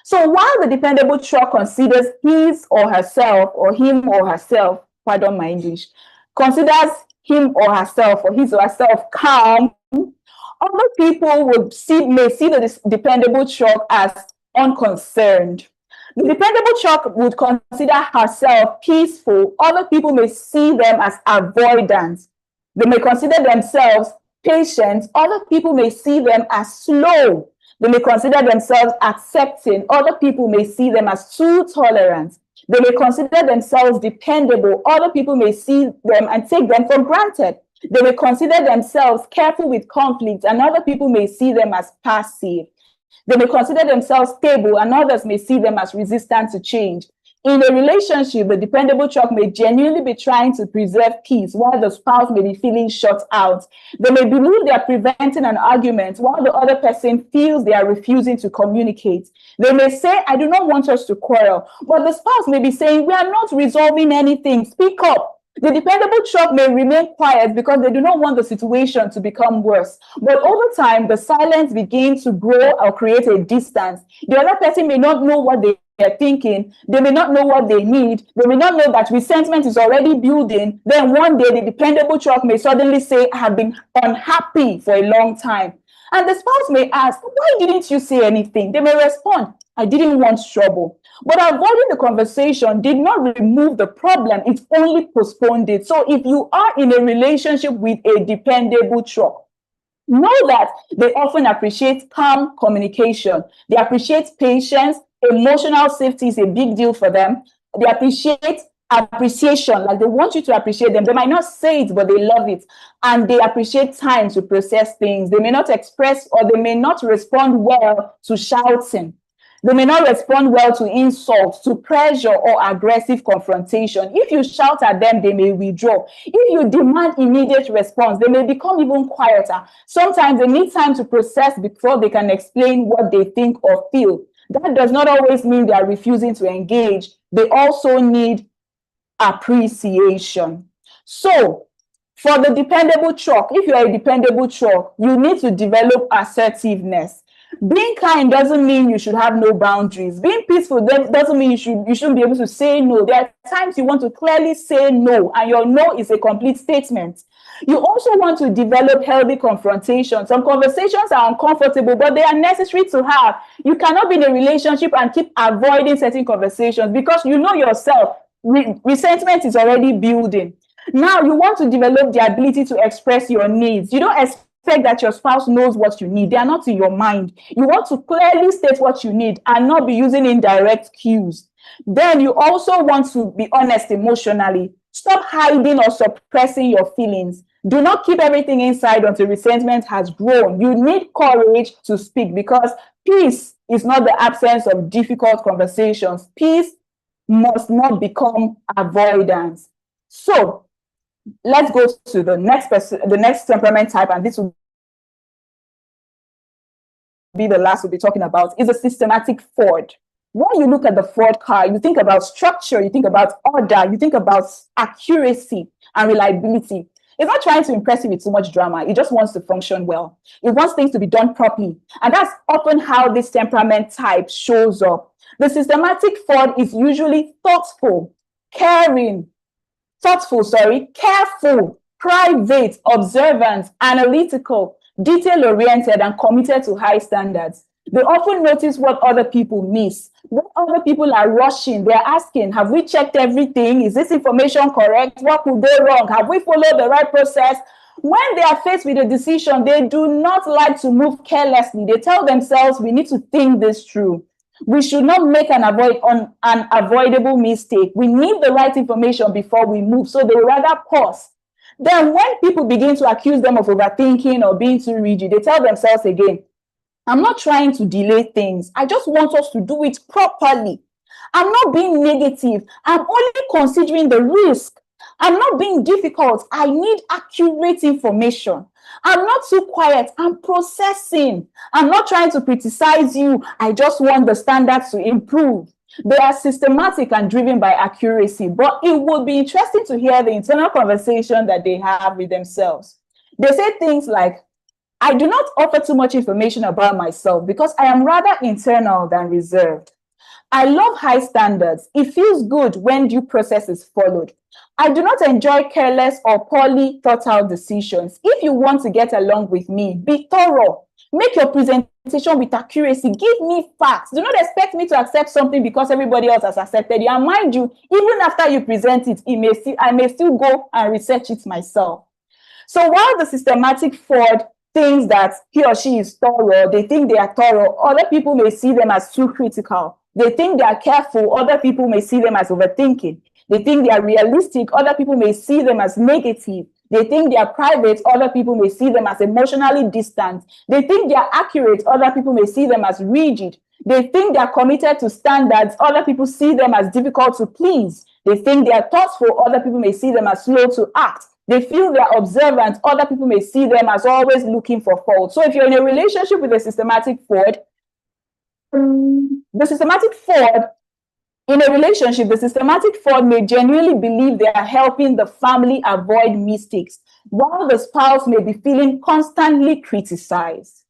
So while the dependable truck considers his or herself, or him or herself, pardon my English, considers him or herself or his or herself calm, other people may see the dependable truck as unconcerned. The dependable truck would consider herself peaceful. Other people may see them as avoidant. They may consider themselves patient. Other people may see them as slow. They may consider themselves accepting. Other people may see them as too tolerant. They may consider themselves dependable. Other people may see them and take them for granted. They may consider themselves careful with conflict, and other people may see them as passive. They may consider themselves stable, and others may see them as resistant to change. In a relationship, the dependable truck may genuinely be trying to preserve peace, while the spouse may be feeling shut out. They may believe they are preventing an argument, while the other person feels they are refusing to communicate. They may say, I do not want us to quarrel, but the spouse may be saying, we are not resolving anything. Speak up. The dependable truck may remain quiet because they do not want the situation to become worse. But over time, the silence begins to grow or create a distance. The other person may not know what they are thinking. They may not know what they need. They may not know that resentment is already building. Then one day, the dependable truck may suddenly say, I have been unhappy for a long time. And the spouse may ask, why didn't you say anything? They may respond, I didn't want trouble. But avoiding the conversation did not remove the problem. It only postponed it. So if you are in a relationship with a dependable truck, know that they often appreciate calm communication. They appreciate patience. Emotional safety is a big deal for them. They appreciate appreciation, like they want you to appreciate them. They might not say it, but they love it. And they appreciate time to process things. They may not express, or they may not respond well to shouting. They may not respond well to insults, to pressure, or aggressive confrontation. If you shout at them, they may withdraw. If you demand immediate response, they may become even quieter. Sometimes they need time to process before they can explain what they think or feel. That does not always mean they are refusing to engage. They also need appreciation. So, for the dependable truck, if you are a dependable truck, you need to develop assertiveness. Being kind doesn't mean you should have no boundaries. Being peaceful doesn't mean you shouldn't be able to say no. There are times you want to clearly say no, and your no is a complete statement. You also want to develop healthy confrontation. Some conversations are uncomfortable, but they are necessary to have. You cannot be in a relationship and keep avoiding certain conversations because you know yourself, resentment is already building. Now you want to develop the ability to express your needs. You don't expect that your spouse knows what you need. They are not in your mind. You want to clearly state what you need and not be using indirect cues. Then you also want to be honest emotionally. Stop hiding or suppressing your feelings. Do not keep everything inside until resentment has grown. You need courage to speak because peace is not the absence of difficult conversations. Peace must not become avoidance. So let's go to the next temperament type, and this will be the last we'll be talking about, is a systematic Ford. When you look at the Ford car, you think about structure, you think about order, you think about accuracy and reliability. It's not trying to impress you with too much drama. It just wants to function well. It wants things to be done properly. And that's often how this temperament type shows up. The systematic Ford is usually careful, private, observant, analytical, detail-oriented, and committed to high standards. They often notice what other people miss. When other people are rushing, they're asking, have we checked everything? Is this information correct? What could go wrong? Have we followed the right process? When they are faced with a decision, they do not like to move carelessly. They tell themselves, we need to think this through. We should not make an avoidable mistake. We need the right information before we move. So they rather pause. Then when people begin to accuse them of overthinking or being too rigid, they tell themselves again, I'm not trying to delay things. I just want us to do it properly. I'm not being negative. I'm only considering the risk. I'm not being difficult. I need accurate information. I'm not too quiet. I'm processing. I'm not trying to criticize you. I just want the standards to improve. They are systematic and driven by accuracy, but it would be interesting to hear the internal conversation that they have with themselves. They say things like, I do not offer too much information about myself because I am rather internal than reserved. I love high standards. It feels good when due process is followed. I do not enjoy careless or poorly thought out decisions. If you want to get along with me, be thorough. Make your presentation with accuracy. Give me facts. Do not expect me to accept something because everybody else has accepted it. And mind you, even after you present it, I may still go and research it myself. So while the systematic Ford thinks that he or she is thorough, they think they are thorough, other people may see them as too critical. They think they are careful, other people may see them as overthinking. They think they are realistic, other people may see them as negative. They think they are private, other people may see them as emotionally distant. They think they are accurate, other people may see them as rigid. They think they are committed to standards, other people see them as difficult to please. They think they are thoughtful, other people may see them as slow to act. They feel they are observant, other people may see them as always looking for fault. So if you're in a relationship with a systematic Ford, in a relationship, the systematic Ford may genuinely believe they are helping the family avoid mistakes, while the spouse may be feeling constantly criticized.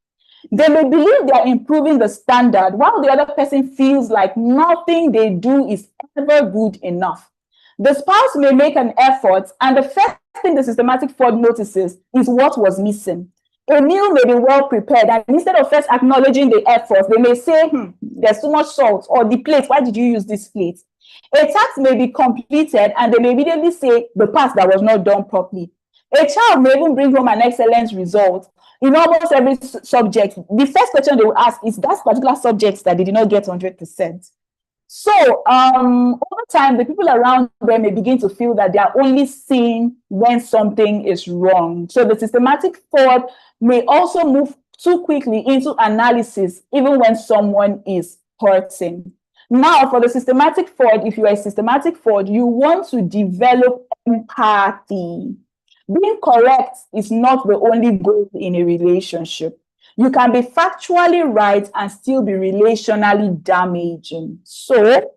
They may believe they are improving the standard, while the other person feels like nothing they do is ever good enough. The spouse may make an effort, and the first thing the systematic Ford notices is what was missing. A meal may be well prepared, and instead of first acknowledging the efforts, they may say, there's too much salt, or the plate, why did you use this plate? A task may be completed, and they may immediately say the part that was not done properly. A child may even bring home an excellent result. In almost every subject, the first question they will ask is that particular subject that they did not get 100%. So over time, the people around them may begin to feel that they are only seeing when something is wrong. So the systematic Ford may also move too quickly into analysis, even when someone is hurting. Now, for the systematic Ford, if you are a systematic Ford, you want to develop empathy. Being correct is not the only goal in a relationship. You can be factually right and still be relationally damaging. So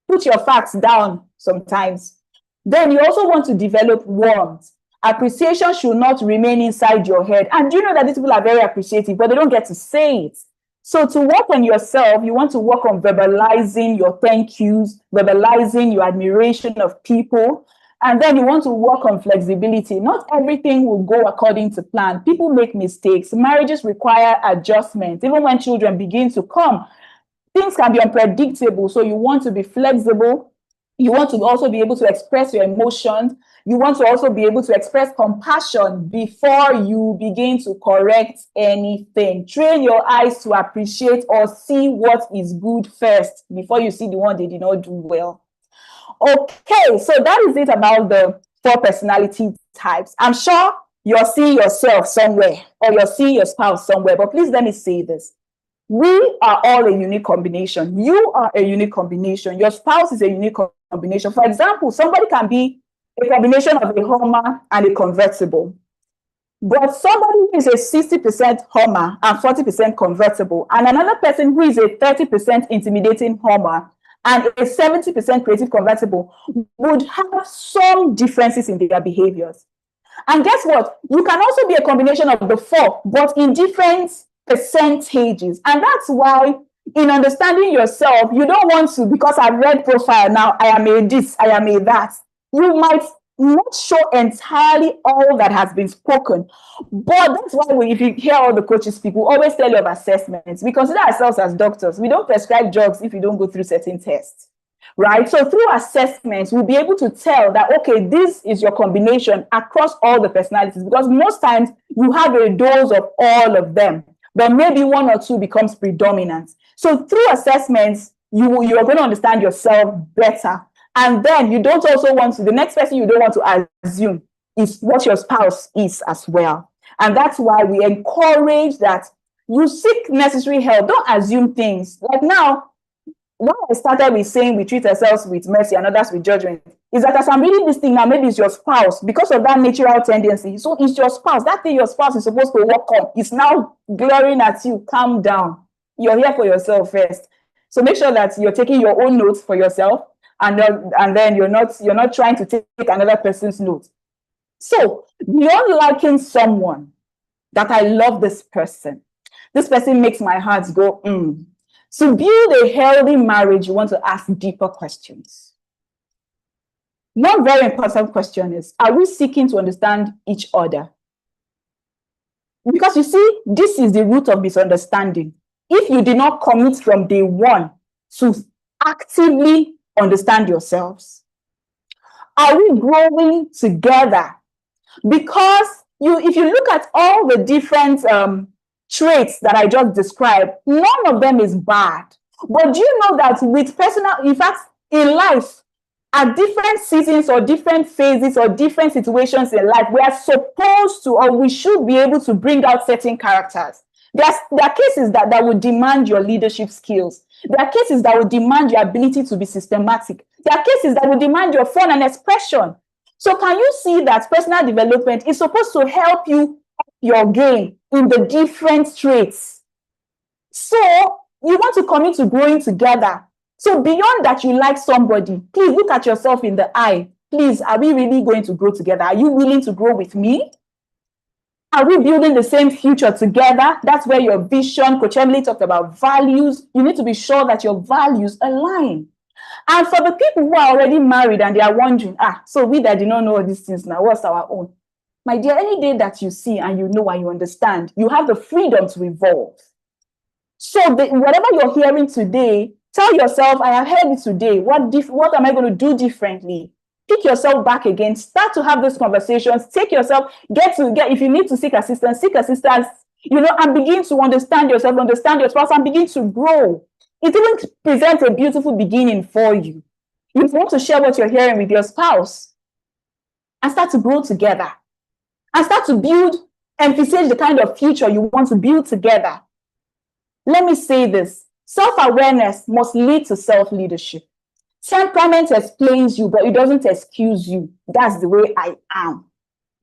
put your facts down sometimes. Then you also want to develop warmth. Appreciation should not remain inside your head. And you know that these people are very appreciative, but they don't get to say it. So to work on yourself, you want to work on verbalizing your thank yous, verbalizing your admiration of people. And then you want to work on flexibility. Not everything will go according to plan. People make mistakes. Marriages require adjustment. Even when children begin to come, things can be unpredictable. So you want to be flexible. You want to also be able to express your emotions. You want to also be able to express compassion before you begin to correct anything. Train your eyes to appreciate or see what is good first before you see the one they did not do well. Okay, so that is it about the 4 personality types. I'm sure you're seeing yourself somewhere or you're seeing your spouse somewhere, but please let me say this. We are all a unique combination. You are a unique combination. Your spouse is a unique combination. For example, somebody can be a combination of a Hummer and a convertible. But somebody who is a 60% Hummer and 40% convertible, and another person who is a 30% intimidating Hummer and a 70% creative convertible would have some differences in their behaviors. And guess what? You can also be a combination of the 4, but in different percentages. And that's why in understanding yourself, you don't want to, because I've read profile now, I am a this, I am a that. You might not show entirely all that has been spoken. But that's why if you hear all the coaches speak, we always tell you of assessments. We consider ourselves as doctors. We don't prescribe drugs if you don't go through certain tests, right? So through assessments, we'll be able to tell that, okay, this is your combination across all the personalities, because most times you have a dose of all of them, but maybe 1 or 2 becomes predominant. So through assessments, you are going to understand yourself better. And then you don't also want to, the next person you don't want to assume is what your spouse is as well. And that's why we encourage that you seek necessary help. Don't assume things. Like now, what I started with saying we treat ourselves with mercy and others with judgment is that as I'm reading this thing now, maybe it's your spouse because of that natural tendency. So it's your spouse. That thing your spouse is supposed to work on is now glaring at you. Calm down. You're here for yourself first. So make sure that you're taking your own notes for yourself, and then you're not trying to take another person's notes. So beyond liking someone, that I love this person makes my heart go, To build a healthy marriage, you want to ask deeper questions. One very important question is, are we seeking to understand each other? Because you see, this is the root of misunderstanding. If you did not commit from day one to actively understand yourselves, are we growing together? Because if you look at all the different traits that I just described, none of them is bad. But do you know that with in fact, in life, at different seasons or different phases or different situations in life, we are supposed to, or we should be able to bring out certain characters. There are cases that would demand your leadership skills. There are cases that would demand your ability to be systematic. There are cases that would demand your fun and expression. So can you see that personal development is supposed to help you up your game in the different traits? So you want to commit to growing together. So beyond that, you like somebody, please look at yourself in the eye. Please, are we really going to grow together? Are you willing to grow with me? Are we building the same future together? That's where your vision, Coach Emily talked about values. You need to be sure that your values align. And for the people who are already married and they are wondering, so we that do not know all these things now, what's our own? My dear, any day that you see and you know and you understand, you have the freedom to evolve. So whatever you're hearing today, tell yourself, I have heard it today. What am I going to do differently? Pick yourself back again. Start to have those conversations. Take yourself, if you need to seek assistance, and begin to understand yourself, understand your spouse, and begin to grow. It even presents a beautiful beginning for you. You want to share what you're hearing with your spouse and start to grow together and start to emphasize the kind of future you want to build together. Let me say this. Self-awareness must lead to self-leadership. Temperament explains you, but it doesn't excuse you. That's the way I am.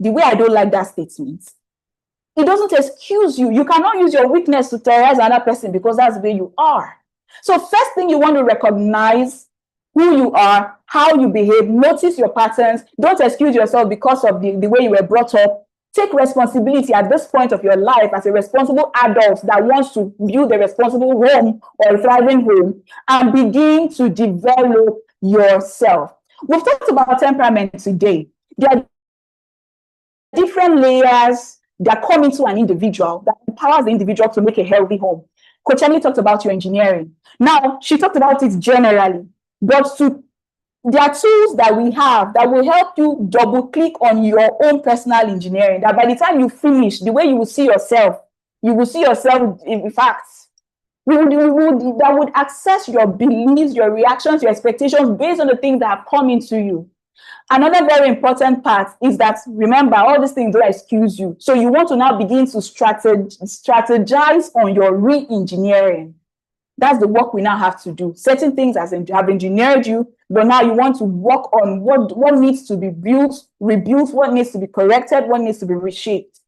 The way I don't like that statement. It doesn't excuse you. You cannot use your weakness to terrorize another person because that's the way you are. So first thing, you want to recognize who you are, how you behave, notice your patterns. Don't excuse yourself because of the way you were brought up. Take responsibility at this point of your life as a responsible adult that wants to build a responsible home or a thriving home, and begin to develop yourself. We've talked about temperament today. There are different layers that come into an individual that empowers the individual to make a healthy home. Coach Emily talked about your engineering. Now, she talked about it generally, but there are tools that we have that will help you double click on your own personal engineering, that by the time you finish, the way you will see yourself in fact, that would access your beliefs, your reactions, your expectations based on the things that have come into you. Another very important part is that, remember, all these things don't excuse you. So you want to now begin to strategize on your re-engineering. That's the work we now have to do. Certain things have engineered you, but now you want to work on what needs to be rebuilt, what needs to be corrected, what needs to be reshaped.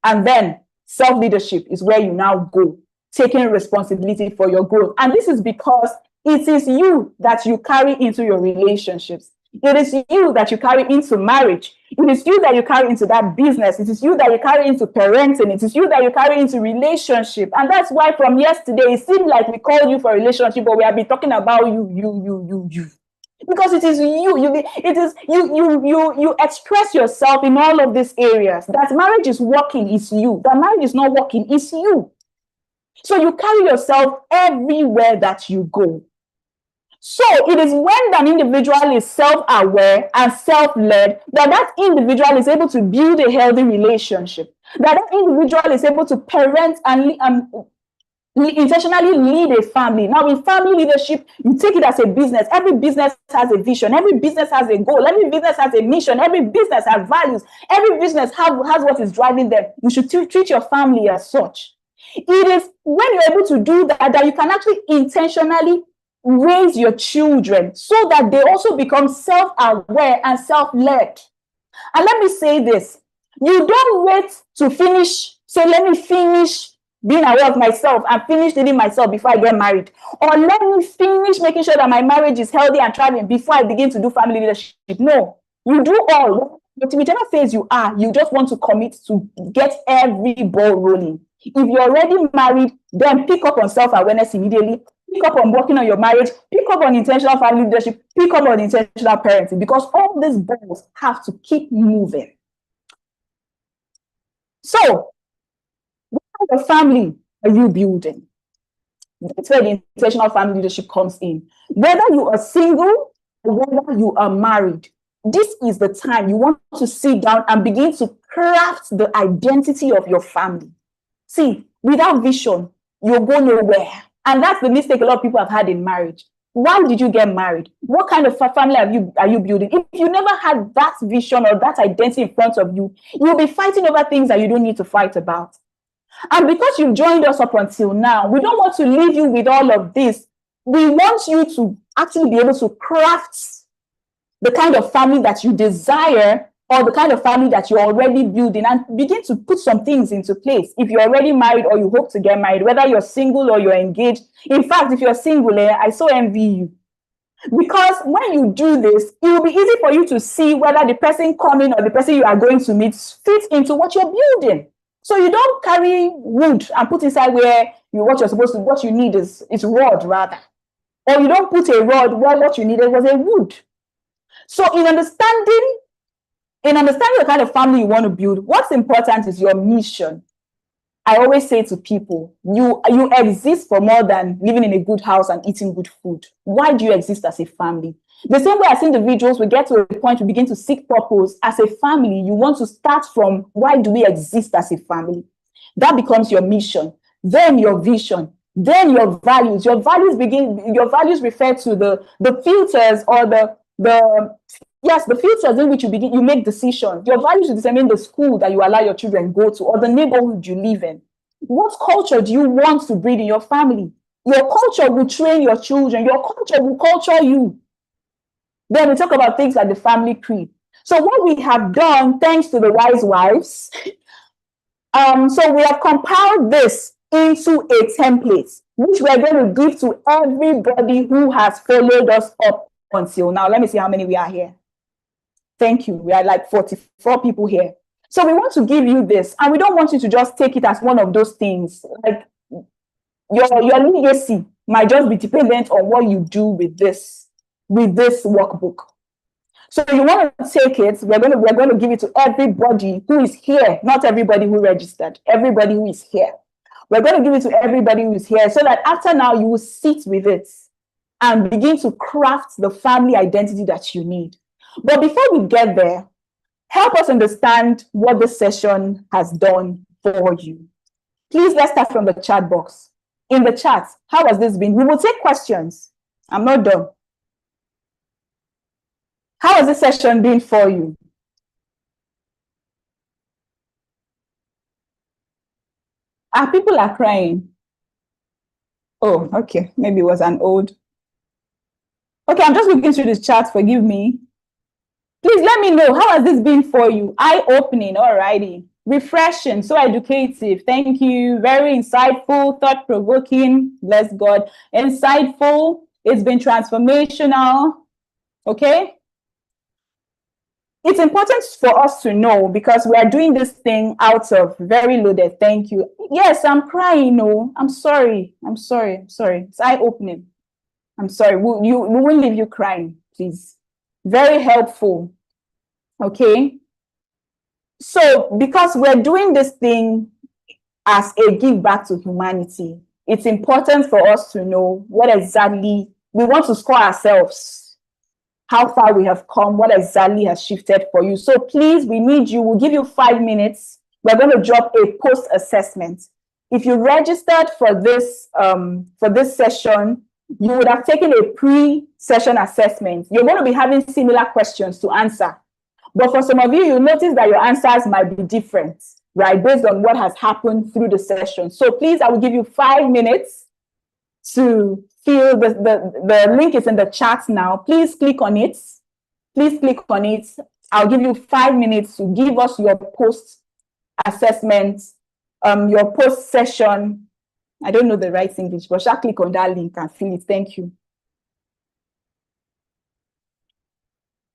And then self-leadership is where you now go, taking responsibility for your growth. And this is because it is you that you carry into your relationships. It is you that you carry into marriage. It is you that you carry into that business. It is you that you carry into parenting. It is you that you carry into relationship. And that's why from yesterday, it seemed like we called you for a relationship, but we have been talking about you. Because it is you express yourself in all of these areas. That marriage is working, it's you. That marriage is not working, it's you. So you carry yourself everywhere that you go. So it is when an individual is self-aware and self-led that individual is able to build a healthy relationship, that individual is able to parent and intentionally lead a family. Now, in family leadership, you take it as a business. Every business has a vision. Every business has a goal. Every business has a mission. Every business has values. Every business has what is driving them. You should treat your family as such. It is when you're able to do that you can actually intentionally raise your children so that they also become self-aware and self-led. And let me say this, you don't wait to finish, say, let me finish being aware of myself and finish leading myself before I get married. Or let me finish making sure that my marriage is healthy and thriving before I begin to do family leadership. No, you do all. But whichever phase you are, you just want to commit to get every ball rolling. If you're already married, then pick up on self-awareness immediately. Pick up on working on your marriage, pick up on intentional family leadership, pick up on intentional parenting, because all these balls have to keep moving. So, what kind of family are you building? That's where the intentional family leadership comes in. Whether you are single or whether you are married, this is the time you want to sit down and begin to craft the identity of your family. See, without vision, you'll go nowhere. And that's the mistake a lot of people have had in marriage. Why did you get married? What kind of family are you building? If you never had that vision or that identity in front of you, you'll be fighting over things that you don't need to fight about. And because you've joined us up until now, we don't want to leave you with all of this. We want you to actually be able to craft the kind of family that you desire, or the kind of family that you're already building, and begin to put some things into place. If you're already married or you hope to get married, whether you're single or you're engaged. In fact, if you're single, I so envy you. Because when you do this, it will be easy for you to see whether the person coming or the person you are going to meet fits into what you're building. So you don't carry wood and put inside where what you need is rod rather. Or you don't put a rod where what you needed was a wood. So in understanding the kind of family you want to build, what's important is your mission. I always say to people, you exist for more than living in a good house and eating good food. Why do you exist as a family? The same way as individuals, we get to a point we begin to seek purpose. As a family, you want to start from, why do we exist as a family? That becomes your mission, then your vision, then your values. Your values refer to the filters or the filters in which you make decisions. Your values determine the school that you allow your children go to, or the neighborhood you live in. What culture do you want to breed in your family? Your culture will train your children. Your culture will culture you. Then we talk about things like the family creed. So what we have done, thanks to the wise wives, so we have compiled this into a template, which we're going to give to everybody who has followed us up until now. Let me see how many we are here. Thank you. We are like 44 people here. So we want to give you this, and we don't want you to just take it as one of those things. Like your legacy might just be dependent on what you do with this workbook. So you want to take it, we're going to give it to everybody who is here, not everybody who registered, everybody who is here. We're going to give it to everybody who is here so that after now you will sit with it and begin to craft the family identity that you need. But before we get there, help us understand what this session has done for you. Please, let's start from the chat box. In the chat, how has this been? We will take questions. I'm not done. How has this session been for you? People are crying. Oh, okay. Maybe it was an old. Okay, I'm just looking through this chat. Forgive me. Please let me know. How has this been for you? Eye-opening. Alrighty. Refreshing. So educative. Thank you. Very insightful. Thought-provoking. Bless God. Insightful. It's been transformational. Okay. It's important for us to know because we are doing this thing out of very loaded. Thank you. Yes, I'm crying. No, I'm sorry. I'm sorry. I'm sorry. It's eye-opening. I'm sorry. We won't leave you crying, please. Very helpful. Okay. So because we're doing this thing as a give back to humanity, it's important for us to know what exactly we want to score ourselves, how far we have come, what exactly has shifted for you. So please, we need you. We'll give you 5 minutes. We're going to drop a post assessment. If you registered for this session, you would have taken a pre-session assessment. You're going to be having similar questions to answer. But for some of you, you'll notice that your answers might be different, right? Based on what has happened through the session. So please, I will give you 5 minutes to fill the link is in the chat now. Please click on it. Please click on it. I'll give you 5 minutes to give us your post assessment, your post session. I don't know the right English, but shall click on that link and fill it. Thank you.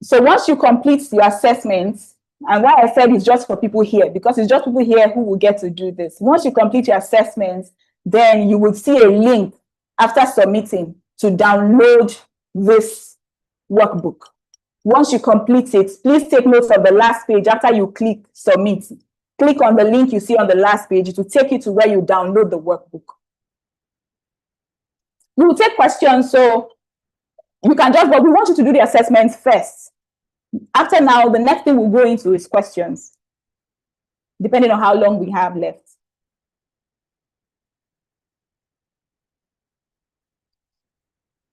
So once you complete your assessment, and why I said it's just for people here, because it's just people here who will get to do this. Once you complete your assessment, then you will see a link after submitting to download this workbook. Once you complete it, please take notes of the last page after you click submit. Click on the link you see on the last page. It will take you to where you download the workbook. We will take questions, so you can just, but we want you to do the assessment first. After now, the next thing we'll go into is questions, depending on how long we have left.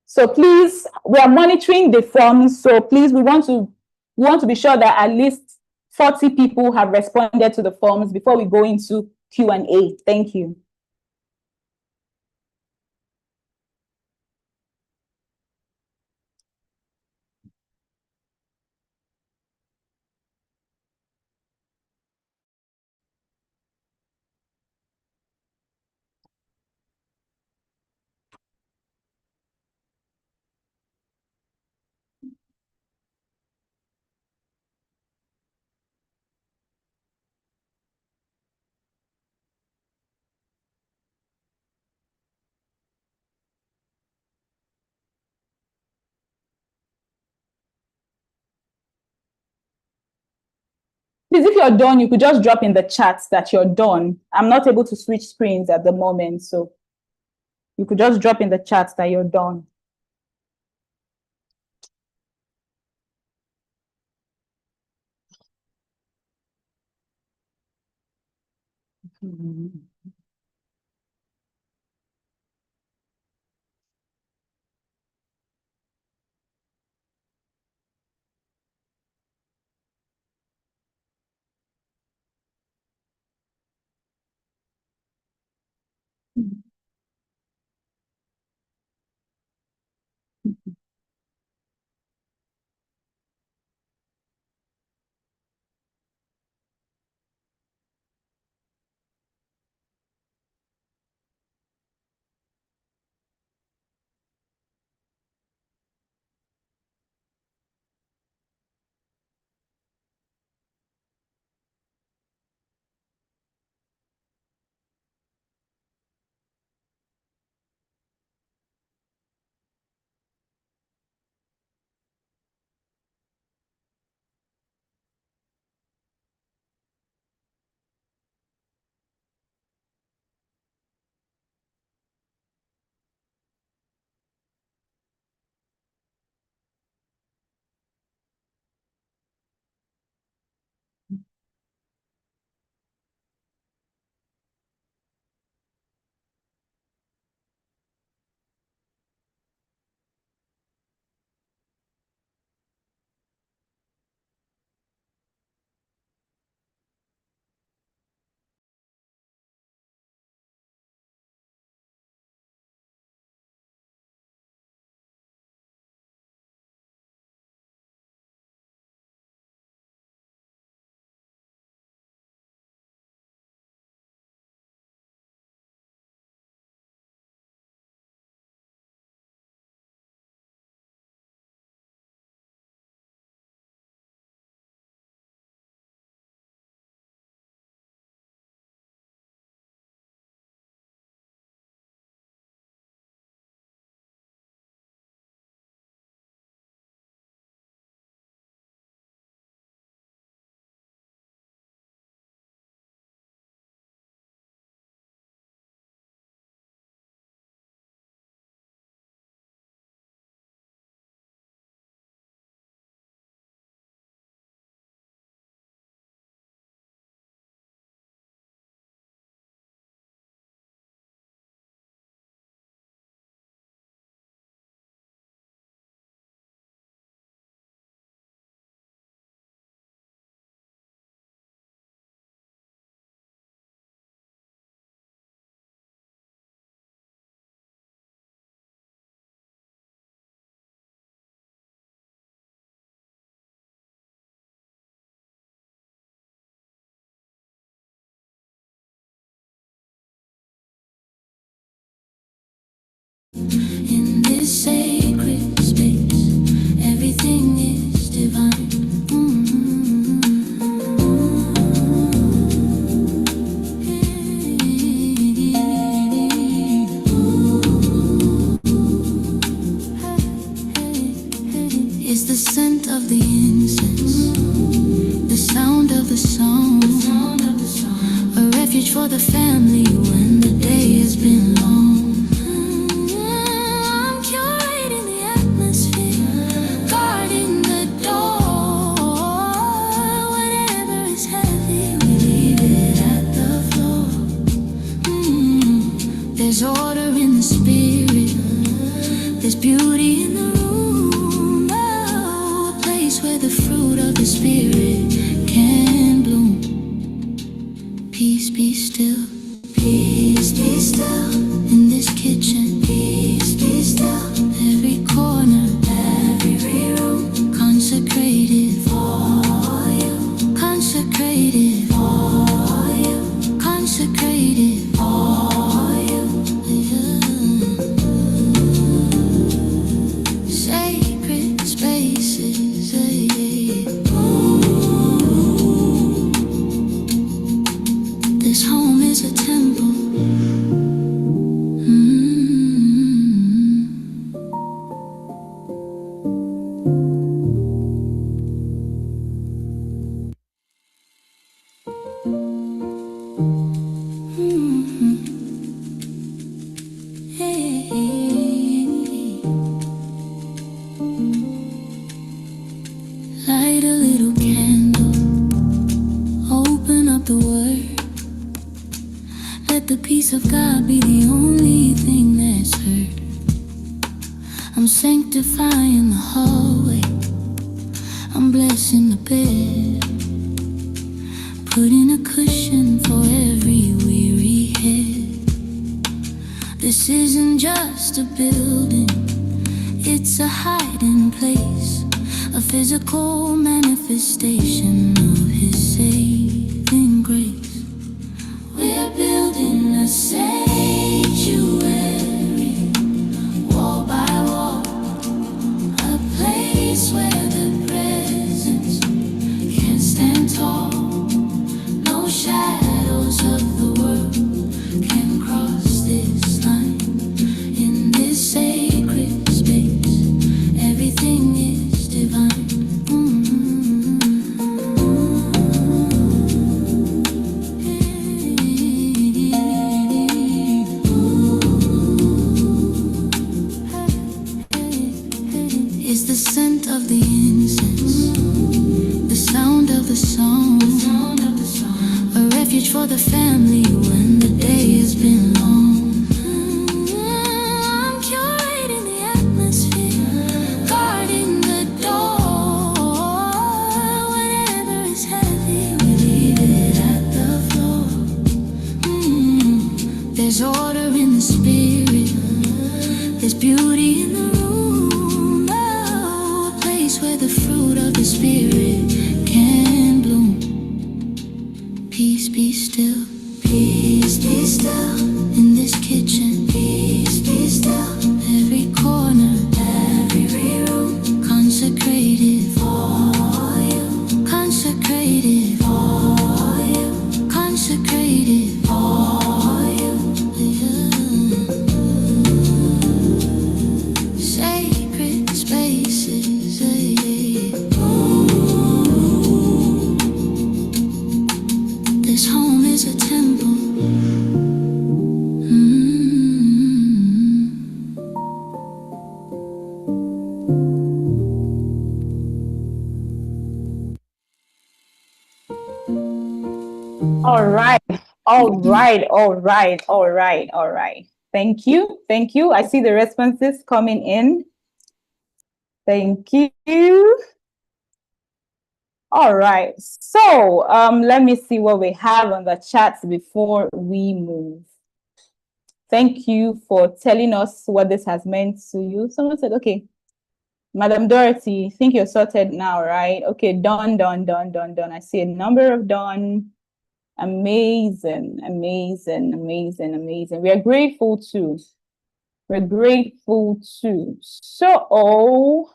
So please, we are monitoring the forms. So please, we want to be sure that at least 40 people have responded to the forms before we go into Q&A. Thank you. Please, if you're done, you could just drop in the chat that you're done. I'm not able to switch screens at the moment, so you could just drop in the chat that you're done. the song, a refuge for the family when the day has been long. I'm curating the atmosphere, guarding the door. Whatever is heavy, we leave it at the floor. There's order in the spirit, there's beauty in the room. Oh, a place where the fruit of the spirit can bloom. Peace be still, peace be still in this kitchen. Peace be still, every corner, every room, consecrated for you, consecrated for you, consecrated for you. Sacred spaces, this home is a temple. Light a little candle, open up the word. Let the peace of God be the only thing that's heard. I'm sanctifying the hallway, I'm blessing the bed, putting a cushion for every weary head. This isn't just a building, it's a hiding place, a physical manifestation of His saving grace. We're building a sanctuary, wall by wall, a place where the presence can stand tall. No shadows of the world can cross this line. In this sacred space, everything is divine. It's the scent of the incense, the sound of the song, a refuge for the family when the day has been long. I'm curating the atmosphere, guarding the door. Whatever is heavy, we leave it at the floor. There's order in the spirit, there's beauty in the room. Oh, a place where the fruit of the spirit can bloom. Peace be still, peace be still in this kitchen. Peace be still, every corner, every room, consecrated for you, consecrated for you, consecrated for you. Sacred spaces, this home is a temple. All right. All right. All right. All right. All right. Thank you. Thank you. I see the responses coming in. Thank you. All right. So let me see what we have on the chats before we move. Thank you for telling us what this has meant to you. Someone said, okay, Madam Dorothy, think you're sorted now, right? Okay, done. I see a number of done. Amazing. We are grateful too. We're grateful too. So, all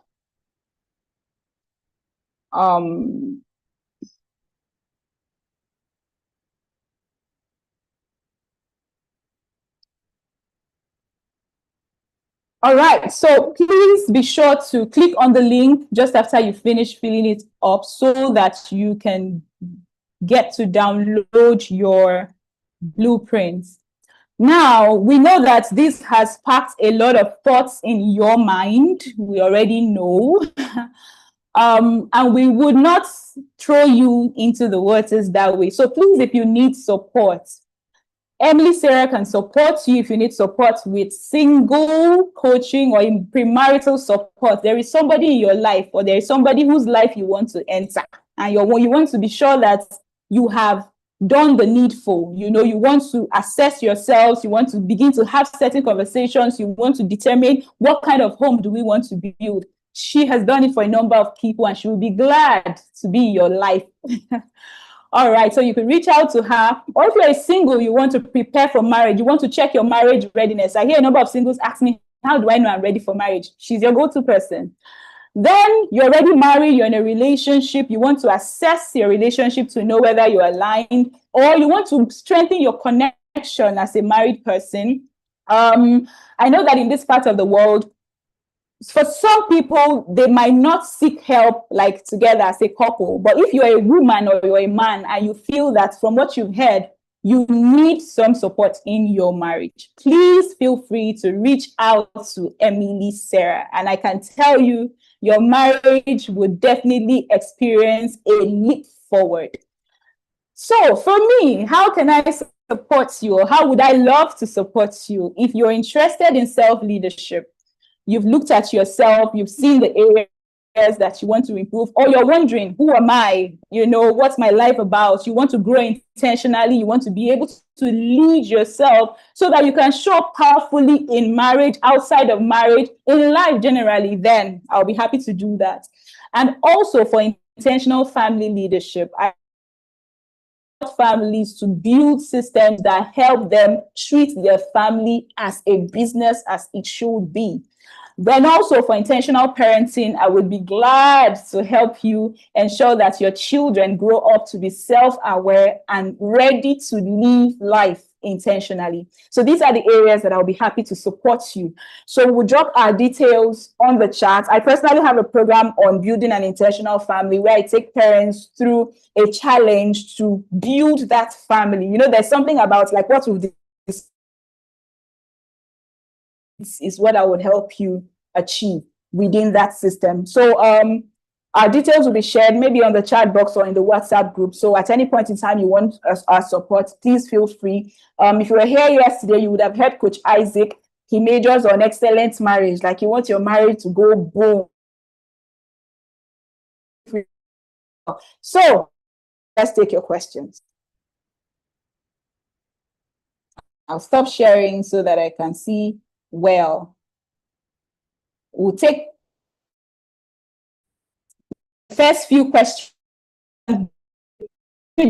right, so please be sure to click on the link just after you finish filling it up so that you can get to download your blueprints. Now, we know that this has sparked a lot of thoughts in your mind. We already know. And we would not throw you into the waters that way. So please, if you need support, Emily Sarah can support you if you need support with single coaching or in premarital support. There is somebody in your life, or there is somebody whose life you want to enter, and you want to be sure that you have done the needful. You want to assess yourselves, you want to begin to have certain conversations, you want to determine what kind of home do we want to build. She has done it for a number of people, and she will be glad to be in your life. All right, so you can reach out to her. Or if you're a single, you want to prepare for marriage, you want to check your marriage readiness. I hear a number of singles ask me, how do I know I'm ready for marriage? She's your go-to person. Then you're already married, you're in a relationship, you want to assess your relationship to know whether you're aligned, or you want to strengthen your connection as a married person. I know that in this part of the world, for some people, they might not seek help like together as a couple. But if you're a woman or you're a man and you feel that from what you've heard, you need some support in your marriage, please feel free to reach out to Emily Sarah. And I can tell you, your marriage would definitely experience a leap forward. So for me, how can I support you? Or how would I love to support you? If you're interested in self-leadership, you've looked at yourself, you've seen the areas that you want to improve, or you're wondering, who am I? What's my life about? You want to grow intentionally, you want to be able to lead yourself so that you can show up powerfully in marriage, outside of marriage, in life generally, then I'll be happy to do that. And also for intentional family leadership, I want families to build systems that help them treat their family as a business, as it should be. Then also for intentional parenting, I would be glad to help you ensure that your children grow up to be self-aware and ready to live life intentionally. So these are the areas that I'll be happy to support you. So we'll drop our details on the chat. I personally have a program on building an intentional family where I take parents through a challenge to build that family. There's something about like what we've is what I would help you achieve within that system. So our details will be shared maybe on the chat box or in the WhatsApp group. So at any point in time you want our support, please feel free. If you were here yesterday, you would have heard Coach Isaac. He majors on excellent marriage. Like you want your marriage to go boom. So let's take your questions. I'll stop sharing so that I can see well. We'll take the first few questions.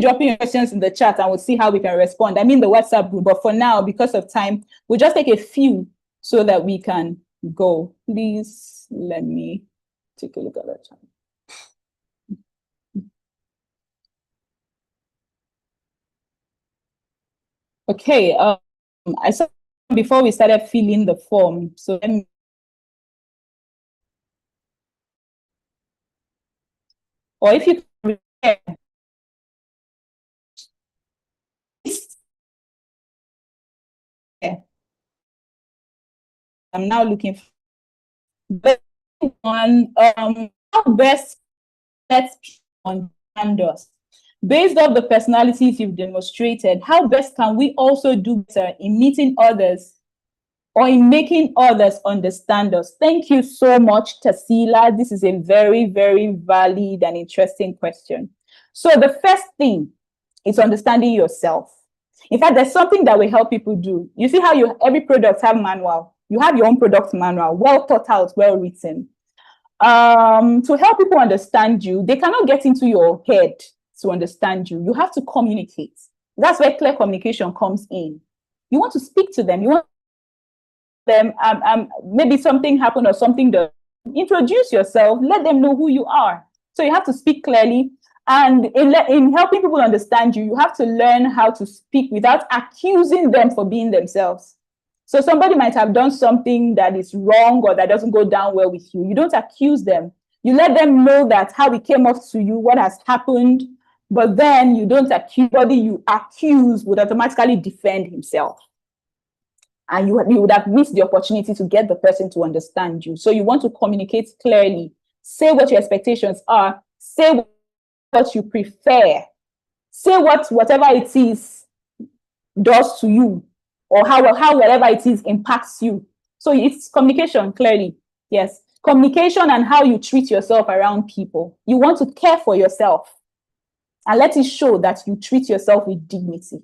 Dropping your questions in the chat and we'll see how we can respond. I mean the WhatsApp group, but for now, because of time, we'll just take a few so that we can go. Please let me take a look at that chat. Okay, I saw before we started filling the form, so let me. Or if you can, I'm now looking for one. How best let's on us. Based off the personalities you've demonstrated, how best can we also do better in meeting others or in making others understand us? Thank you so much, Tasila. This is a very, very valid and interesting question. So the first thing is understanding yourself. In fact, there's something that will help people do. You see how every product have manual. You have your own product manual, well thought out, well written. To help people understand you, they cannot get into your head to understand you. You have to communicate. That's where clear communication comes in. You want to speak to them. You want them, maybe something happened or something to introduce yourself, let them know who you are. So you have to speak clearly. And in helping people understand you, you have to learn how to speak without accusing them for being themselves. So somebody might have done something that is wrong or that doesn't go down well with you. You don't accuse them. You let them know that how it came off to you, what has happened, but then you don't accuse. Anybody you accuse would automatically defend himself. And you would have missed the opportunity to get the person to understand you. So you want to communicate clearly. Say what your expectations are. Say what you prefer. Say whatever it is does to you, or how whatever it is impacts you. So it's communication, clearly. Yes. Communication and how you treat yourself around people. You want to care for yourself and let it show that you treat yourself with dignity.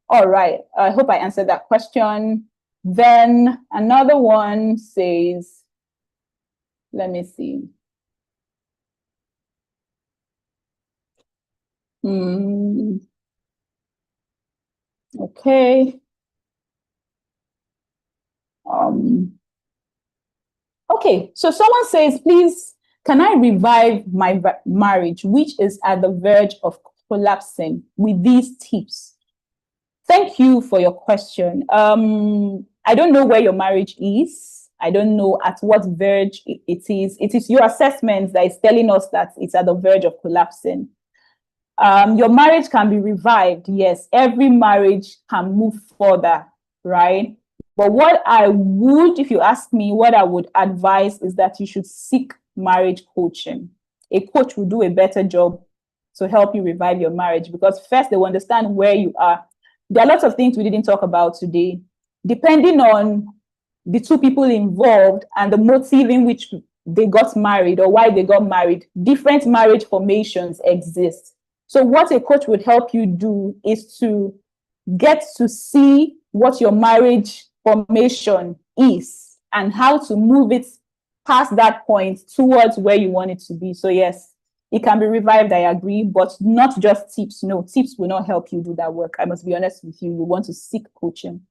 All right. I hope I answered that question. Then another one says, let me see. Okay. Okay, so someone says, please, can I revive my marriage, which is at the verge of collapsing, with these tips? Thank you for your question. I don't know where your marriage is. I don't know at what verge it is. It is your assessment that is telling us that it's at the verge of collapsing. Your marriage can be revived. Yes, every marriage can move further, right? But what I would, if you ask me, what I would advise is that you should seek marriage coaching. A coach will do a better job to help you revive your marriage, because first they will understand where you are. There are lots of things we didn't talk about today. Depending on the two people involved and the motive in which they got married or why they got married, different marriage formations exist. So what a coach would help you do is to get to see what your marriage formation is and how to move it past that point towards where you want it to be. So yes, it can be revived, I agree, but not just tips. No, tips will not help you do that work. I must be honest with you. You want to seek coaching.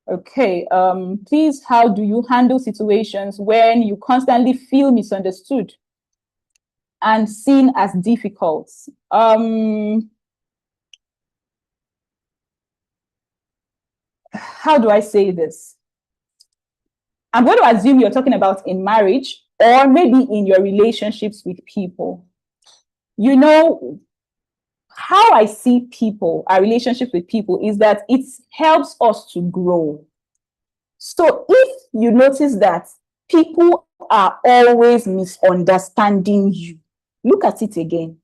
Okay, please, how do you handle situations when you constantly feel misunderstood and seen as difficult? How do I say this? I'm going to assume you're talking about in marriage or maybe in your relationships with people. You know, how I see people, our relationship with people, is that it helps us to grow. So if you notice that people are always misunderstanding you, look at it again.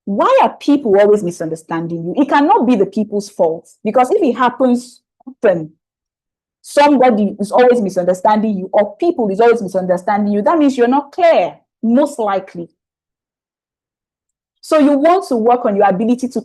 Why are people always misunderstanding you? It cannot be the people's fault, because if it happens often, somebody is always misunderstanding you or people is always misunderstanding you, that means you're not clear, most likely. So you want to work on your ability to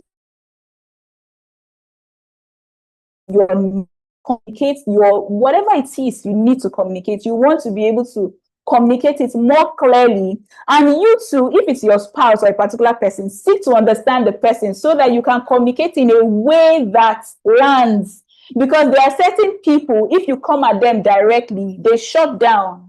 communicate your whatever it is you need to communicate. You want to be able to communicate it more clearly. And you too, if it's your spouse or a particular person, seek to understand the person so that you can communicate in a way that lands. Because there are certain people, if you come at them directly, they shut down.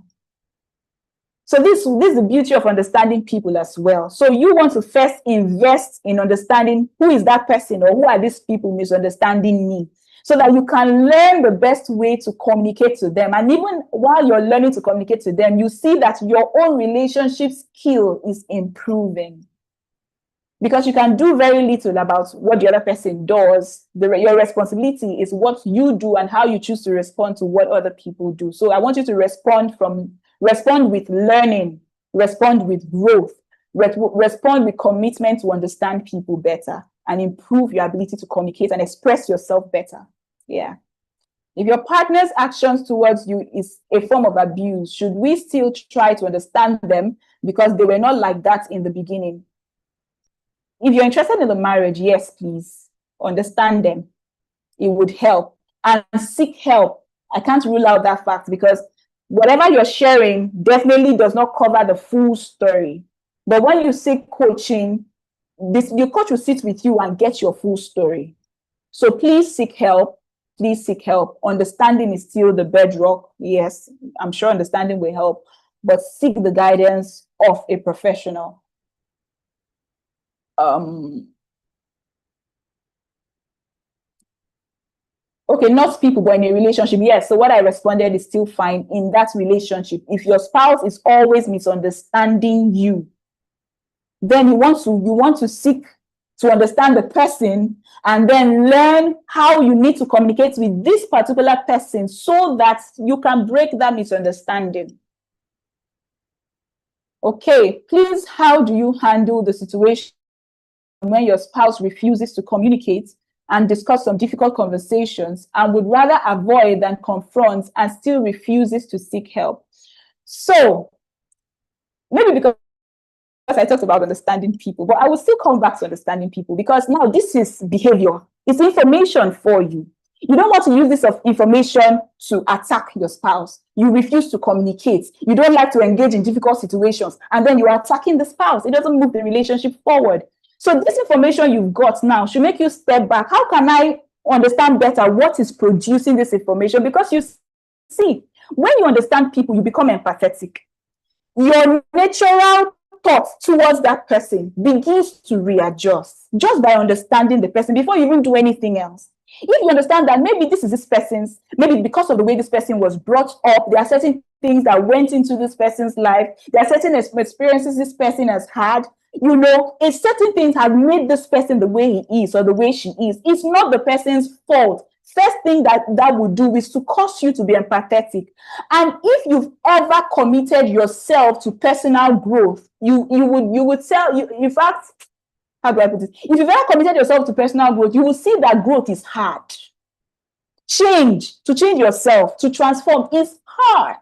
So this is the beauty of understanding people as well. So you want to first invest in understanding who is that person or who are these people misunderstanding me, so that you can learn the best way to communicate to them. And even while you're learning to communicate to them, you see that your own relationship skill is improving. Because you can do very little about what the other person does. Your responsibility is what you do and how you choose to respond to what other people do. So I want you to respond with learning, respond with growth, respond with commitment to understand people better and improve your ability to communicate and express yourself better. Yeah. If your partner's actions towards you is a form of abuse, should we still try to understand them because they were not like that in the beginning? If you're interested in the marriage, yes, please understand them. It would help. And seek help. I can't rule out that fact, because whatever you're sharing definitely does not cover the full story. But when you seek coaching, your coach will sit with you and get your full story. So please seek help. Please seek help. Understanding is still the bedrock. Yes, I'm sure understanding will help, but seek the guidance of a professional. Okay, not people, but in a relationship. Yes. So what I responded is still fine in that relationship. If your spouse is always misunderstanding you, then you want to seek to understand the person, and then learn how you need to communicate with this particular person so that you can break that misunderstanding. Okay, please, how do you handle the situation when your spouse refuses to communicate and discuss some difficult conversations and would rather avoid than confront and still refuses to seek help? So, maybe because I talked about understanding people, but I will still come back to understanding people, because now this is behavior. It's information for you. You don't want to use this information to attack your spouse. You refuse to communicate. You don't like to engage in difficult situations, and then you are attacking the spouse. It doesn't move the relationship forward. So this information you've got now should make you step back. How can I understand better what is producing this information? Because you see, when you understand people, you become empathetic. Your natural thoughts towards that person begins to readjust just by understanding the person before you even do anything else. If you understand that maybe this is this person's, maybe because of the way this person was brought up, there are certain things that went into this person's life, there are certain experiences this person has had, you know, if certain things have made this person the way he is or the way she is, it's not the person's fault. First thing that would do is to cause you to be empathetic. And if you've ever committed yourself to personal growth, you would tell you, in fact, how do I put it? If you've ever committed yourself to personal growth, you will see that growth is hard. To change yourself, to transform is hard.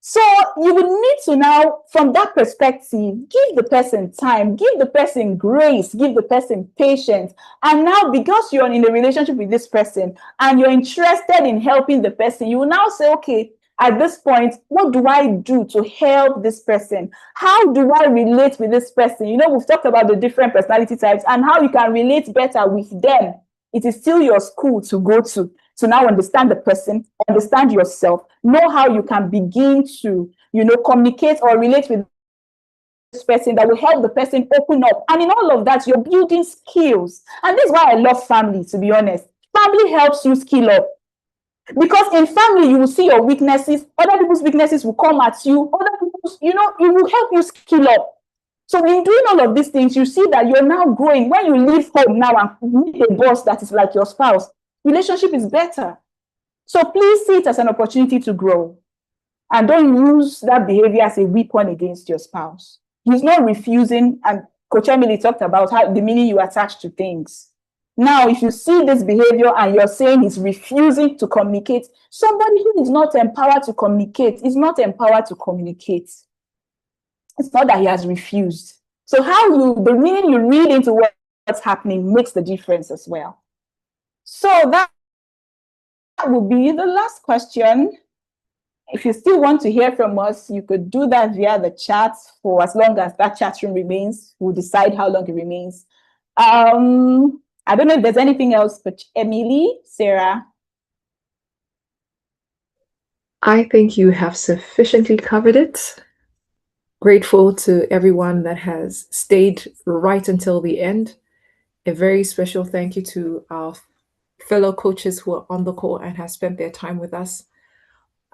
So you would need to now, from that perspective, give the person time, give the person grace, give the person patience. And now, because you're in a relationship with this person and you're interested in helping the person, you will now say, okay, at this point, what do I do to help this person? How do I relate with this person? You know, we've talked about the different personality types and how you can relate better with them. It is still your school to go to now understand the person, understand yourself, know how you can begin to, you know, communicate or relate with this person that will help the person open up. And in all of that, you're building skills. And this is why I love family, to be honest. Family helps you skill up. Because in family, you will see your weaknesses, other people's weaknesses will come at you, other people's, you know, it will help you skill up. So in doing all of these things, you see that you're now growing. When you leave home now and meet a boss that is like your spouse, relationship is better. So please see it as an opportunity to grow. And don't use that behavior as a weapon against your spouse. He's not refusing, and Coach Emily talked about how the meaning you attach to things. Now, if you see this behavior and you're saying he's refusing to communicate, somebody who is not empowered to communicate is not empowered to communicate. It's not that he has refused. So the meaning you read into what's happening makes the difference as well. So that would be the last question. If you still want to hear from us, you could do that via the chat for as long as that chat room remains. We'll decide how long it remains. I don't know if there's anything else, but Emily, Sarah. I think you have sufficiently covered it. Grateful to everyone that has stayed right until the end. A very special thank you to our fellow coaches who are on the call and have spent their time with us.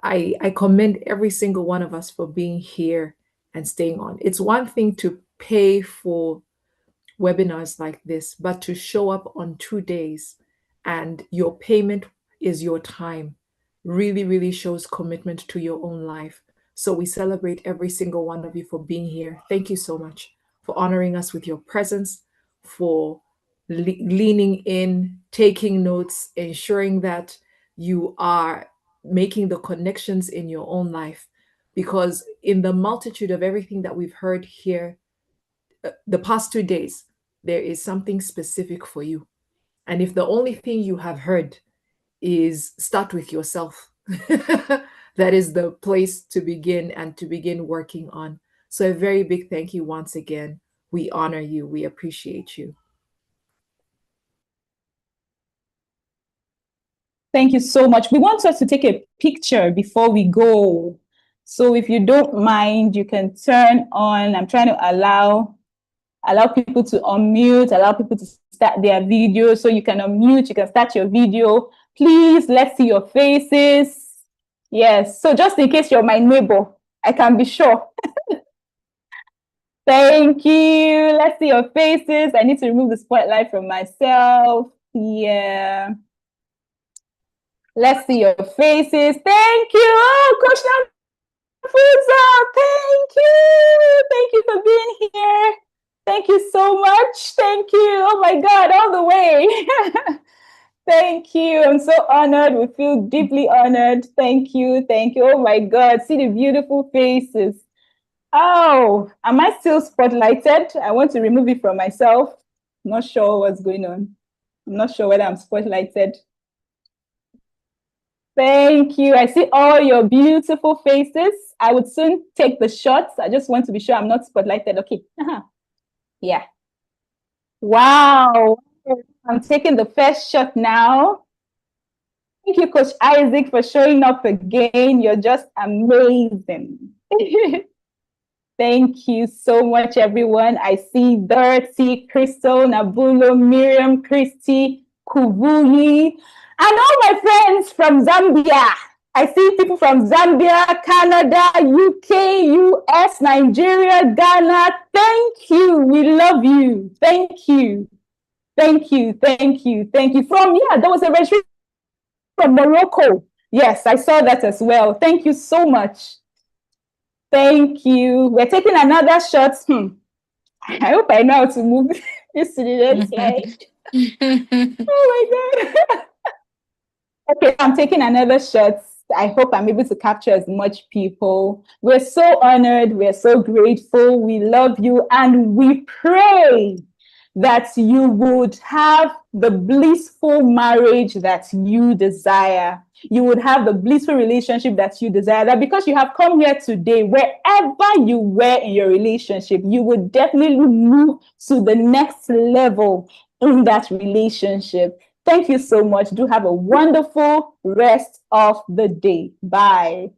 I commend every single one of us for being here and staying on. It's one thing to pay for webinars like this, but to show up on 2 days and your payment is your time really, really shows commitment to your own life. So we celebrate every single one of you for being here. Thank you so much for honoring us with your presence, for leaning in, taking notes, ensuring that you are making the connections in your own life. Because in the multitude of everything that we've heard here the past 2 days, there is something specific for you. And if the only thing you have heard is start with yourself, that is the place to begin and to begin working on. So a very big thank you once again. We honor you. We appreciate you. Thank you so much. We want us to take a picture before we go. So if you don't mind, you can turn on. I'm trying to allow people to unmute, allow people to start their video. So you can unmute, you can start your video. Please, let's see your faces. Yes, so just in case you're my neighbor, I can be sure. Thank you. Let's see your faces. I need to remove the spotlight from myself. Yeah. Let's see your faces. Thank you. Oh, Coach Nafusa, thank you. Thank you for being here. Thank you so much. Thank you. Oh my God, all the way. Thank you. I'm so honored. We feel deeply honored. Thank you. Thank you. Oh my God. See the beautiful faces. Oh, am I still spotlighted? I want to remove it from myself. I'm not sure what's going on. I'm not sure whether I'm spotlighted. Thank you. I see all your beautiful faces. I would soon take the shots. I just want to be sure I'm not spotlighted. Okay. Yeah. Wow. I'm taking the first shot now. Thank you, Coach Isaac, for showing up again. You're just amazing. Thank you so much, everyone. I see Dirty, Crystal, Nabulo, Miriam, Christy, Kubuyi, and all my friends from Zambia. I see people from Zambia, Canada, UK, US, Nigeria, Ghana. Thank you. We love you. Thank you. Thank you. Thank you. Thank you. There was a registration from Morocco. Yes, I saw that as well. Thank you so much. Thank you. We're taking another shot. I hope I know how to move this to the next slide. Oh my God. Okay, I'm taking another shot. I hope I'm able to capture as much people. We're so honored. We're so grateful. We love you. And we pray that you would have the blissful marriage that you desire. You would have the blissful relationship that you desire. That because you have come here today, wherever you were in your relationship, you would definitely move to the next level in that relationship. Thank you so much. Do have a wonderful rest of the day. Bye.